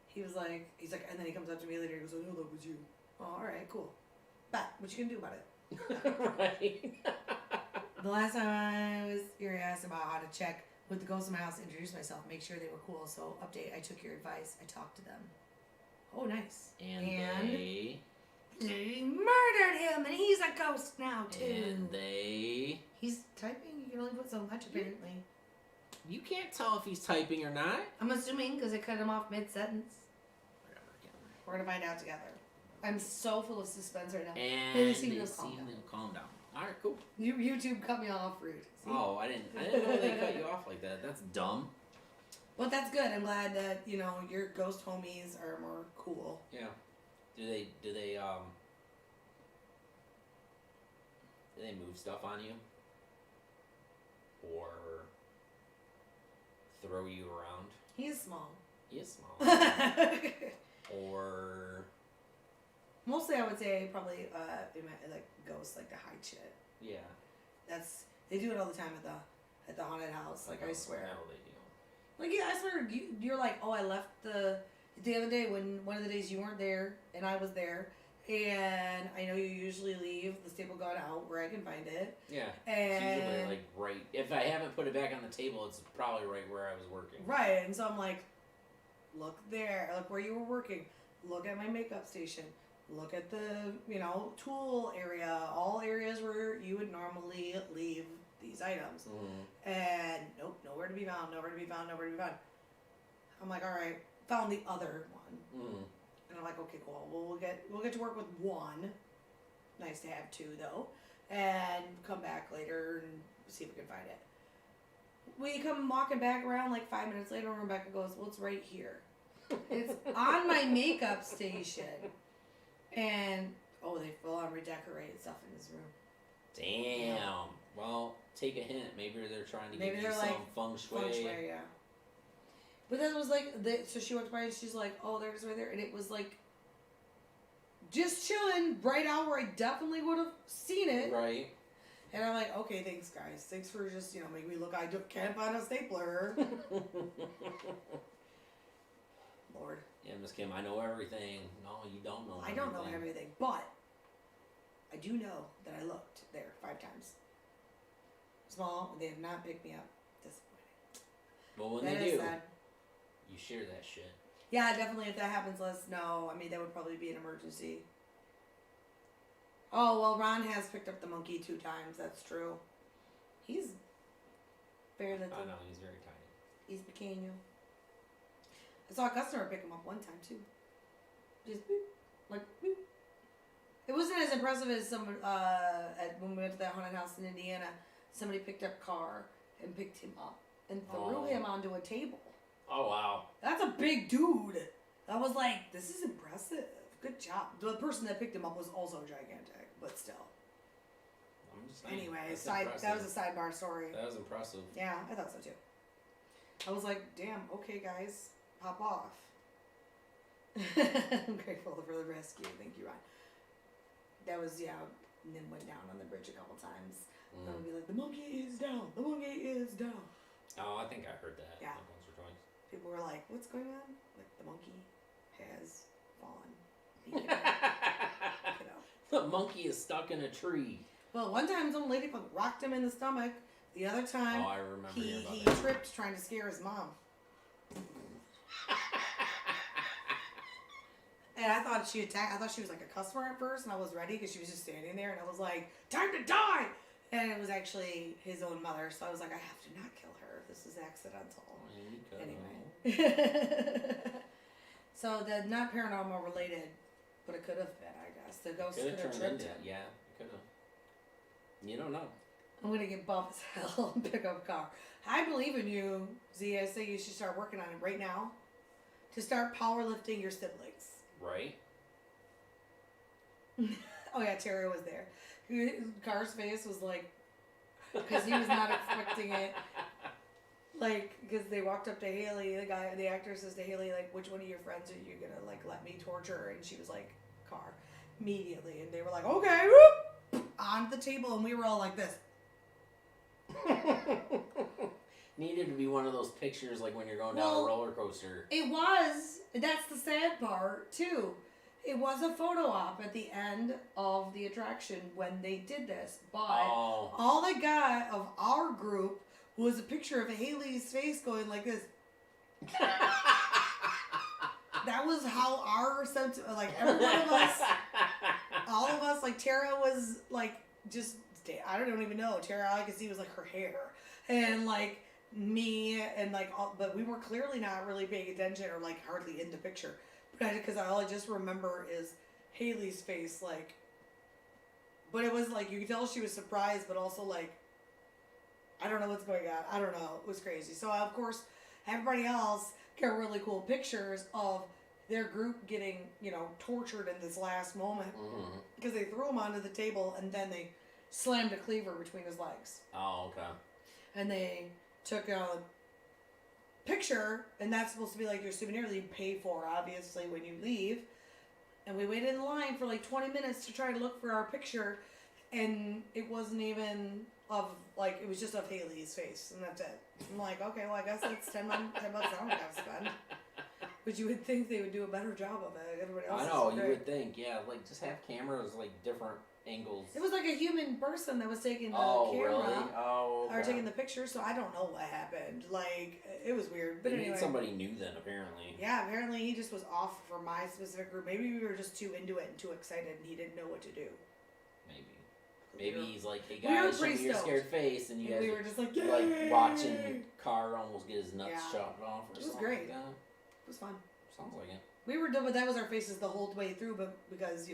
He's like, and then he comes up to me later. He goes, "I know that was you." Oh, all right, cool. But what you gonna do about it? Right. The last time I was here, I asked about how to check with the ghosts in my house, introduce myself, make sure they were cool. So update, I took your advice. I talked to them. Oh, nice. And they murdered him, and he's a ghost now too. And he's typing. You can only put so much apparently. You can't tell if he's typing or not. I'm assuming because I cut him off mid-sentence. Whatever. We're gonna find out together. I'm so full of suspense right now. And they seem to calm down. All right, cool. YouTube cut me off rude. See? Oh, I didn't know they cut you off like that. That's dumb. But that's good. I'm glad that your ghost homies are more cool. Yeah. Do they move stuff on you? Or throw you around? He is small. He is small. Or mostly I would say probably like ghosts, like the hide shit. Yeah. They do it all the time at the haunted house. Like I swear. No, they do. Like yeah, I swear you're like, oh, I left the other day when one of the days you weren't there and I was there. And I know you usually leave the staple gun out where I can find it. Yeah. And it's usually like right. If I haven't put it back on the table, it's probably right where I was working. Right. And so I'm like, look there. Look where you were working. Look at my makeup station. Look at the, tool area. All areas where you would normally leave these items. Mm-hmm. And nope, nowhere to be found. Nowhere to be found. Nowhere to be found. I'm like, all right. Found the other one. Mm-hmm. And I'm like, okay, cool. Well, we'll get to work with one. Nice to have two, though. And come back later and see if we can find it. We come walking back around like 5 minutes later, and Rebecca goes, well, it's right here. It's on my makeup station. And, they full on redecorated stuff in his room. Damn. Yeah. Well, take a hint. Maybe they're trying to give you some feng shui. Feng shui, yeah. But then it was like, so she walked by and she's like, oh, there's right there. And it was like, just chilling right out where I definitely would have seen it. Right. And I'm like, okay, thanks, guys. Thanks for just, making me look. I can't find a stapler. Lord. Yeah, Miss Kim, I know everything. No, you don't know everything. I don't know everything. But I do know that I looked there 5 times. Small, they have not picked me up. Disappointing. Well, when they do, you share that shit. Yeah, definitely. If that happens, let us know. I mean, that would probably be an emergency. Oh, well, Ron has picked up the monkey 2 times. That's true. He's fairly little. I know, he's very tiny. He's pequeño. I saw a customer pick him up one time, too. Just boop. Like, boop. It wasn't as impressive as when we went to that haunted house in Indiana. Somebody picked up a car and picked him up and threw him onto a table. Oh, wow. That's a big dude. I was like, this is impressive. Good job. The person that picked him up was also gigantic, but still. Anyway, that was a sidebar story. That was impressive. Yeah, I thought so too. I was like, damn, okay, guys, pop off. I'm grateful for the rescue. Thank you, Ron. That was, and then went down on the bridge a couple times. I would be like, the monkey is down. The monkey is down. Oh, I think I heard that. Yeah. Once or twice. People were like, what's going on? Like, the monkey has fallen. The monkey is stuck in a tree. Well, one time some lady rocked him in the stomach. The other time, I remember he tripped trying to scare his mom. And I thought she attacked. I thought she was like a customer at first, and I was ready because she was just standing there, and I was like, "Time to die!" And it was actually his own mother, so I was like, "I have to not kill her. This is accidental." Anyway, so the not paranormal related, but it could have been, I guess. The ghost could have tripped him. Yeah, it could have. You don't know. I'm gonna get buff as hell and pick up a car. I believe in you, Z. I say you should start working on it right now to start powerlifting your siblings. Right. Oh yeah, Terry was there. Car's face was like, because he was not expecting it. Like, because they walked up to Haley, the actor says to Haley, like, which one of your friends are you gonna like let me torture? And she was like, Car, immediately. And they were like, okay, whoop, on the table, and we were all like this. needed to be one of those pictures like when you're going down a roller coaster. It was. That's the sad part, too. It was a photo op at the end of the attraction when they did this. But all they got of our group was a picture of Haley's face going like this. That was how our sense, like every one of us, all of us, like Tara was like just, I don't even know. Tara, all I could see was like her hair. And like me and like, but we were clearly not really paying attention or like hardly in the picture. Because all I just remember is Haley's face, like, but it was like, you could tell she was surprised, but also like, I don't know what's going on. I don't know. It was crazy. So, of course, everybody else got really cool pictures of their group getting, tortured in this last moment. Because they threw him onto the table and then they slammed a cleaver between his legs. Oh, okay. And they took a picture, and that's supposed to be like your souvenir that you pay for, obviously, when you leave. And we waited in line for like 20 minutes to try to look for our picture, and it wasn't even of, like, it was just of Haley's face, and that's it. I'm like, okay, well, I guess that's $10 bucks I don't have to spend. But you would think they would do a better job of it. Everybody else I know, you would think, yeah, like, just have cameras, like, different angles. It was like a human person that was taking the camera. Really? Oh, okay. Or taking the picture, so I don't know what happened. Like, it was weird. But anyway. Somebody knew then, apparently. Yeah, apparently he just was off for my specific group. Maybe we were just too into it and too excited and he didn't know what to do. Maybe he's like, hey guys, show me your scared face, and you guys we were just like, yay! Like watching the car almost get his nuts chopped off or something. It was great. Like that. It was fun. Sounds like it. We were done, but that was our faces the whole way through, but because,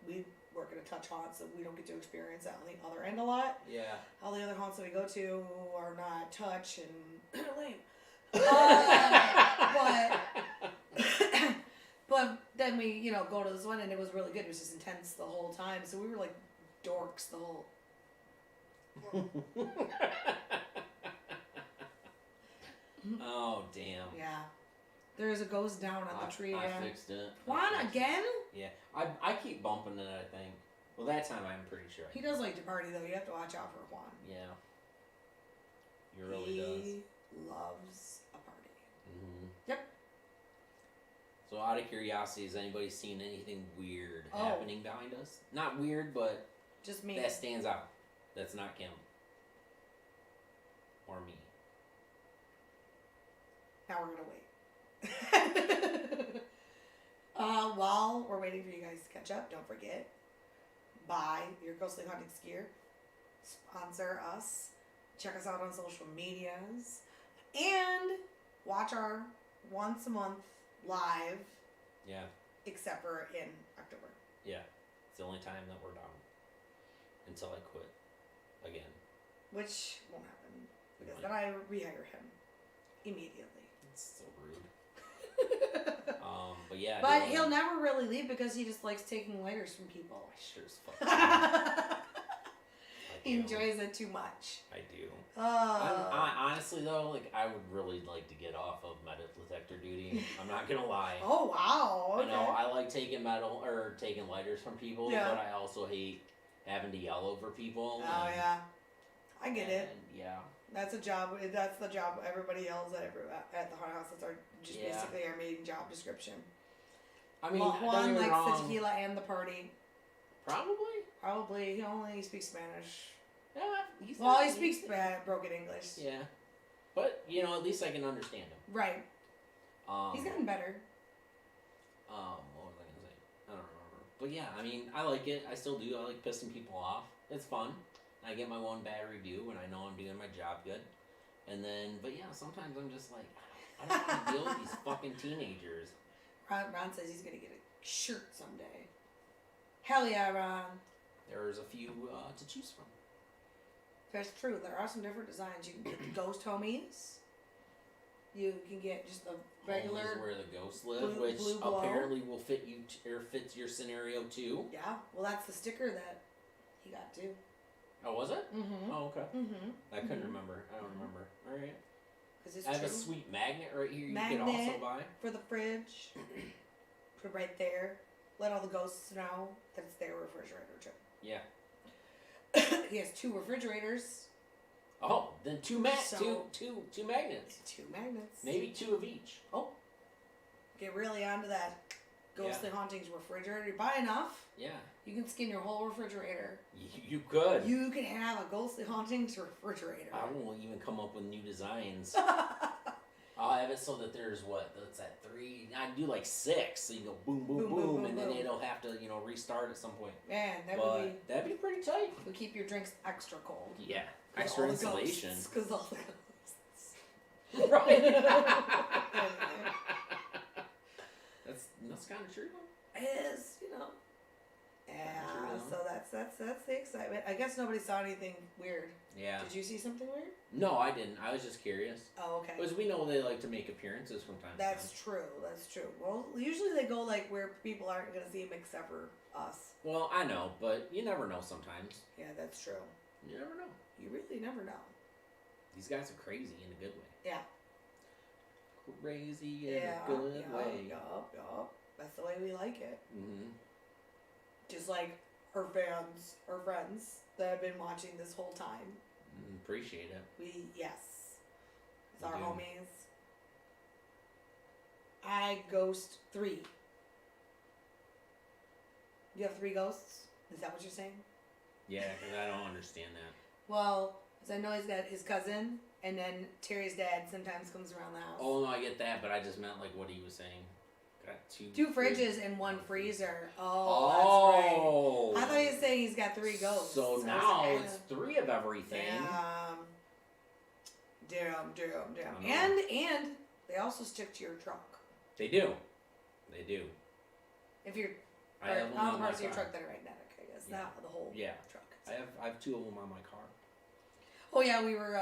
we work at a touch haunt, so we don't get to experience that on the other end a lot. Yeah. All the other haunts that we go to are not touch and lame. But then we, go to this one and it was really good. It was just intense the whole time. So we were like dorks the whole. Oh, damn. Yeah. There is a ghost down on the tree again. I fixed it. Juan again? Yeah. I keep bumping it, I think. Well, that time I'm pretty sure. He does like to party, though. You have to watch out for Juan. Yeah. He really does. He loves a party. Mm-hmm. Yep. So, out of curiosity, has anybody seen anything weird happening behind us? Not weird, but just me. That stands out. That's not Kim. Or me. Now we're gonna wait. While we're waiting for you guys to catch up, don't forget, buy your Ghostly Hauntings gear. Sponsor us. Check us out on social medias. And watch our once a month live. Yeah. Except for in October. Yeah. It's the only time that we're down. Until I quit. Again. Which won't happen. Because then I rehire him. Immediately. It's so rude. But yeah. But he'll never really leave because he just likes taking lighters from people. I sure as fuck He enjoys it too much. I do. Honestly though, like I would really like to get off of metal detector duty. I'm not gonna lie. Oh wow. Okay. I know I like taking taking lighters from people, but I also hate having to yell over people. Oh yeah. I get it. Yeah. That's a job. That's the job everybody yells at at the haunted house. That's basically our main job description. I mean, Juan likes the tequila and the party. Probably. He only speaks Spanish. Yeah, he speaks broken English. Yeah, but at least I can understand him. Right. He's gotten better. What was I gonna say? I don't remember. But yeah, I mean, I like it. I still do. I like pissing people off. It's fun. I get my one bad review when I know I'm doing my job good. And then, but yeah, sometimes I'm just like, I don't want to deal with these fucking teenagers. Ron says he's going to get a shirt someday. Hell yeah, Ron. There's a few to choose from. That's true. There are some different designs. You can get the ghost homies. You can get just the regular. Home is where the ghosts live, which apparently will fit you or fits your scenario too. Yeah. Well, that's the sticker that he got too. Oh, was it? Mm-hmm. Oh, okay. Mm-hmm. I couldn't remember. I don't remember. All right. I have a sweet magnet right here. You can also buy for the fridge. Put it right there. Let all the ghosts know that it's their refrigerator too. Yeah. He has 2 refrigerators Oh, then two magnets. Two magnets. Maybe 2 of each. Oh. Get really onto that ghostly hauntings refrigerator. You buy enough. Yeah. You can skin your whole refrigerator. You could. You could have a ghostly hauntings refrigerator. I won't even come up with new designs. I'll have it so that there's what's that 3? I'd do like 6. So you go boom, boom, boom, and then it'll have to restart at some point. Man, that'd be pretty tight. Would keep your drinks extra cold. Yeah, extra insulation. Because all the ghosts. Right. That's kind of true. It is, Yeah, so that's the excitement. I guess nobody saw anything weird. Yeah. Did you see something weird? No, I didn't. I was just curious. Oh, okay. Because we know they like to make appearances from time to time. That's true. Well, usually they go like where people aren't going to see them except for us. Well, I know, but you never know sometimes. Yeah, that's true. You never know. You really never know. These guys are crazy in a good way. Yeah. Crazy in a good way. Yup. That's the way we like it. Mm-hmm. Just like our fans, our friends that have been watching this whole time. Appreciate it. Yes. It's our homies. I ghost 3. You have 3 ghosts? Is that what you're saying? Yeah, because I don't understand that. Well, because I know he's got his cousin, and then Terry's dad sometimes comes around the house. Oh, no, I get that, but I just meant like what he was saying. Got 2 fridges and 1 freezer. Oh, that's right. I thought he was saying he's got 3 ghosts. So now it's 3 of everything. Damn. And they also stick to your trunk. They do. If you're on the parts of your truck that are magnetic, I guess. Not the whole truck. I have 2 of them on my car. Oh yeah, we were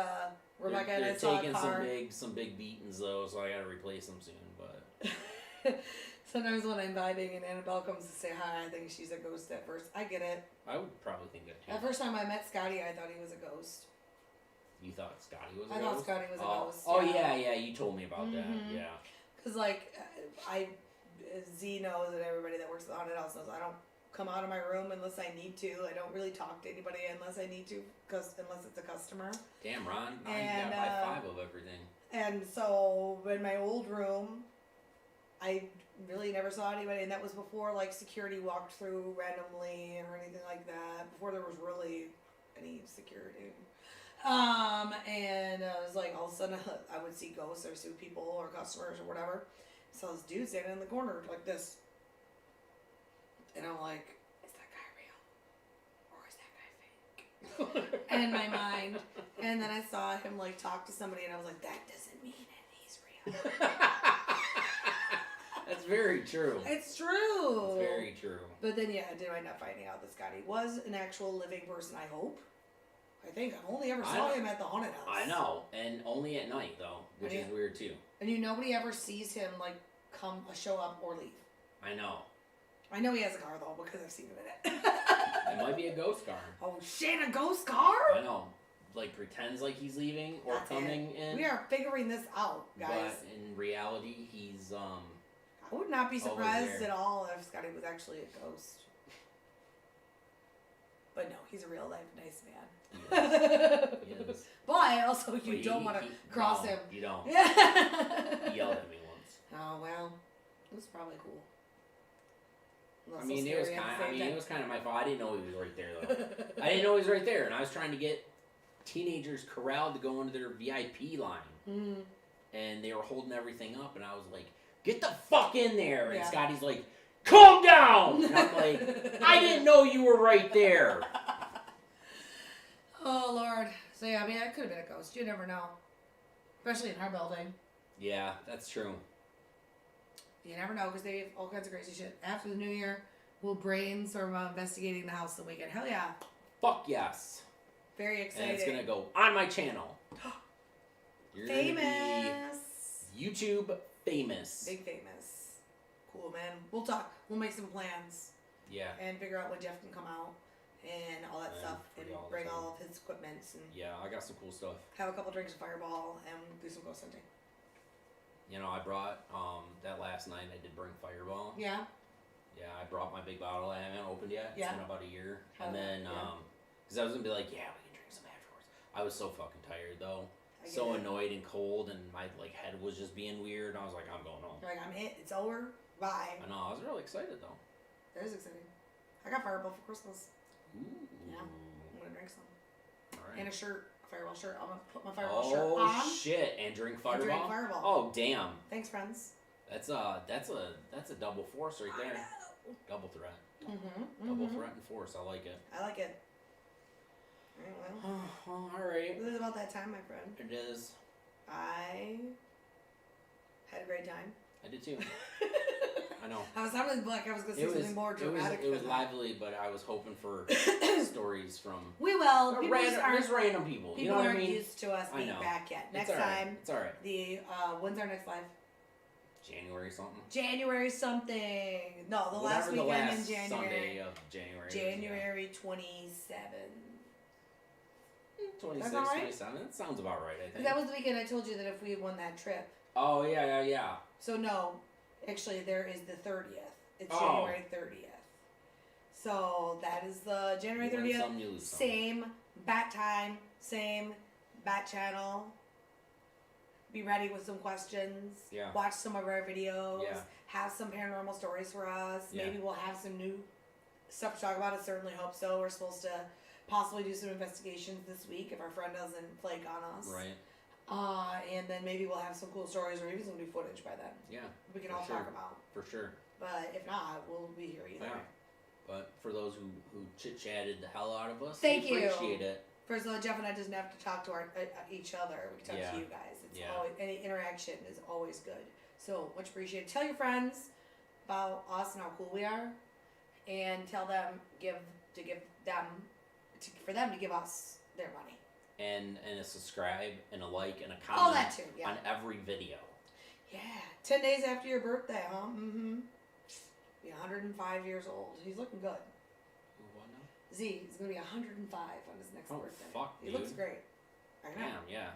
Rebecca and I saw a car. They're taking some big beatings though, so I gotta replace them soon. But sometimes when I'm vibing and Annabelle comes to say hi, I think she's a ghost at first. I get it. I would probably think that too. The first time I met Scotty, I thought he was a ghost. You thought Scotty was a ghost? I thought Scotty was a ghost. Oh yeah, you told me about that. Yeah. Because Z knows, and everybody that works at the haunted house knows, I don't come out of my room unless I need to. I don't really talk to anybody unless I need to, unless it's a customer. Damn, Ron. You got by 5 of everything. And so in my old room, I really never saw anybody, and that was before security walked through randomly or anything like that. Before there was really any security. And I was all of a sudden I would see ghosts or see people or customers or whatever. So this dude standing in the corner like this. And I'm like, is that guy real? Or is that guy fake? In my mind. And then I saw him talk to somebody and I was like, that doesn't mean it. He's real. That's very true. It's true. It's very true. But then, did I end up finding out that Scotty was an actual living person, I hope. I think I only ever saw him at the haunted house. I know. And only at night, though, which is weird, too. And nobody ever sees him, show up or leave. I know. I know he has a car, though, because I've seen him in it. It might be a ghost car. Oh, shit, a ghost car? I know. Pretends like he's leaving or coming in. We are figuring this out, guys. But in reality, he's, I would not be surprised at all if Scotty was actually a ghost. But no, he's a real life nice man. He is. But also, you don't want to cross him. You don't. Yeah. He yelled at me once. Oh well, it was probably cool. It was kind of my fault. I didn't know he was right there though. I didn't know he was right there, and I was trying to get teenagers corralled to go into their VIP line, and they were holding everything up, and I was like, "Get the fuck in there!" And Scotty's like, "Calm down!" And I'm like, "I didn't know you were right there." Oh Lord. So it could have been a ghost. You never know, especially in our building. Yeah, that's true. You never know because they have all kinds of crazy shit. After the new year, we'll brainstorm investigating the house the weekend. Hell yeah. Fuck yes. Very excited. And it's going to go on my channel. You're famous. YouTube famous. Big famous. Cool, man. We'll talk. We'll make some plans. Yeah. And figure out when Jeff can come out and all that stuff. And bring all of his equipment. And I got some cool stuff. Have a couple drinks of Fireball and do some ghost hunting. I brought, that last night I did bring Fireball. Yeah. Yeah, I brought my big bottle I haven't opened yet. Yeah. It's been about a year. Because I was going to be like, we can drink some afterwards. I was so fucking tired though. I So get it. annoyed and cold, and my like head was just being weird. I was like, I'm going home. You're like, I'm it. It's over. Bye. I know. I was really excited though. That is exciting. I got Fireball for Christmas. Ooh. Yeah. I'm gonna drink some. All right. And a shirt, a Fireball shirt. I'm gonna put my Fireball shirt on. Oh shit! And drink Fireball. And drink Fireball. Oh damn. Thanks, friends. That's a double force right there. Double threat. Double threat and force. I like it. I like it. Well, Well, all right. it was about that time, my friend. It is. I had a great time. I did too. I know. I was sounding like I was going to say something more dramatic. It was than that. lively, but I was hoping for stories from We will. People just aren't, just random people. people You know what I aren't mean? used to us being back yet. Next time, It's all right. when's our next live? January something. January something. No, the last Whatever weekend the last in January. Sunday of January. January 27. 26, That's all right? 27. That sounds about right, I think. That was the weekend I told you that if we had won that trip. Oh, yeah. So no, actually there is the 30th. It's Oh. January 30th. So that is the January You win 30th. some, you lose some. Same bat time, same bat channel. Be ready with some questions. Yeah. Watch some of our videos. Yeah. Have some paranormal stories for us. Yeah. Maybe we'll have some new stuff to talk about. I certainly hope so. We're supposed to possibly do some investigations this week if our friend doesn't flake on us. Right. And then maybe we'll have some cool stories or even some new footage by then. Yeah. We can For all sure. talk about. For sure. But if not, we'll be here either. Yeah. But for those who chit-chatted the hell out of us, Thank we you. appreciate it. First of all, Jeff and I doesn't have to talk to each other. We can talk to you guys. It's Yeah. always, any interaction is always good. So much appreciated. Tell your friends about us and how cool we are, and tell them for them to give us their money. And a subscribe and a like and a comment All that too. Yeah. on every video. Yeah. 10 days after your birthday, huh? Mm-hmm. Be 105 years old. He's looking good. What now? Z is gonna be 105 on his next Oh, birthday. fuck, He looks dude. great. I know. Damn, yeah.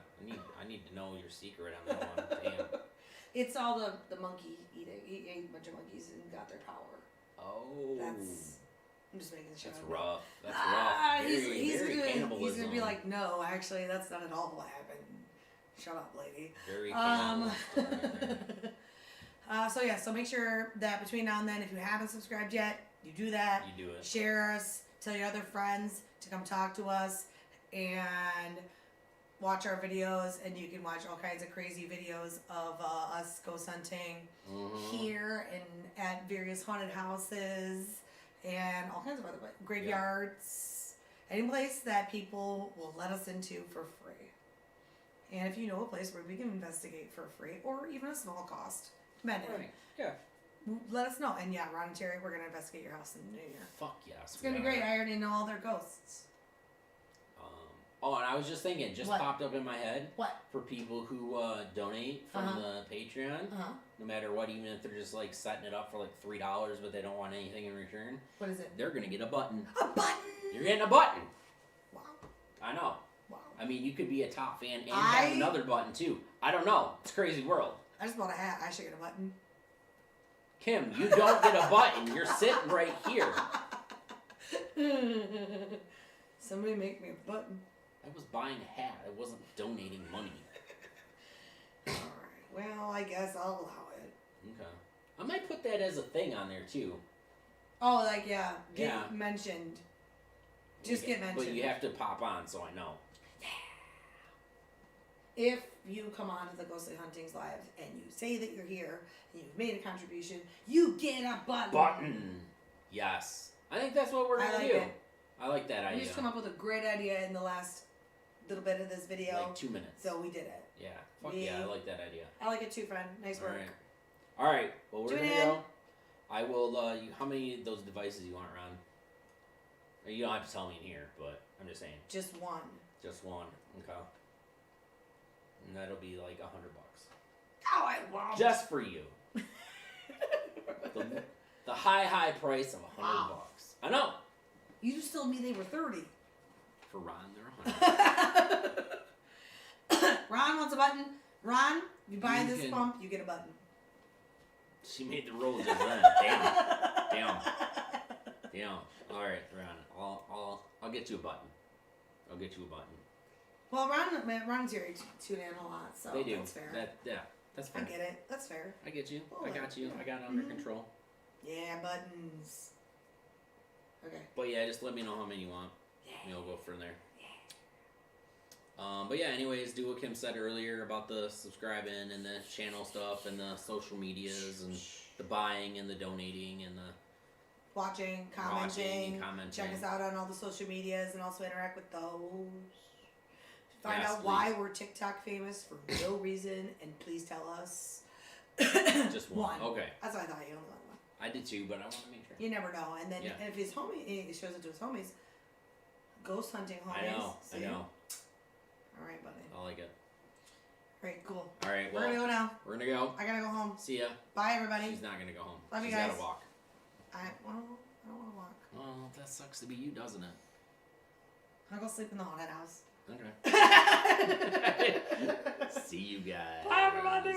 I need to know your secret on that one. Damn. It's all the monkey eating. He ate a bunch of monkeys and got their power. Oh. I'm just making shit That's up. rough. That's rough. Very, He's very gonna cannibalism. be like, no, actually, that's not at all what happened. Shut up, lady. Very cannibalistic right there. So make sure that between now and then, if you haven't subscribed yet, you do that. You do it. Share us. Tell your other friends to come talk to us and watch our videos. And you can watch all kinds of crazy videos of us ghost hunting here and at various haunted houses and all kinds of other graveyards. Any place that people will let us into for free. And if you know a place where we can investigate for free or even a small cost, depending. Right. Yeah. Let us know. And yeah, Ron and Terry, we're going to investigate your house in the new year. Fuck yes. It's going to be great. I already know all their ghosts. Oh, and I was just thinking, What? popped up in my head. What? For people who donate from the Patreon, no matter what, even if they're just like setting it up for like $3, but they don't want anything in return, What is it? they're gonna get a button. A button! You're getting a button. Wow. I know. Wow. I mean, you could be a top fan and have another button too. I don't know. It's a crazy world. I just bought a hat. I should get a button. Kim, you don't get a button. You're sitting right here. Somebody make me a button. I was buying a hat. I wasn't donating money. Alright. Well, I guess I'll allow it. Okay. I might put that as a thing on there too. Oh, like, yeah. Get Yeah. mentioned. Just get mentioned. But you have to pop on so I know. If you come on to the Ghostly Huntings Live and you say that you're here and you've made a contribution, you get a button. Button. Yes. I think that's what we're going to do. It. I like that idea. We just come up with a great idea in the last little bit of this video. Like 2 minutes. So we did it. Yeah. Fuck yeah, I like that idea. I like it too, friend. Nice work. All right. Well, we're Tune going to in. go. I will, how many of those devices you want, Ron? You don't have to tell me in here, but I'm just saying. Just one. Just one. Okay. And that'll be like $100. Oh, I won't. Just for you. the high price of $100. Wow. I know. You just told me they were 30. For Ron, they're $100. Ron wants a button. Ron, you buy You this can- pump, you get a button. She made the rules just then. Damn. All right, Ron. I'll get you a button. I'll get you a button. Well, Ron's here tune in a lot, so They do. That's fair. That's fair. I get it. That's fair. I get you. Oh, I got you. yeah. I got it under control. Yeah, buttons. Okay. But yeah, just let me know how many you want. Yeah. We'll go from there. But yeah, anyways, do what Kim said earlier about the subscribing and the channel stuff and the social medias and the buying and the donating and the Watching, commenting. commenting. Check us out on all the social medias and also interact with those. Find Yes, out why we're TikTok famous for no reason, and please tell us. Just one. Okay. That's what I thought. You only wanted one. I did too, but I want to make sure. You never know. And then Yeah. if his homie, he shows it to his homies. Ghost hunting homies. I know. See? I know. All right, buddy. I like it. All right, cool. All right. We're Well, gonna go now. we're gonna go. I gotta go home. See ya. Bye, everybody. She's not gonna go home. Love you She's guys. gotta walk. I don't want to walk. Well, that sucks to be you, doesn't it? I'll go sleep in the haunted house. Okay. See you guys. Bye, everybody.